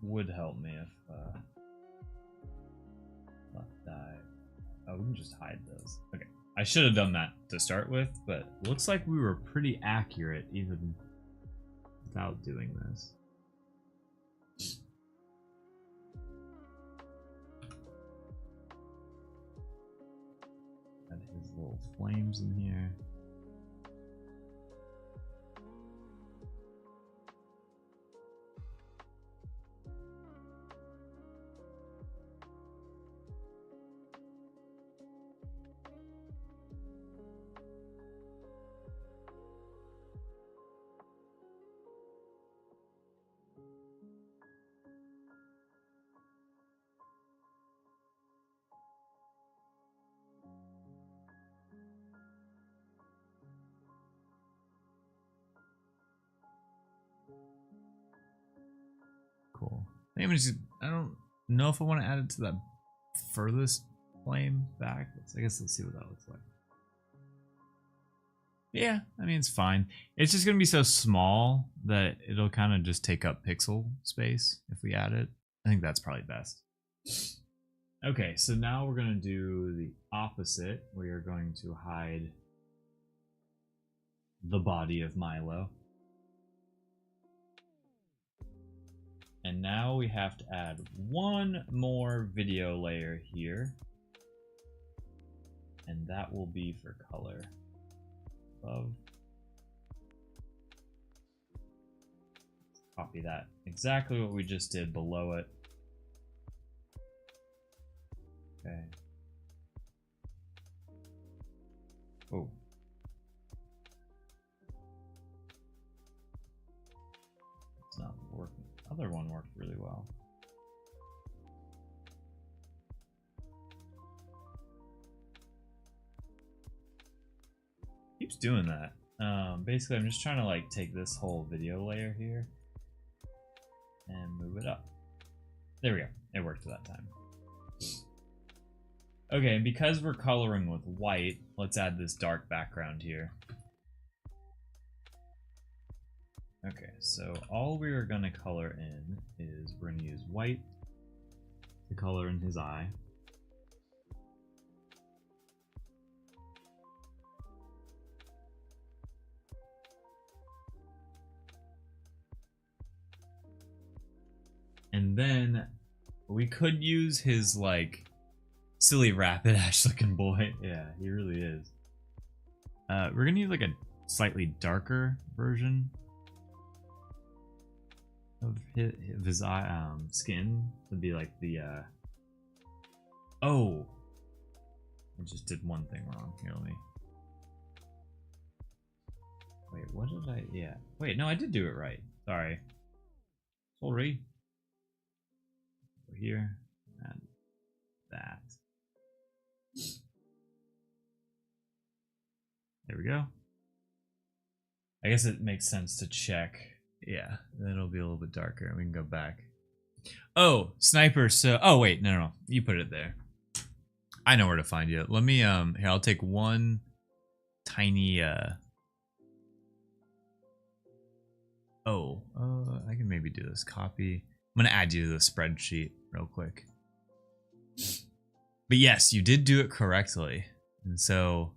Would help me if left die. Oh, we can just hide those. Okay. I should have done that to start with, but looks like we were pretty accurate even without doing this. Add his little flames in here. Cool. I don't know if I want to add it to that furthest flame back. I guess let's see what that looks like. Yeah, I mean, it's fine. It's just going to be so small that it'll kind of just take up pixel space if we add it. I think that's probably best. Okay, so now we're going to do the opposite. We are going to hide the body of Milo. And now we have to add one more video layer here. And that will be for color. Above. Copy that. Exactly what we just did below it. Okay. Oh. It's not working. Other one worked really well. Keeps doing that. Basically, I'm just trying to like take this whole video layer here and move it up. There we go. It worked that time. Okay, and because we're coloring with white, let's add this dark background here. Okay, so all we are going to color in is we're going to use white to color in his eye. And then we could use his like silly Rapidash looking boy. Yeah, he really is. We're going to use like a slightly darker version of his eye, skin to be like the oh, I just did one thing wrong. Here, let me wait, what did I wait, no, I did do it right, sorry. Sorry. Over here and that, there we go. I guess it makes sense to check. Yeah, then it'll be a little bit darker and we can go back. Oh, Sniper, so oh wait, no, you put it there. I know where to find you. Let me here, I'll take one tiny I can maybe do this. Copy. I'm gonna add you to the spreadsheet real quick. But yes, you did do it correctly. And so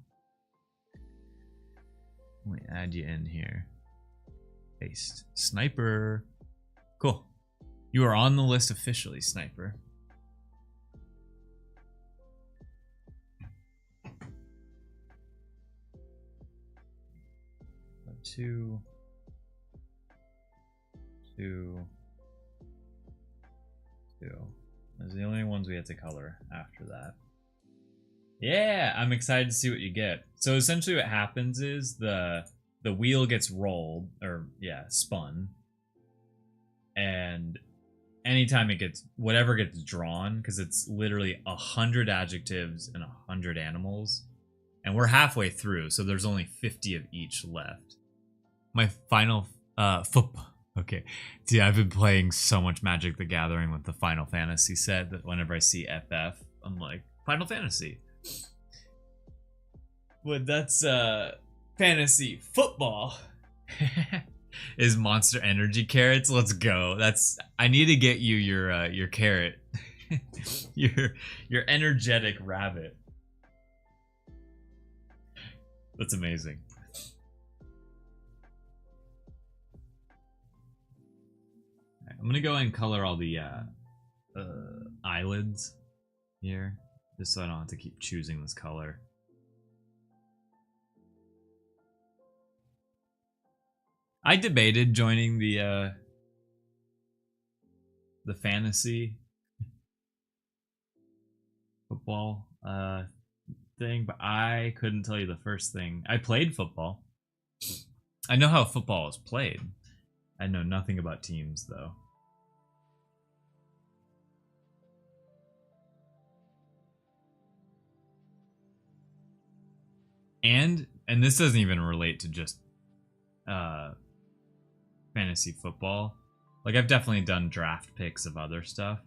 let me add you in here. Paste. Sniper. Cool. You are on the list officially, Sniper. Two. Those are the only ones we had to color after that. Yeah, I'm excited to see what you get. So essentially what happens is the the wheel gets rolled, or yeah, spun, and anytime it gets whatever gets drawn, because it's literally 100 adjectives and 100 animals, and we're halfway through, so there's only 50 of each left. My final football. Okay, see, I've been playing so much Magic the Gathering with the Final Fantasy set that whenever I see FF, I'm like, Final Fantasy. But that's fantasy football. Is Monster Energy carrots? Let's go. I need to get you your carrot. your energetic rabbit. That's amazing. Right, I'm gonna go and color all the eyelids here, just so I don't have to keep choosing this color. I debated joining the fantasy football thing, but I couldn't tell you the first thing. I played football. I know how football is played. I know nothing about teams though. And this doesn't even relate to just fantasy football. Like, I've definitely done draft picks of other stuff.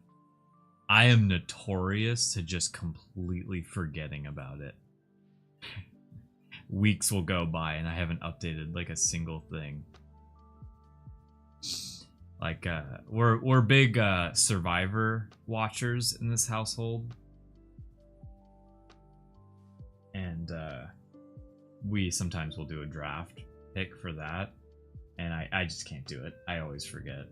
I am notorious to just completely forgetting about it. Weeks will go by and I haven't updated like a single thing. Like we're big Survivor watchers in this household. And we sometimes will do a draft pick for that. And I just can't do it. I always forget.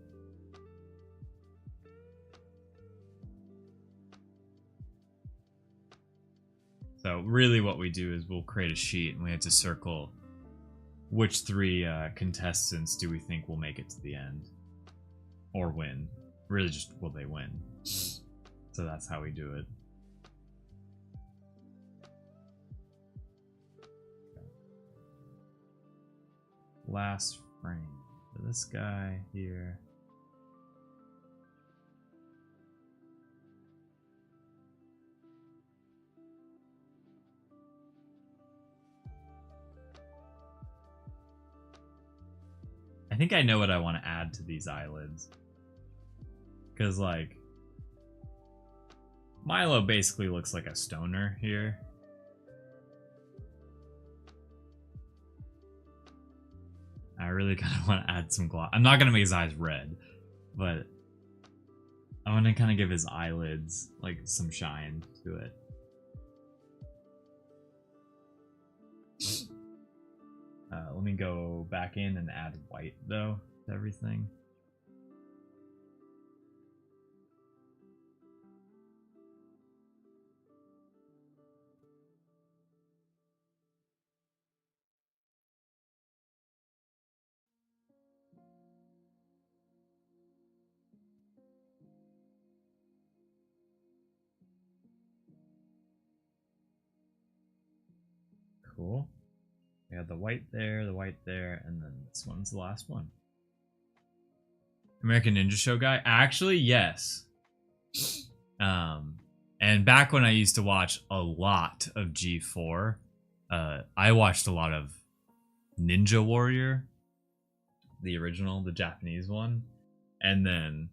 So really what we do is we'll create a sheet and we have to circle which 3 contestants do we think will make it to the end. Or win. Really just will they win. So that's how we do it. Last frame for this guy here. I think I know what I want to add to these eyelids. Because, like, Milo basically looks like a stoner here. I really kind of want to add some gloss. I'm not going to make his eyes red, but I want to kind of give his eyelids, like, some shine to it. Let me go back in and add white, though, to everything. Cool. We have the white there, and then this one's the last one. American Ninja Show guy? Actually, yes. And back when I used to watch a lot of G4, I watched a lot of Ninja Warrior, the original, the Japanese one, and then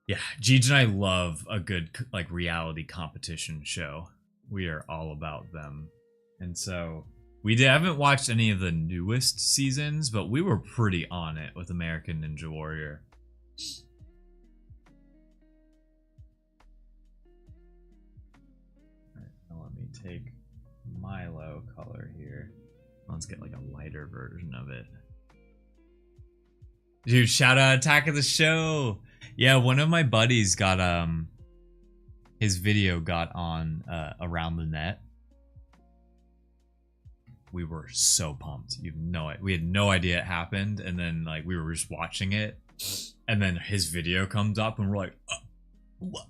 yeah, Jeej and I love a good like reality competition show. We are all about them, and so we haven't watched any of the newest seasons, but we were pretty on it with American Ninja Warrior. All right, now let me take Milo color here. Let's get like a lighter version of it. Dude, shout out Attack of the Show! Yeah, one of my buddies got his video got on Around the Net. We were so pumped. We had no idea it happened, and then like we were just watching it, and then his video comes up, and we're like, what?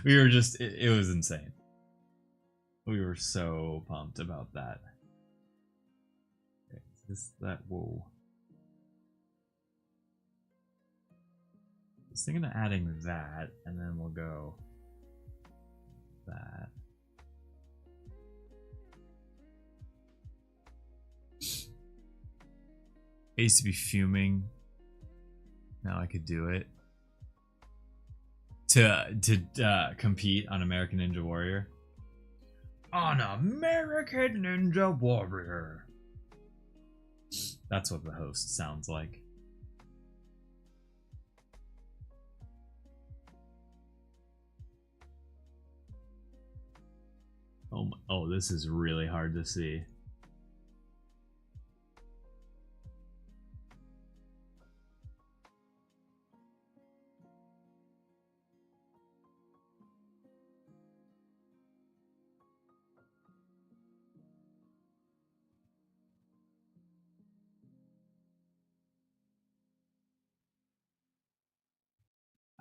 We were just, it was insane. We were so pumped about that. Whoa. I was thinking of adding that, and then we'll go that. I used to be fuming. Now I could do it. To compete on American Ninja Warrior. On American Ninja Warrior. That's what the host sounds like. Oh, this is really hard to see.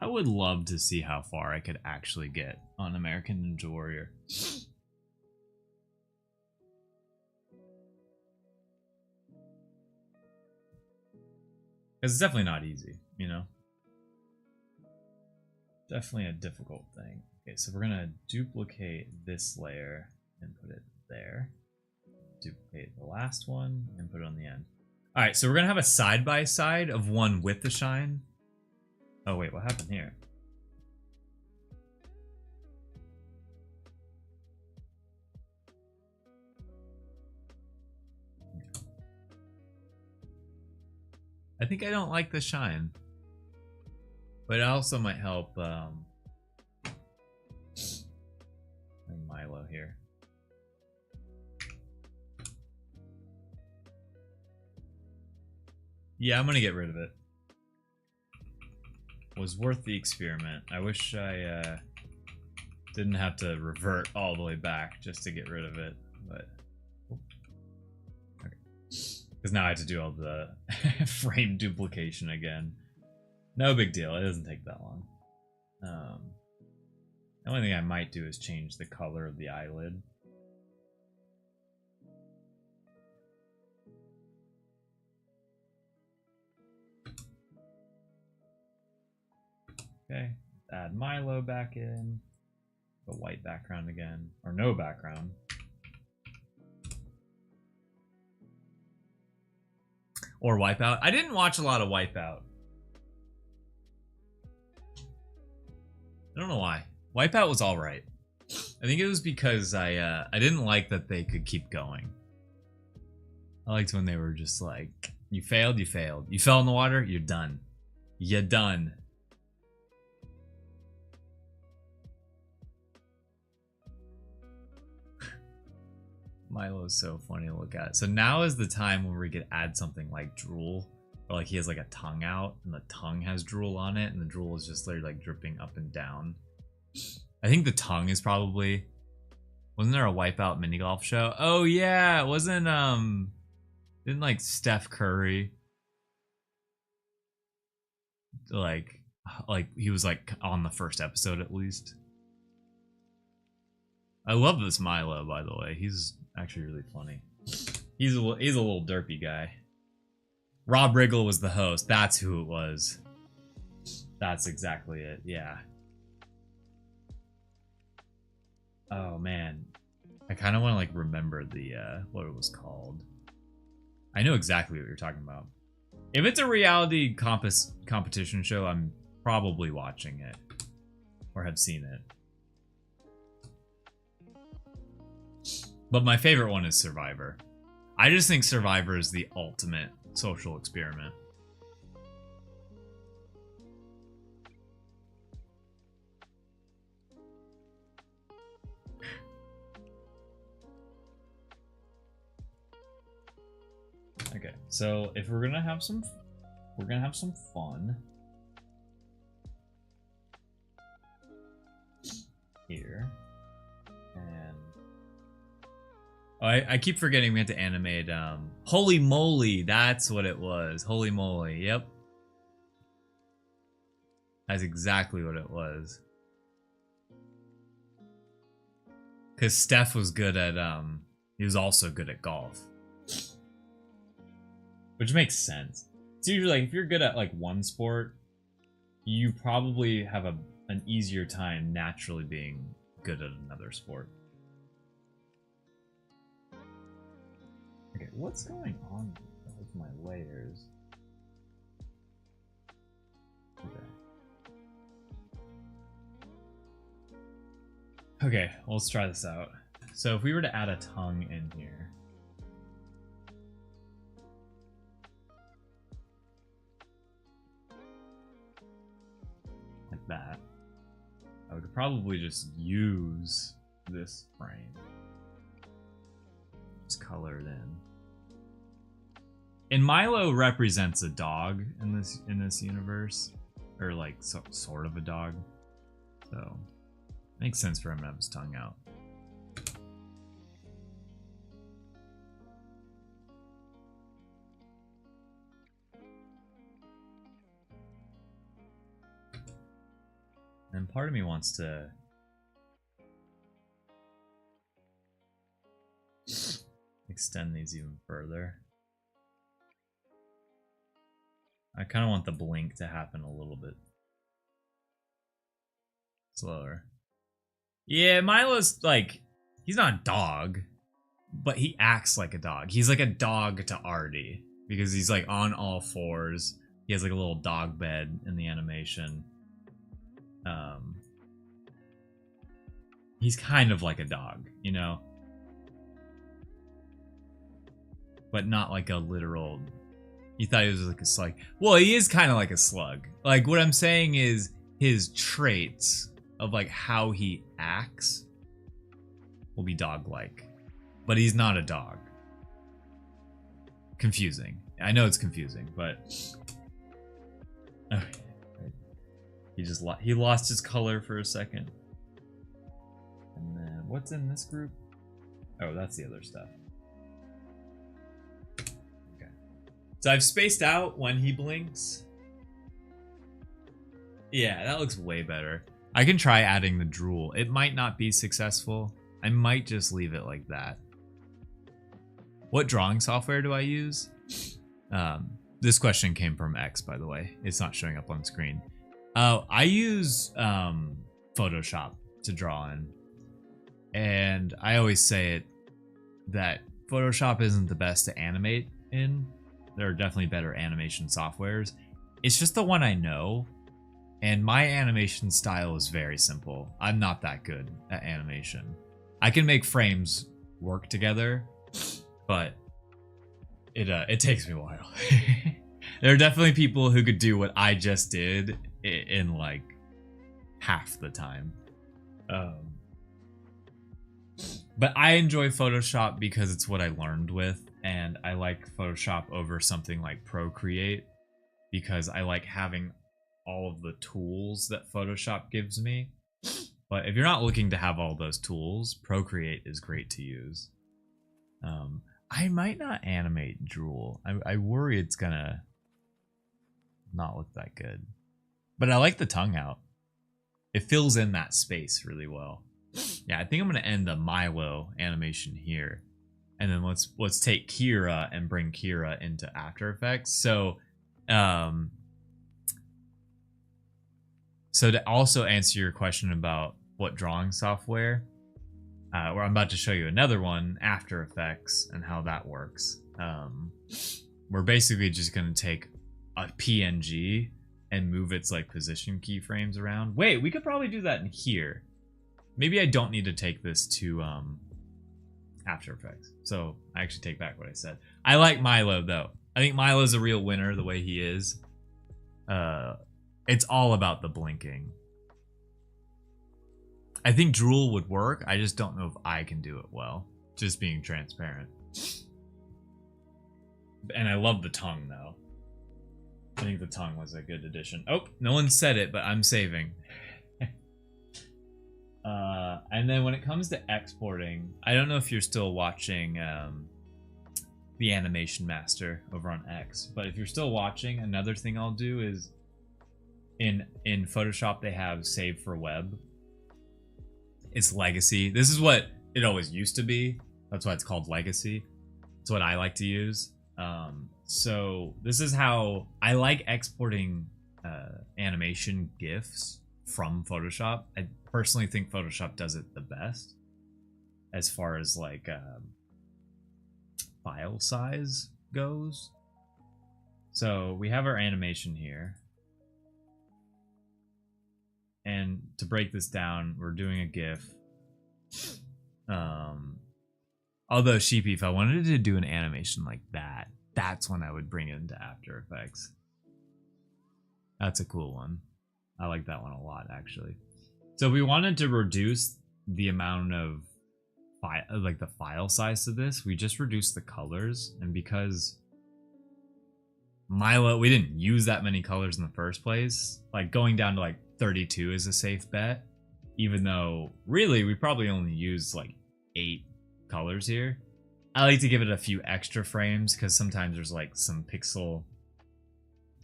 I would love to see how far I could actually get on American Ninja Warrior. It's definitely not easy, you know? Definitely a difficult thing. Okay, so we're gonna duplicate this layer and put it there. Duplicate the last one and put it on the end. Alright, so we're gonna have a side-by-side of one with the shine. Oh wait, what happened here? I think I don't like the shine. But it also might help Milo here. Yeah, I'm gonna get rid of it. Was worth the experiment. I wish I didn't have to revert all the way back just to get rid of it, but okay. Because now I have to do all the frame duplication again. No big deal. It doesn't take that long. The only thing I might do is change the color of the eyelid. Okay, add Milo back in. The white background again, or no background. Or Wipeout. I didn't watch a lot of Wipeout. I don't know why. Wipeout was all right. I think it was because I didn't like that they could keep going. I liked when they were just like, you failed, you failed. You fell in the water, you're done. You're done. Milo is so funny to look at. So now is the time when we could add something like drool. Or like he has like a tongue out and the tongue has drool on it and the drool is just literally like dripping up and down. I think the tongue is probably... Wasn't there a Wipeout mini golf show? Oh yeah, it wasn't didn't like Steph Curry like he was like on the first episode at least. I love this Milo, by the way. He's actually really funny. He's a little derpy guy. Rob Riggle was the host. That's who it was. That's exactly it. Yeah. Oh man, I kind of want to like remember the what it was called. I know exactly what you're talking about. If it's a reality competition show, I'm probably watching it or have seen it. But my favorite one is Survivor. I just think Survivor is the ultimate social experiment. Okay, so if we're gonna have some fun here, and oh, I keep forgetting we had to animate. Holy moly, that's what it was. Holy moly, yep, that's exactly what it was. Because Steph was good at he was also good at golf. which makes sense. It's usually like if you're good at like one sport, you probably have an easier time naturally being good at another sport. Okay, what's going on with my layers? Okay, well, let's try this out. So if we were to add a tongue in here, like that, I would probably just use this frame. Just color it in. And Milo represents a dog in this universe, or like sort of a dog, so makes sense for him to have his tongue out. And part of me wants to extend these even further. I kind of want the blink to happen a little bit slower. Yeah, Milo's like, he's not a dog, but he acts like a dog. He's like a dog to Artie because he's like on all fours. He has like a little dog bed in the animation. He's kind of like a dog, you know? But not like a literal... You thought he was like a slug. Well, he is kind of like a slug. Like, what I'm saying is his traits of like how he acts will be dog-like. But he's not a dog. Confusing. I know it's confusing, but... Okay. He lost his color for a second. And then what's in this group? Oh, that's the other stuff. Okay. So I've spaced out when he blinks. Yeah, that looks way better. I can try adding the drool. It might not be successful. I might just leave it like that. What drawing software do I use? This question came from X, by the way. It's not showing up on screen. I use Photoshop to draw in. And I always say it that Photoshop isn't the best to animate in. There are definitely better animation softwares. It's just the one I know. And my animation style is very simple. I'm not that good at animation. I can make frames work together, but it takes me a while. There are definitely people who could do what I just did in like half the time. But I enjoy Photoshop because it's what I learned with, and I like Photoshop over something like Procreate because I like having all of the tools that Photoshop gives me. But if you're not looking to have all those tools, Procreate is great to use. I might not animate drool. I worry it's gonna not look that good. But I like the tongue out. It fills in that space really well. Yeah, I think I'm gonna end the Milo animation here. And then let's take Kira and bring Kira into After Effects. So to also answer your question about what drawing software, where I'm about to show you another one, After Effects, and how that works. We're basically just gonna take a PNG and move its like position keyframes around. Wait, we could probably do that in here. Maybe I don't need to take this to After Effects. So I actually take back what I said. I like Milo though. I think Milo's a real winner the way he is. It's all about the blinking. I think drool would work. I just don't know if I can do it well. Just being transparent. And I love the tongue though. I think the tongue was a good addition. Oh, no one said it, but I'm saving. And then when it comes to exporting, I don't know if you're still watching the Animation Master over on X, but if you're still watching, another thing I'll do is in Photoshop they have Save for Web. It's Legacy. This is what it always used to be. That's why it's called Legacy. It's what I like to use. So this is how I like exporting animation GIFs from Photoshop. I personally think Photoshop does it the best as far as like file size goes. So we have our animation here. And to break this down, we're doing a GIF. Although Sheepy, if I wanted to do an animation like that, that's when I would bring it into After Effects. That's a cool one. I like that one a lot, actually. So we wanted to reduce the amount of the file size to this. We just reduced the colors, and because Milo, we didn't use that many colors in the first place. Like going down to like 32 is a safe bet, even though really we probably only used like 8 colors here. I like to give it a few extra frames because sometimes there's like some pixel,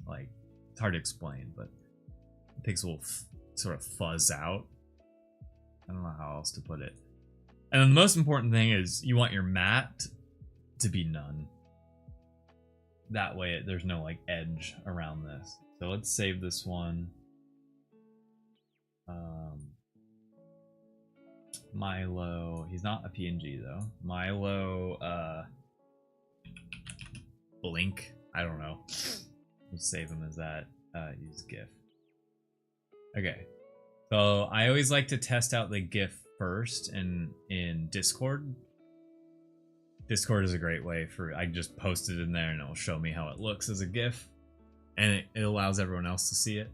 like it's hard to explain, but the pixel will sort of fuzz out. I don't know how else to put it. And then the most important thing is you want your matte to be none. That way there's no like edge around this. So let's save this one. Milo, he's not a PNG though. Milo, Blink, I don't know. We'll save him as that, use GIF. Okay, so I always like to test out the GIF first in Discord. Discord is a great way for, I just post it in there and it'll show me how it looks as a GIF. And it allows everyone else to see it.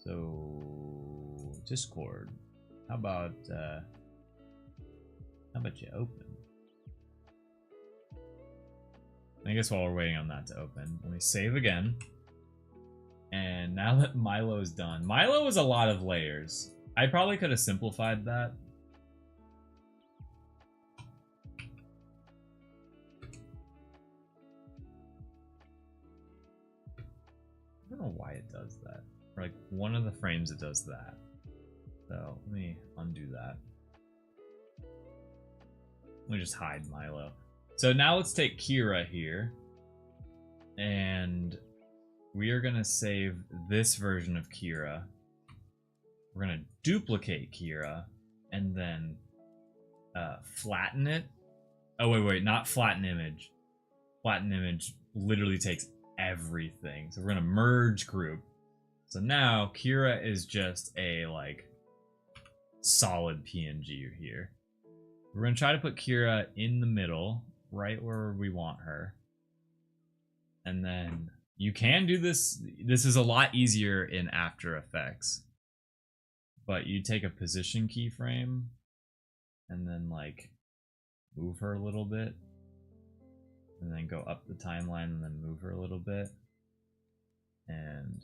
So Discord, how about you open? I guess while we're waiting on that to open, let me save again. And now that Milo is done, Milo is a lot of layers. I probably could have simplified that. I don't know why it does that. For like one of the frames it does that. So let me undo that. Let me just hide Milo. So now let's take Kira here. And we are gonna save this version of Kira. We're gonna duplicate Kira and then flatten it. Oh wait, not flatten image. Flatten image literally takes everything. So we're gonna merge group. So now Kira is just a like solid PNG here. We're gonna try to put Kira in the middle, right where we want her. And then you can do this. This is a lot easier in After Effects. But you take a position keyframe and then like move her a little bit. And then go up the timeline and then move her a little bit. And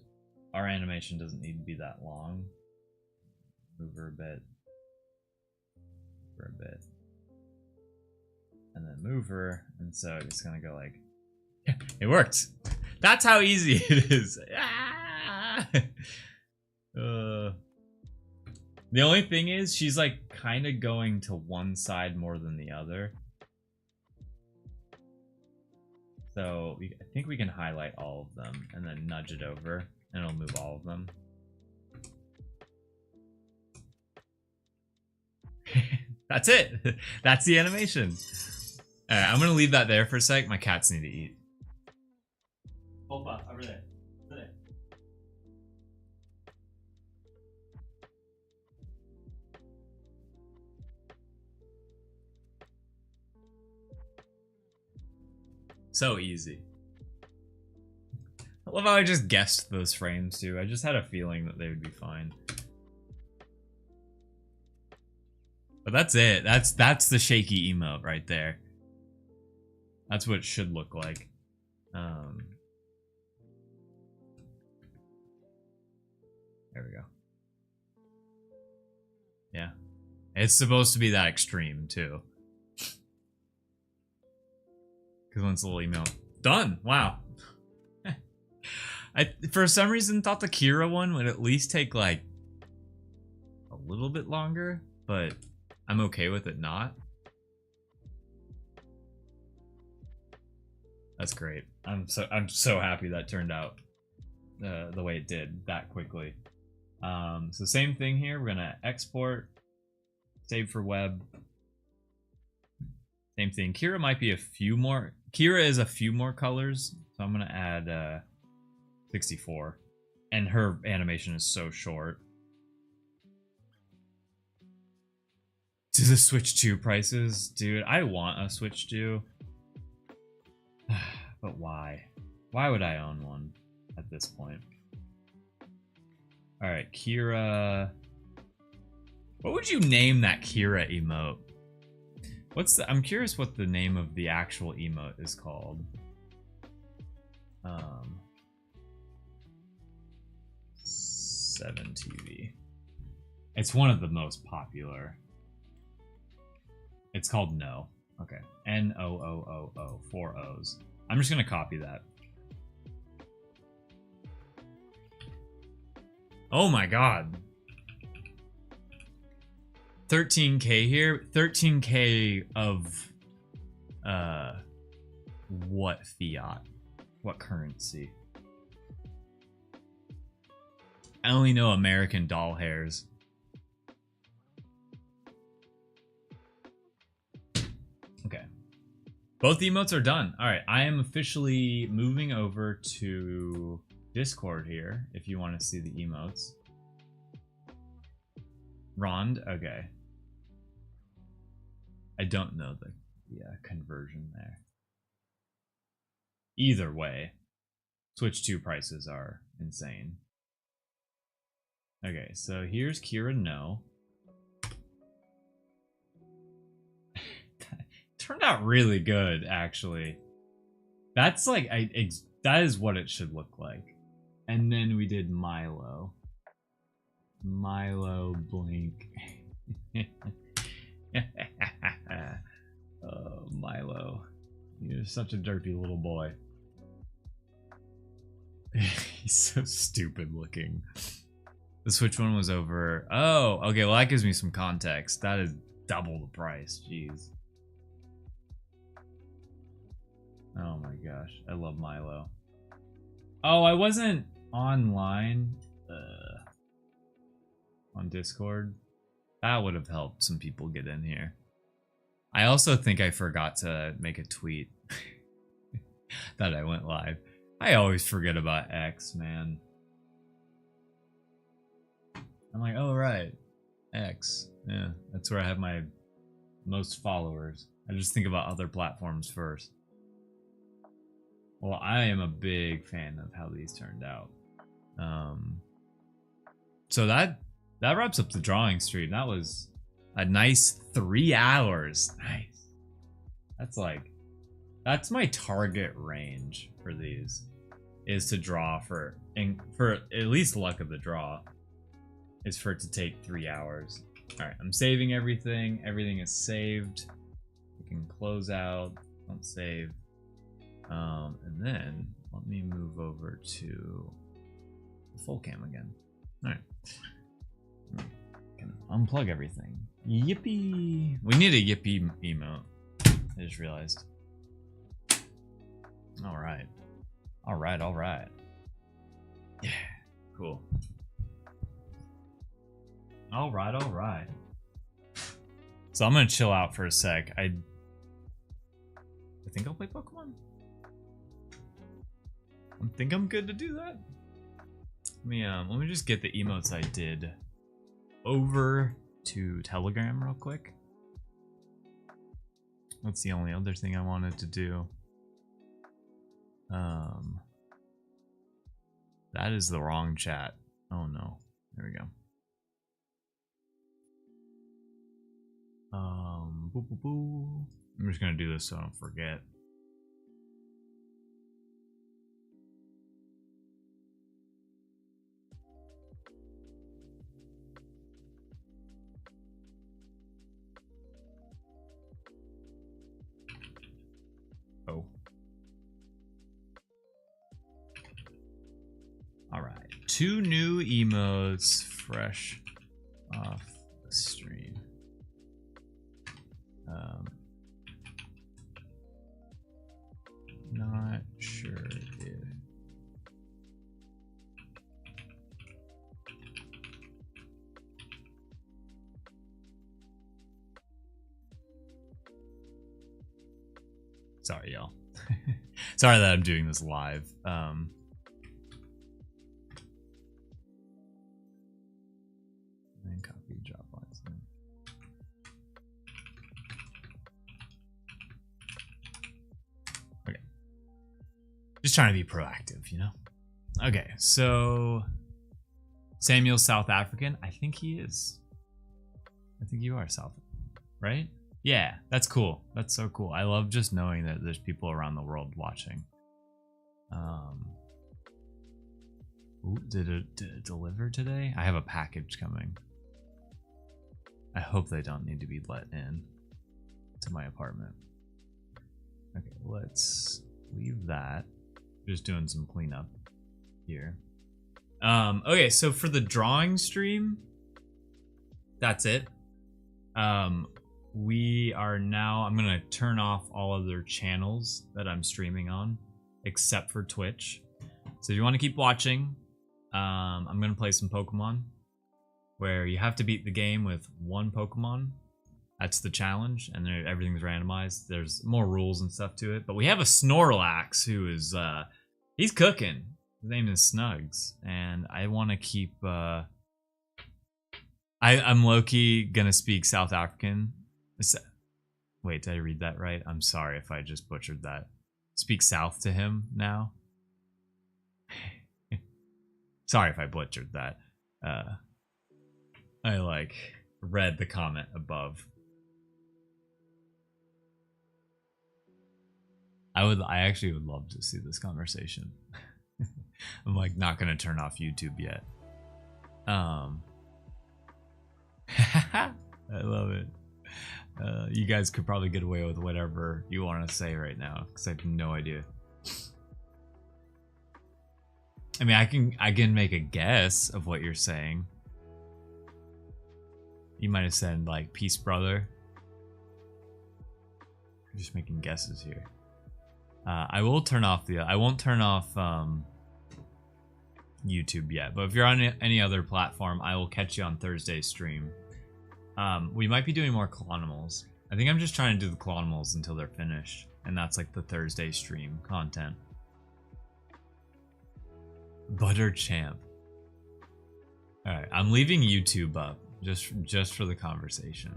our animation doesn't need to be that long. Move her a bit. Move her a bit. And then move her. And so it's gonna go like, yeah, it worked. That's how easy it is. Ah! The only thing is she's like kind of going to one side more than the other. So I think we can highlight all of them and then nudge it over and it'll move all of them. That's it. That's the animation. All right, I'm gonna leave that there for a sec. My cats need to eat. Opa, over there. Over there. So easy. I love how I just guessed those frames too. I just had a feeling that they would be fine. But that's it. That's the shaky emote right there. That's what it should look like. There we go. Yeah. It's supposed to be that extreme too. Because once the little email done. Wow. I for some reason thought the Kira one would at least take like a little bit longer, but I'm okay with it not. That's great. I'm so happy that turned out the way it did that quickly. So same thing here. We're gonna export, save for web. Same thing. Kira might be a few more. Kira is a few more colors, so I'm gonna add 64, and her animation is so short. To the Switch 2 prices, dude. I want a Switch 2, but why? Why would I own one at this point? All right, Kira. What would you name that Kira emote? I'm curious what the name of the actual emote is called. 7TV. It's one of the most popular. It's called No. Okay. N-O-O-O-O. 4 O's. I'm just gonna copy that. Oh my god. 13k here. 13k of what fiat? What currency? I only know American doll hairs. Okay. Both emotes are done. All right, I am officially moving over to Discord here if you want to see the emotes. Rond, okay. I don't know the conversion there. Either way, Switch 2 prices are insane. Okay, so here's Kira No. Turned out really good, actually. That's like that is what it should look like. And then we did Milo. Milo Blink. Oh, Milo. You're such a dirty little boy. He's so stupid looking. The Switch one was over. Oh, okay, well that gives me some context. That is double the price. Jeez. Oh my gosh, I love Milo. Oh, I wasn't online on Discord. That would have helped some people get in here. I also think I forgot to make a tweet that I went live. I always forget about X, man. I'm like, oh right, X. Yeah, that's where I have my most followers. I just think about other platforms first. Well, I am a big fan of how these turned out. So that wraps up the drawing stream. That was a nice 3 hours. Nice. That's my target range for these, is to draw for at least luck of the draw, is for it to take 3 hours. All right, I'm saving everything. Everything is saved. We can close out. Don't save. And then let me move over to the full cam again. All right. Can unplug everything. Yippee! We need a yippee emote. I just realized. All right. All right. All right. Yeah. Cool. All right. All right. So I'm gonna chill out for a sec. I think I'll play Pokemon. I think I'm good to do that. Let me just get the emotes I did over to Telegram real quick. That's the only other thing I wanted to do. That is the wrong chat. Oh no. There we go. Boo, boo, boo. I'm just gonna do this so I don't forget. Oh. Alright. 2 new emotes fresh off the stream. Not Sorry, y'all. Sorry that I'm doing this live. And copy drop lines. Okay. Just trying to be proactive, you know? Okay, so Samuel's South African. I think he is. I think you are South, right? Yeah, that's cool. That's so cool. I love just knowing that there's people around the world watching. Ooh, did it deliver today? I have a package coming. I hope they don't need to be let in to my apartment. Okay, let's leave that. Just doing some cleanup here. Okay, so for the drawing stream, that's it. We are now, I'm gonna turn off all other channels that I'm streaming on, except for Twitch. So if you want to keep watching, I'm gonna play some Pokemon, where you have to beat the game with one Pokemon. That's the challenge, and then everything's randomized. There's more rules and stuff to it, but we have a Snorlax who is, he's cooking. His name is Snugs, and I want to keep, I'm low-key gonna speak South African. Wait, did I read that right? I'm sorry if I just butchered that. Speak South to him now. Sorry if I butchered that. I like read the comment above. I actually would love to see this conversation. I'm like not gonna turn off YouTube yet. I love it. You guys could probably get away with whatever you want to say right now, because I have no idea. I mean, I can make a guess of what you're saying. You might have said like "peace, brother." I'm just making guesses here. I will turn off the. I won't turn off YouTube yet, but if you're on any other platform, I will catch you on Thursday's stream. We might be doing more Clonimals. I think I'm just trying to do the Clonimals until they're finished, and that's like the Thursday stream content. Butter Champ. All right, I'm leaving YouTube up just for the conversation.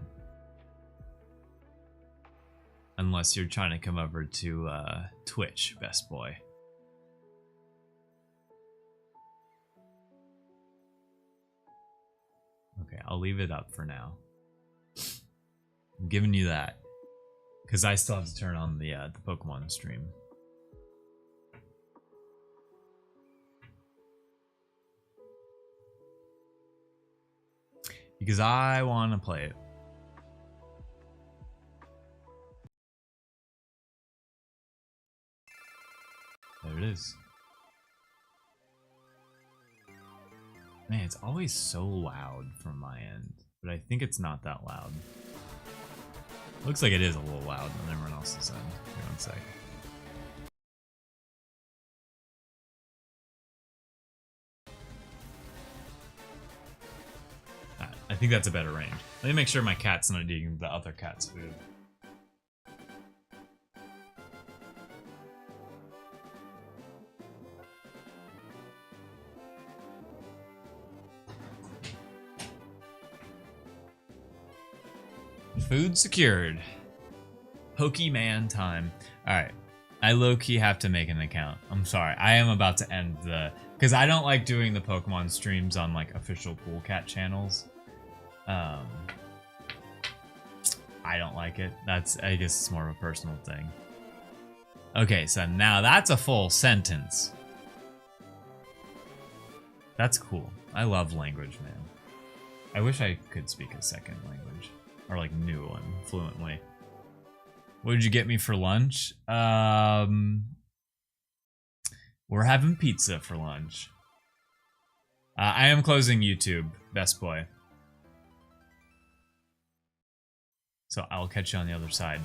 Unless you're trying to come over to Twitch, best boy. Okay, I'll leave it up for now. I'm giving you that because I still have to turn on the Pokemon stream. Because I want to play it. There it is. Man, it's always so loud from my end, but I think it's not that loud. Looks like it is a little loud on everyone else's end. Hang on a sec. I think that's a better range. Let me make sure my cat's not eating the other cat's food. Food secured. Pokemon time. Alright. I low-key have to make an account. I'm sorry. I am about to end the... Because I don't like doing the Pokemon streams on, like, official Cool Cat channels. I don't like it. That's... I guess it's more of a personal thing. Okay, so now that's a full sentence. That's cool. I love language, man. I wish I could speak a second language. Or like new one fluently. What did you get me for lunch? We're having pizza for lunch. I am closing YouTube, best boy. So I'll catch you on the other side.